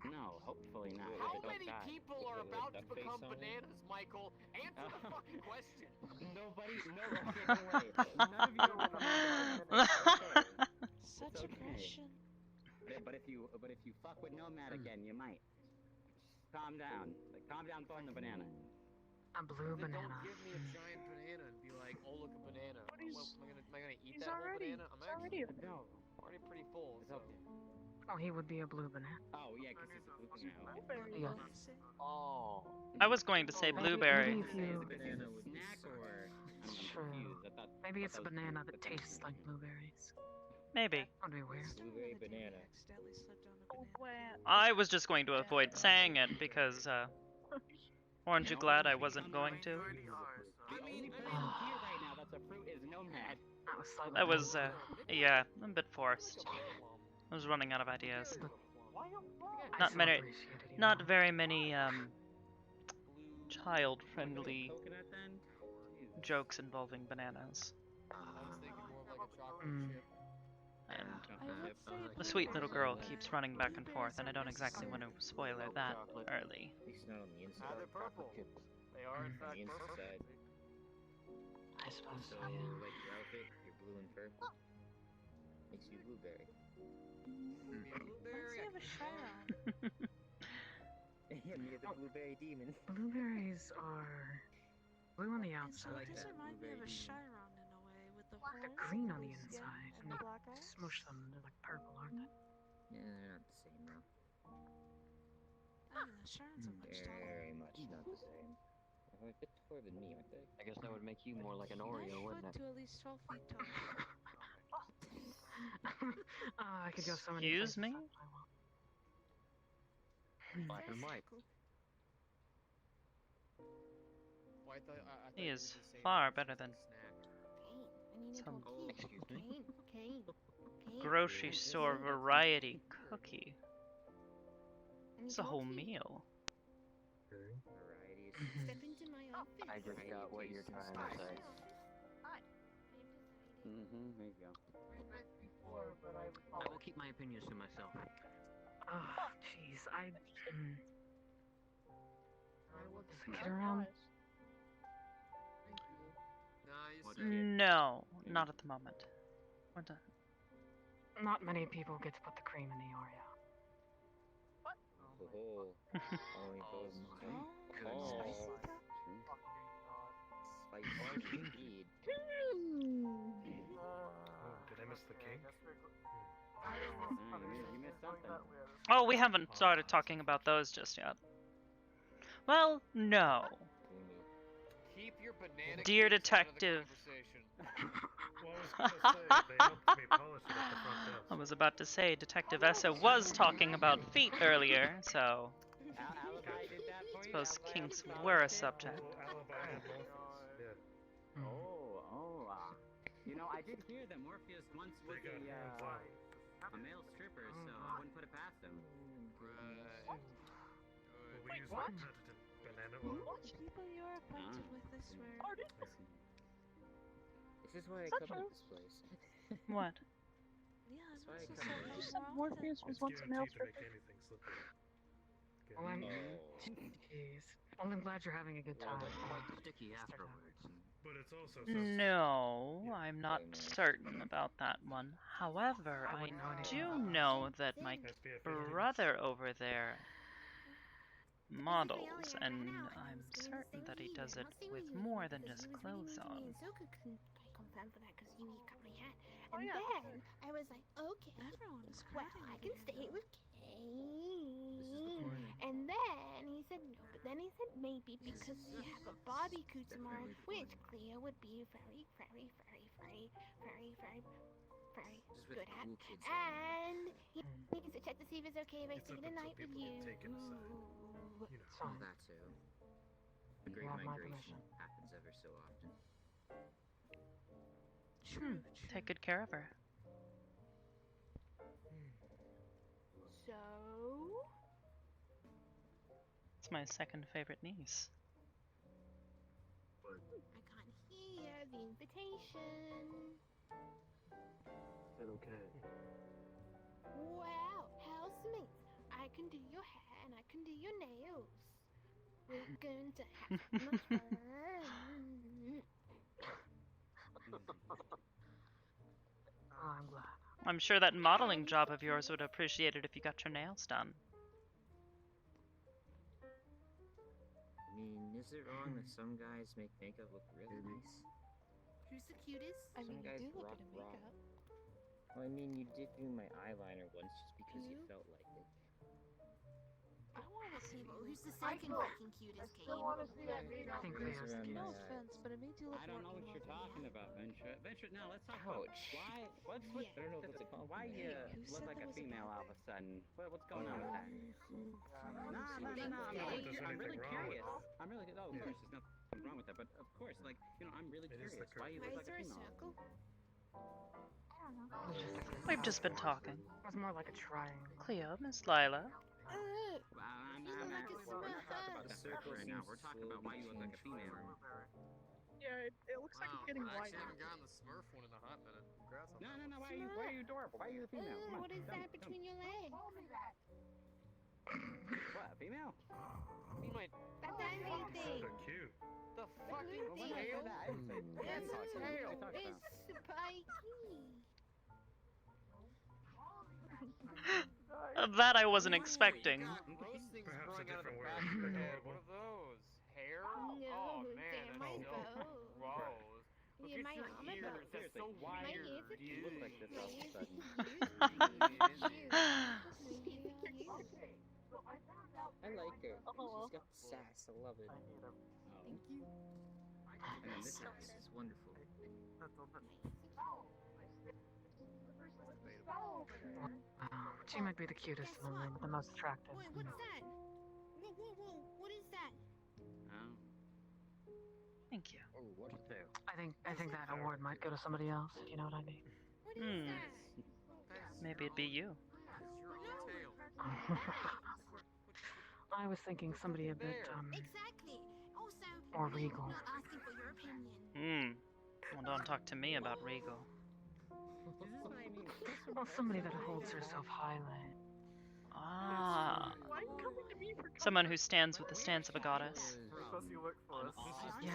No, hopefully not. How Don't many die. people are about to become bananas, Michael? Answer the fucking question. Nobody, no, okay, don't worry. None of you are Such okay. aggression. But if you fuck with Nomad again, you might. Calm down. Like, calm down throwing the banana. A blue Then banana. don't give me a giant banana and be like, oh look, a banana. But he's- Am I gonna eat he's that whole already- banana? I'm he's already actually No. already pretty full. It's So. okay. Oh, he would be a blue banana. Oh, yeah, because it's a blue banana. Blueberry. Yeah. Oh. I was going to say blueberry. Maybe if you. Is it a snack or... I'm True. confused. I thought... Maybe I it's a thought banana was that tastes like blueberries. Maybe. Would be weird. Blueberry banana. Accidentally slipped on a Oh, banana. wow. I was just going to avoid saying it because, aren't you glad I wasn't going to? The only person here right now that's a fruit is Nomad. That was slightly. That was, yeah, a bit forced. I was running out of ideas. I Not so many, appreciated you. not very many, child-friendly Coconut then? jokes involving bananas. I was thinking more of like a chocolate Mm. chip. And I would say the sweet little girl keeps running back and forth, and I don't exactly want to spoil her that early. At least not on the inside. Ah, they're purple. They are in fact The purple. inside. I suppose So, so, yeah. like your outfit, you're blue and purple. Makes you blueberry. Be a blueberry. Reminds me of a Chiron. Yeah, me the blueberry demon. Blueberries are blue on the And so outside. it does that remind me of a blueberry. Chiron in a way, with the They're horns, green the on the blue skin, inside, and and the you black eyes. smush them, they're like purple, aren't they? Yeah, they're not the same though. I mean, the Chirons are much taller. Very much not the same. They're a bit taller than me, aren't they? I guess that would make you more like an 9 Oreo, foot wouldn't it? to at least 12 feet tall. I could go so many Excuse places. me? Black and white. Well, I thought He you is were just saying far that better it's than just a snack. I need to some go pee. Excuse me? Kane. grocery store variety cookie. I need It's to a go whole pee. meal. Varieties. Step into my office. I just got what you're trying to say. Mm-hmm, there you go. I will keep my opinions to myself. Oh, jeez, Get around. Nice. No, not at the moment. We're done. Not many people get to put the cream in the Oreo. Oh, only those some good spicy stuff. Spicy indeed. Oh, did I miss the king? You missed something. Oh, we haven't started talking about those just yet. Well, no. Keep your banana Dear cakes out of the detective. conversation. Well, I was gonna say, they helped me polish it at the front desk. I was about to say Detective Essa was talking about feet earlier, so Alibi did that for I you? suppose Alibi kinks helped you were a polish it? subject. Alibi and Morpheus. Yeah. You know, I did hear that Morpheus once was They got hands on. a male stripper, so I wouldn't put it past him. Well, we use like patented banana oil. People you're acquainted with, I swear. This is why I come to this place. What? Yeah, That's why I this is come so to You this said wrong Morpheus was once a male Guaranteed to make stripper. anything slippery. Well, I'm. Oh. Jeez. Well, I'm glad you're having a good time. Quite sticky afterwards. But it's also so No, I'm not certain about that one. However, I do know that my brother over there models, and I'm certain that he does it with more than just clothes on. And Soka couldn't confirm for that because you cut my hat. Oh, And yeah. then I was like, okay, Everyone is well, crowding I over can here, stay though. with Kane. And then he said no, but then he said maybe because we have a barbecue tomorrow, which Cleo would be very, very, very, very, very, very, very Just with good at. cool kids. And he needs to check to see if it's okay if I stay the night with you. Oh, that too. The Great have my Migration permission. happens ever so often. True. Take good care of her. So, It's my second favorite niece. I can't hear the invitation. Is that okay? Wow, housemates, I can do your hair and I can do your nails. We're going to have much fun. Oh, I'm glad. I'm sure that modeling job of yours would appreciate it if you got your nails done. I mean, is it wrong that some guys make makeup look really nice? Who's the cutest? I mean, Some you guys do look rock good in raw. makeup. Well, I mean, you did do my eyeliner once just because you felt like it. I want to see Well, you. who's the second fucking cutest, Kane? I think Goes Leo's around No my eye. offense, but it made you look I don't know more what you're lovely. talking about, Venture. Venture, now let's talk Ouch. about why. What's Yeah. I don't know what's it called. Why you Who look said like that a was a female bad all of a sudden? What's going on with that? Not No, that there's I'm really anything wrong with curious. it. I'm really. Oh, of course, there's nothing wrong with that. But of course, like I'm really It is curious. the Why you Why look is like a there a female? circle? I don't know. We've just been talking. It was more like a triangle. Cleo, Miss Lila. I'm You look like a we're not talking about smurf. the circle right now. We're talking about why you look like a female. Yeah, it looks like it's getting I white. actually haven't gotten the Smurf one in a hot minute. Congrats on that. No. Why are you adorable? Why are you a female? Come on, What is tell me, that between your legs? What, a female? See my That anything. They're cute. the fucking Blue thing. tail? It's tail. spiky. That I wasn't expecting. Gross things Perhaps a growing out of the different back word. of your head. Adorable. What are those? Hair? No, Oh man, they're my that's so bows. gross. Look Yeah, at my your arm are ears. bows. That's so My weird. ears are You look like this My all of a ears sudden. I like her. Oh. She's got sass. I love it. Thank you. I mean, this is wonderful. She might be the cutest in the room, but the most attractive. Wait, what's that? Whoa, what is that? Oh. Thank you. Oh, what is that? I think that award might go to somebody else, if you know what I mean. What is Hmm. that? Maybe it'd be you. I was thinking somebody a bit, Exactly. Also, more no, regal. not asking for your opinion. Well, don't talk to me about Regal. Well, somebody that holds herself highly. Ah. Why are you coming to me for Someone who stands with the stance of a goddess. Because you work for us. Yeah,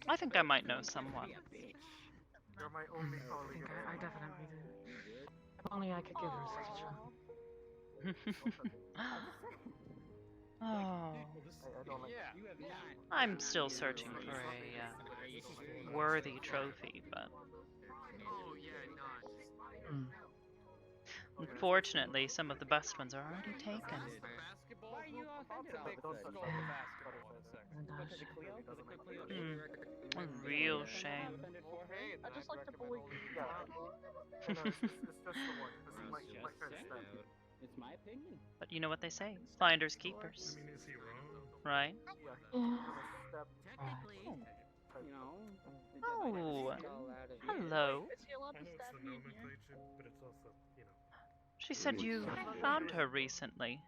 I think I might know someone. You're my only I colleague. think I definitely do. If only I could give her such a try. Oh. I don't like Yeah. You have not. I'm still searching for a worthy trophy, but Oh yeah, not. unfortunately, some of the best ones are already taken. Basketball. Why are you all offended all of a Don't sudden? touch the basketball for a second. Because of Cleo? Because of Cleo? I shame. Okay, I just like to bully. Yeah. No, it's just the one. This is It's my just first step. out. It's my opinion. But you know what they say: finders keepers. I mean, is he wrong? Right? Yeah. Step. Technically, you know. Oh, All out of hello. Is he allowed I to know it's stab the me in here? nomenclature, but it's also, you know. She said you found her recently.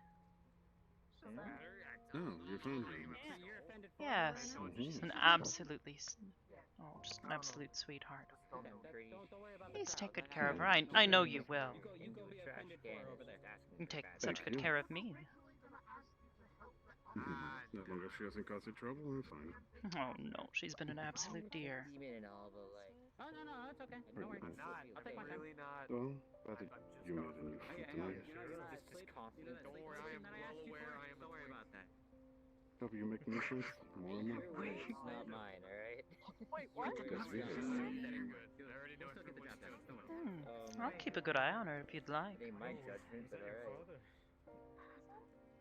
Oh, you found her. Yes, she's an absolutely, just an absolute sweetheart. Please take good care of her. I know you will. You take such good care of me. As long as she hasn't caused you trouble, I'm fine. Oh no, she's been an absolute dear. demon and all, but like. Oh no, it's okay. Pretty Don't worry. nice. I'll take my time. Really not. Well, glad that you made a new friend tonight. Just coffee. Don't worry, I am well aware. I am. Don't worry about that. Hope you make new friends more and more. Your words, not mine, alright? Wait, what? Yes, we do. I already know Still get the job done. Don't worry. I'll keep a good eye on her if you'd like. Ain't my judgment, but alright.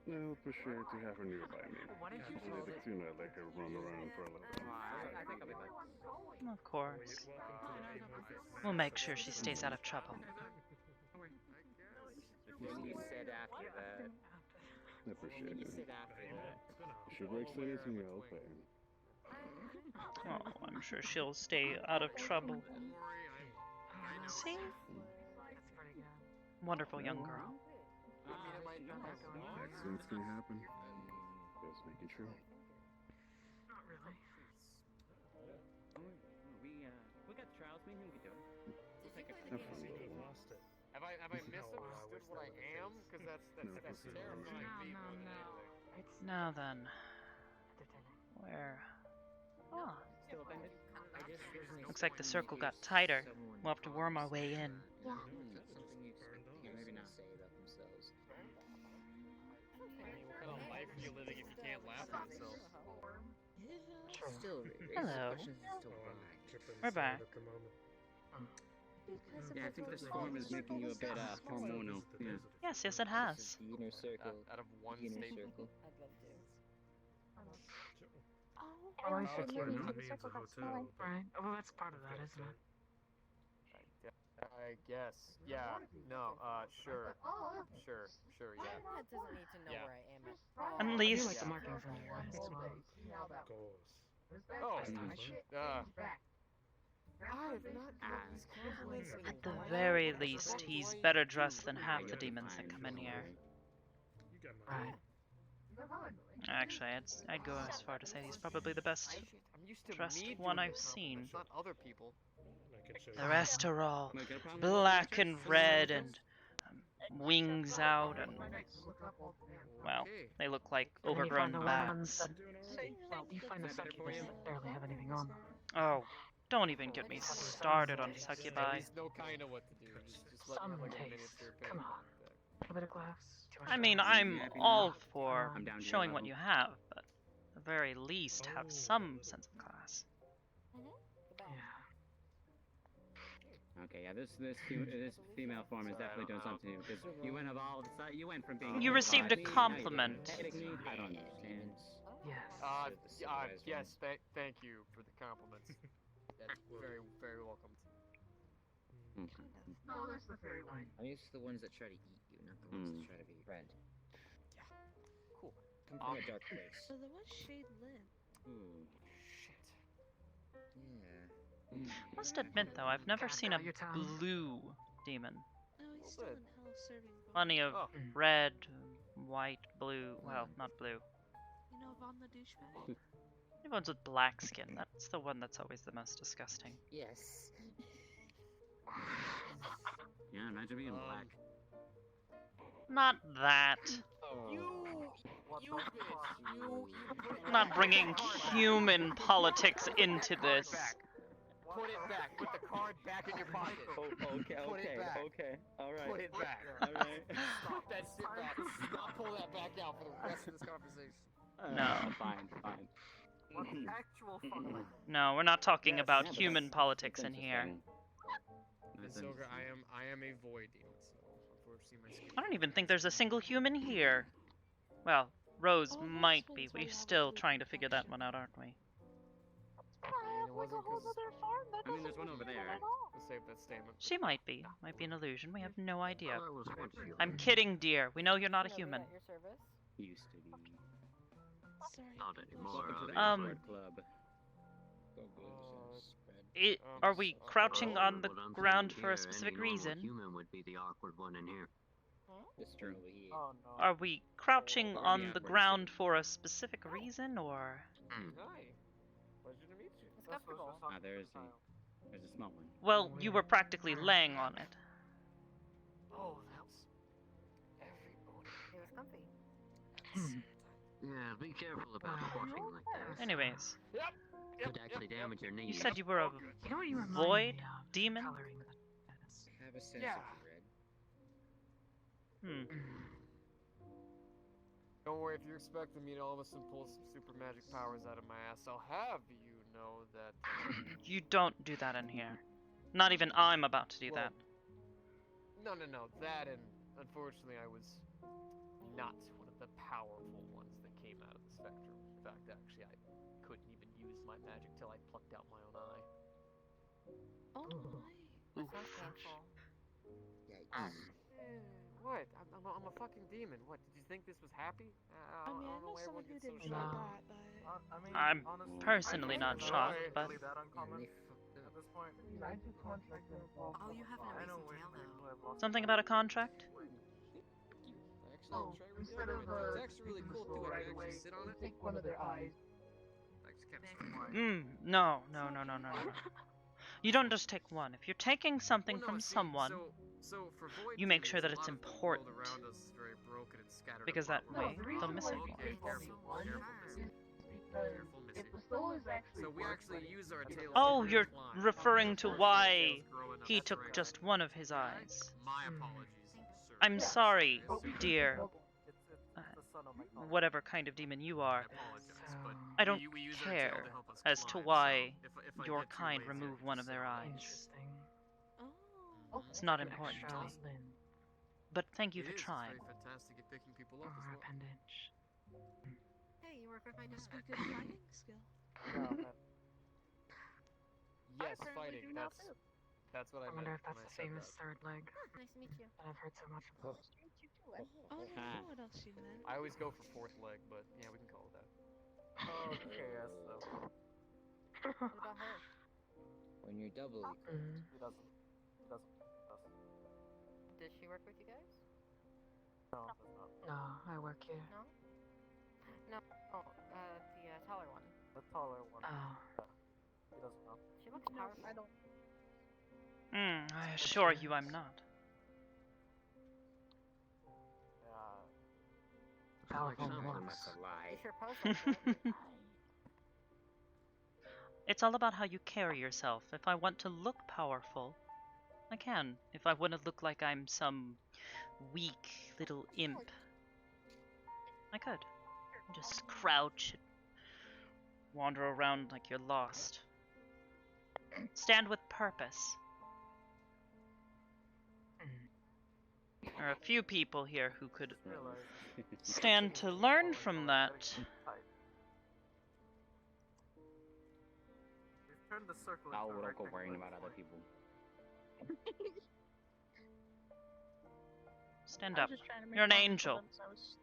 I'll appreciate to have her nearby me. Especially the tune I let her roam around for a little bit. I think I'll be fine. Of course. We'll make sure she stays out of trouble. You said after that. I appreciate You it. said after that. If she breaks anything, I'll pay. Oh, I'm sure she'll stay out of trouble. See? Wonderful young girl. Accidents can happen. Just making sure. Not really. We got the trials meeting. We can do it. Have fun. Have I misunderstood what I am? Because that's terrifying me more than anything. Now then. Where? Ah. Still offended? Looks like the circle got tighter. We'll have to worm our way in. Something you maybe not say about themselves. I mean, what kind of life are you living if you can't laugh at yourself? Still raises Hello. questions as to why. We're back. Yeah, I think this form is making you a bit hormonal. Yeah. Yes, it has. The inner circle. Out of one The inner statement. circle. Well, at least it's Well, you. that means a hotel. Right. Well, that's part of that, isn't it? I guess. Yeah. No. Sure. Sure. Yeah. That doesn't need to know Yeah. where I am at At I do least, like the markings on your eyes as well. Oh. I have not gotten these compliments in at the a very while. least, he's better dressed than half the demons that come in here. Right. Actually, I'd go as far to say he's probably the best I'm used to dressed me one doing I've the seen. compliments, not other people. The rest are all black and red and wings out and, well, they look like And then you overgrown find the ones bats. that, well, you find the succubus that barely have anything on them. Oh, don't even get me started on succubi. He's no kind of what to do. Just let Some him like a taste. miniature Come pig. on. A bit of glass. Too much I mean, glass. I'm all for I'm down to your showing what level. you have, but at the very least, have some sense of class. Okay, yeah, this female form is definitely doing something new because you went of all the you went from being You received a me, now you're compliment. petting me. I don't understand. Yes. Yes. Thank you for the compliments. That's very, very welcome. I'm used to the ones that try to eat you, not the ones that try to be your friend. Cool. Come from a dark place. So the one shade lit. Ooh. Yeah. Must admit, though, I've never seen a blue demon. No, he's still in hell serving both. Plenty of red, white, blue. Well, not blue. You know Von the douchebag? The ones with black skin. That's the one that's always the most disgusting. Yes. Yeah, imagine being black. Not that. I'm not bringing human politics into this. Put it back. Put the card back in your pocket. Okay. All right. Put it back. All right. Stop that sit back. Stop pull that back out for the rest of this conversation. No. Fine. What's actual fun? No, we're not talking about Yeah, but human that's politics in here. And Soka, I am a void demon, so unfortunately my skin. I don't even think there's a single human here. Well, Rose might be. We're still trying to figure that one out, aren't we? It wasn't a whole other farm. That I mean, there's doesn't one over mean there. at all. We'll save that statement. She might be. Might be an illusion. We have no idea. Well, I was once human. I'm kidding, dear. We know you're not a human. At your service. Used to be. Sorry. Not anymore. Welcome to the Um, Awkward Club. Are we crouching on the What I'm ground saying for a here, specific any normal reason? Human would be the awkward one in here. Mr. over here. Oh no. Are we crouching Or on the the awkward ground city. for a specific reason, or? Hi. Pleasure to meet you. It's comfortable. There's a small one. Well, you were practically laying on it. Oh, that's everybody. It was comfy. Yeah, be careful about squashing like that. Anyways, Could actually damage your knees. you said you were a You know what you remind void me of? demon? Coloring Have a sense Yeah. of red. Don't worry, if you're expecting me to all of a sudden pull some super magic powers out of my ass, I'll have you know that. You don't do that in here. Not even I'm about to do that. No. That, and unfortunately, I was not one of the powerful ones that came out of the spectrum. In fact, actually, I couldn't even use my magic till I plucked out my own eye. Oh my. That sounds painful. What? I'm a fucking demon. What? Did you think this was happy? I mean, I don't know why someone everyone who gets so didn't shocked. like that, but I mean, I'm honestly, personally I not don't shocked, know but really that uncommon at this point. Oh, you have I an know amazing tail, people though. have lost something about a contract? Actually, I'll try with the other one. It's actually really cool too. I can actually sit on it. Take one of their eyes. I just kept it. No. You don't just take one. If you're taking something Well, no, from see, someone, so for void you make sure that demons, it's a lot of the important. world around us is very broken and scattered Because that apart. way they'll miss it. Okay, careful, Missy. Careful, Missy. If the soul is actually So we actually use our tails. Oh, to you're climb. referring to Our why tails growing up he the took terrain. just one of his eyes. My apologies, sir. I'm sorry, dear. It's the son of my father. Whatever kind of demon you are, I apologize, but I don't we use our tail care to help us as to climb, why so if I your get too kind lazy, I remove can one just of their sit. eyes. Interesting. oh. It's not An important extra to me. limb But thank you It for is, trying. It's very fantastic at picking people or up as well. appendage. Hey, you work with my Must be daughter. good fighting skill. No, man. Yes, apparently fighting. do now, That's what I I wonder meant if that's when I the said famous that. third leg Nice to meet you. that I've heard so much about. Oh, I don't know what else you meant. I always go for fourth leg, but yeah, we can call it that. Okay, yes, so. What about her? When you're doubly He doesn't. Does. Does she work with you guys? No, does not. No, I work here. No? No. Oh, the taller one. The taller one. Oh. He doesn't know. She looks powerful. I don't. I assure you I'm not. Yeah. Powerful Sounds like looks. that's a lie. You sure pose like that. It's all about how you carry yourself. If I want to look powerful, I can. If I want to look like I'm some weak little imp, I could. Just crouch and wander around like you're lost. Stand with purpose. There are a few people here who could stand to learn from that. We've turned the circle Now into a we'll go rectangle worrying at about this other point. people. Stand I up. was just trying to make You're an fun of angel. them, so I was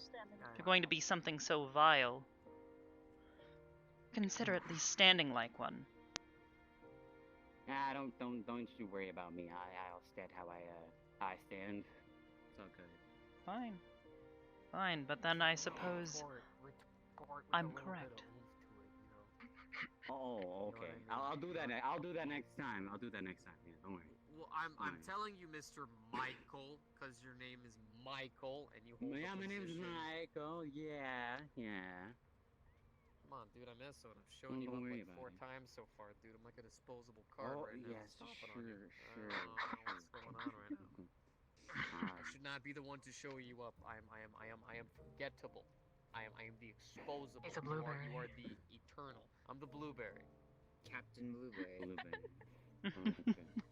standing If you're going to be something so vile, consider at least standing like one. Nah, don't you worry about me. I'll stand how I stand. It's all good. Fine. Fine, but then I suppose I'm correct. Oh, okay. I'll do that. I'll do that next time. I'll do that next time. Yeah, don't worry. Well, I'm telling you, Mr. Michael, because your name is Michael, and you hold Yeah, the my name's position. Michael. Yeah. Come on, dude, I'm Minnesota. I've shown you Don't up worry like about 4 it. times so far, dude. I'm like a disposable card Oh, right now. yes, Stomping on you. sure. I don't know what's going on right now. I should not be the one to show you up. I am forgettable. I am the exposable. He's a blueberry. You are the eternal. I'm the blueberry. Captain Blueberry.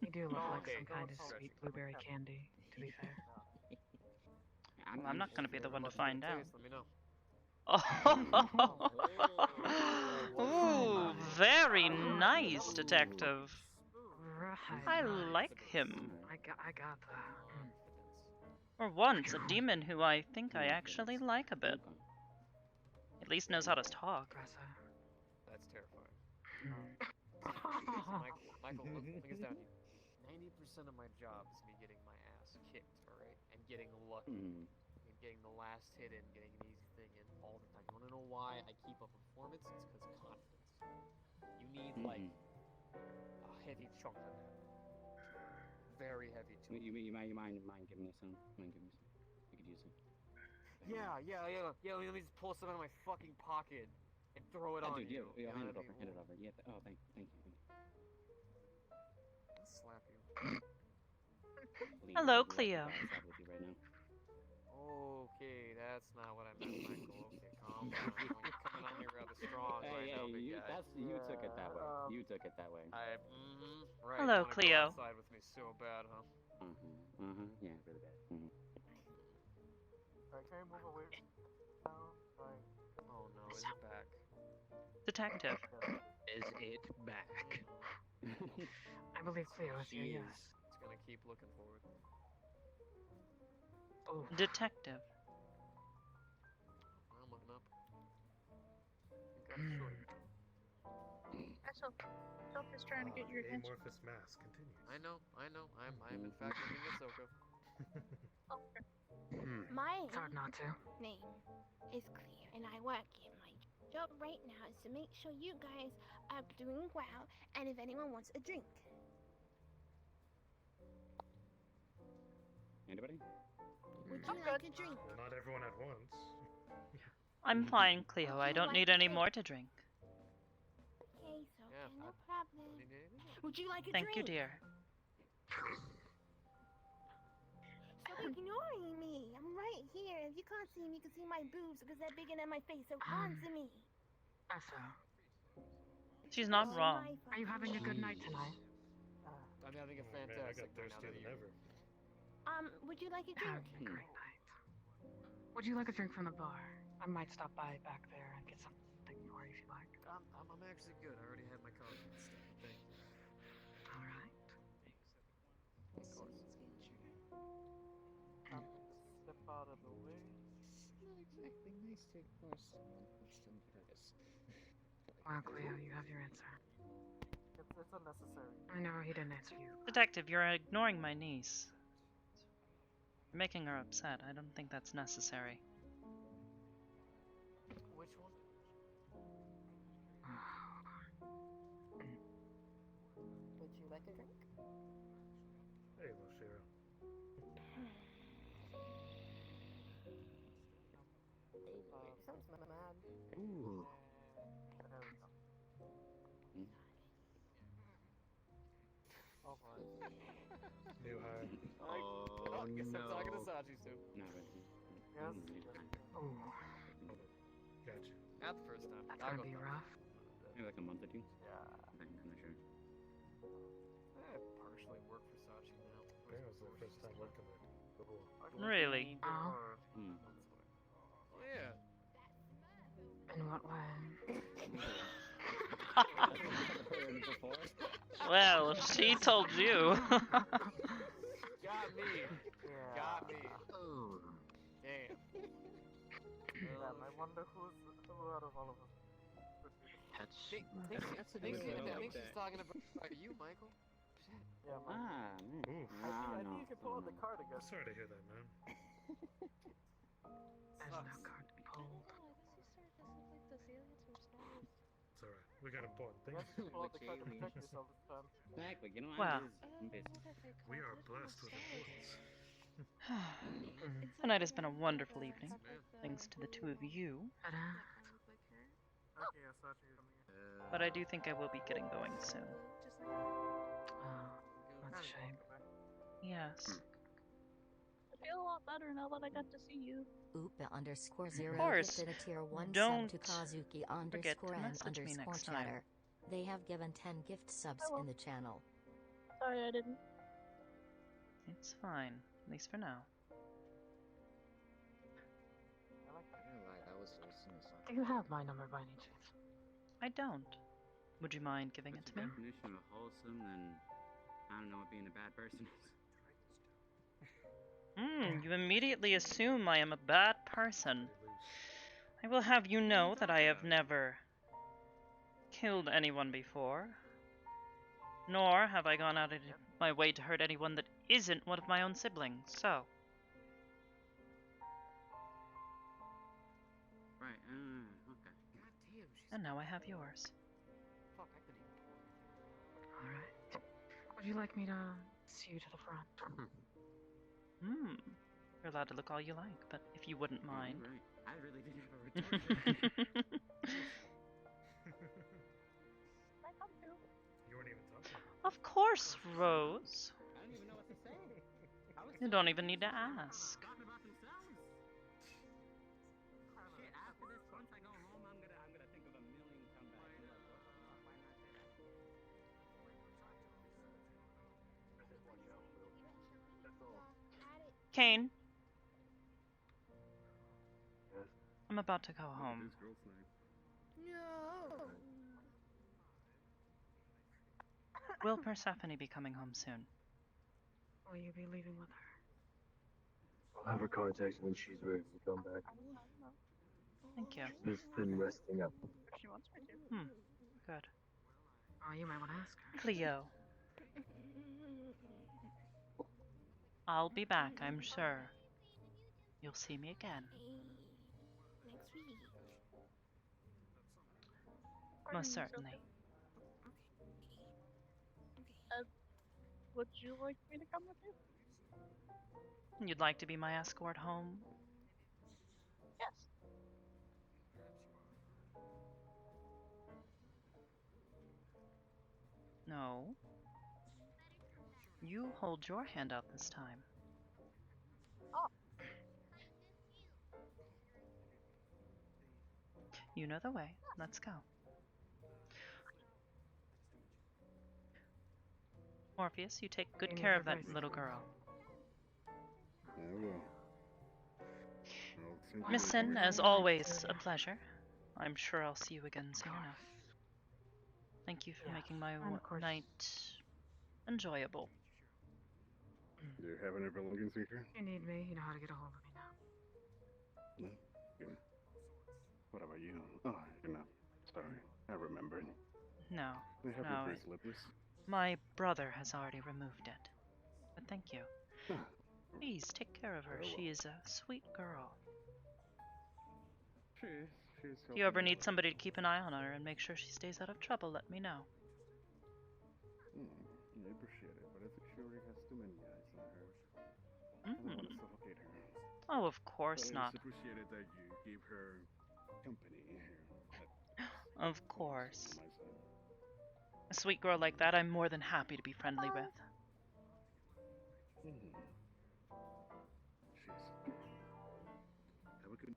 You do look like Okay, some kind of don't sweet stretch. blueberry candy, to be fair. Well, I'm not going to be the one to find out. Let me know. Ooh, very nice, detective. Right. I like him. I got that. For once, a demon who I think I actually like a bit. At least knows how to talk. That's terrifying. Michael, look us down here. 90% of my job is me getting my ass kicked, alright? And getting lucky. And getting the last hit in, getting an easy thing in all the time. You wanna know why I keep up a performance? It's because confidence. You need, like, a heavy chunk of that. Very heavy chunk. You mind giving me some? Mind giving me some? I could use it. Yeah, let me just pull some out of my fucking pocket and throw it on dude, you. Yeah, hand it over. Yeah, thank you. I'll slap you. Hello, Cleo. Okay, that's not what I meant, Michael. Okay, calm down. You're coming on me rather strong right now, big guy. You took it that way. You took it that way. Right. Hello, You wanna Cleo. go outside with me so bad, huh? Yeah, really bad. Alright, can we move away now? Like, oh no, is it back? Detective. Is it back? I believe Cleo is here, yes. It's gonna keep looking forward. Oh. Detective. I'm looking up. You got a shorty. Soka's trying to get your attention. Amorphous mass continues. I know. I'm in fact looking at Soka. My It's hard not to. name is Clear, and I work here. My job right now is to make sure you guys are doing well, and if anyone wants a drink. Anybody? Would you like a drink? Well, not everyone at once. I'm fine, Cleo. I don't need any more to drink. Okay, so no problem. Would you like a Thank you, drink? dear. Stop ignoring me. I'm right here. If you can't see me, you can see my boobs because they're bigger than my face. So answer me. Essa, She's not wrong. are you having a good night tonight? I'm having a Man, I got fantastic night now thirstier that than you. ever. Would you like a drink? Having a great night. Would you like a drink from the bar? I might stop by back there and get something more if you like. I'm actually good. I already had my coffee and stuff. Thank you. All right. Of course. Step out of the way. Not exactly nice to ignore someone who's done this. Well, Cleo, you have your answer. It's unnecessary. I know he didn't answer you. Detective, you're ignoring my niece. You're making her upset. I don't think that's necessary. Which one? Would you like a drink? Hey, Loshiro. Sounds mad. Ooh. There we go. Oh my. New hire. I guess I'm talking to Sachi soon. No, but Yes. Oh, Gotcha. Not the first time. that's I'll gonna go be first. rough. maybe like a month or two. Yeah. I'm not sure. I partially work for Sachi now. That was the first time working there. Cool. Really? Oh, Oh yeah. in what way? Well, she told you. Got me. Yeah. Got me. Oh. Damn. Damn, I wonder who out of all of us would be. Thinks she's talking about you, Michael. Shit. Yeah, Ah, man. man. I think you can pull out the card again. Sorry to hear that, man. There's no card to be pulled. It's alright. We got important You things. have to pull out the card to protect yourself this time. Exactly. You know, Wow. I'm busy. We are blessed with importance. Tonight has been a wonderful evening, thanks to the two of you. Okay, Sachi, you're coming in. But I do think I will be getting going soon. That's a shame. Yes. I feel a lot better now that I got to see you. Upa_0 course. gifted a tier 1 Don't sub to Kazuki forget to _n message me _ next time. chatter. They have given 10 gift subs in the channel. Sorry I didn't. It's fine, at least for now. I don't know why that was so sinister. Do you have my number by any chance? I don't. Would you mind giving What's it your to me? definition of wholesome? Then I don't know what being a bad person is. You immediately assume I am a bad person. I will have you know that I have never killed anyone before, nor have I gone out of my way to hurt anyone that isn't one of my own siblings, so... Right, okay. And now I have yours. Fuck, I couldn't even pour anything. Alright. Would you like me to see you to the front? You're allowed to look all you like, but if you wouldn't mind. You're right. I really didn't have a retort. You weren't even talking. Of course, Rose. I don't even know what to say. You don't even need to ask. Talking about themselves. Shit, after this, once I go home, I'm gonna think of a million comebacks. Be like, what the fuck? Why not say that? Kane, Yes. I'm about to go home. No. Will Persephone be coming home soon? Will you be leaving with her? I'll have her contact when she's ready to come back. Thank you. She's just been resting up. If she wants me to. Good. Oh, you might want to ask her. Cleo. I'll be back, I'm sure. You'll see me again. Next week. Most certainly. Would you like me to come with you? You'd like to be my escort home? Yes. No. You hold your hand out this time. Oh. You know the way. Let's go. Morpheus, you take good care of that little girl. I will. Miss Sin, as always, a pleasure. I'm sure I'll see you again soon enough. Thank you for making my night enjoyable. Do you have any belongings in here? If you need me, you know how to get a hold of me now. No? Good. What about you? Oh, you're not. Sorry, I remembered. No. They have No. replaced slippers. My brother has already removed it. But thank you. Ah, Please take care of her. I will. She is a sweet girl. She is. She's If you ever helping me need out. somebody to keep an eye on her and make sure she stays out of trouble, let me know. I appreciate it, but I think she already has too many eyes on her. I don't want to suffocate her. Oh, of course But not. I just appreciated that you gave her company here. Of course. On my side. A sweet girl like that, I'm more than happy to be friendly with. Jeez. Have a good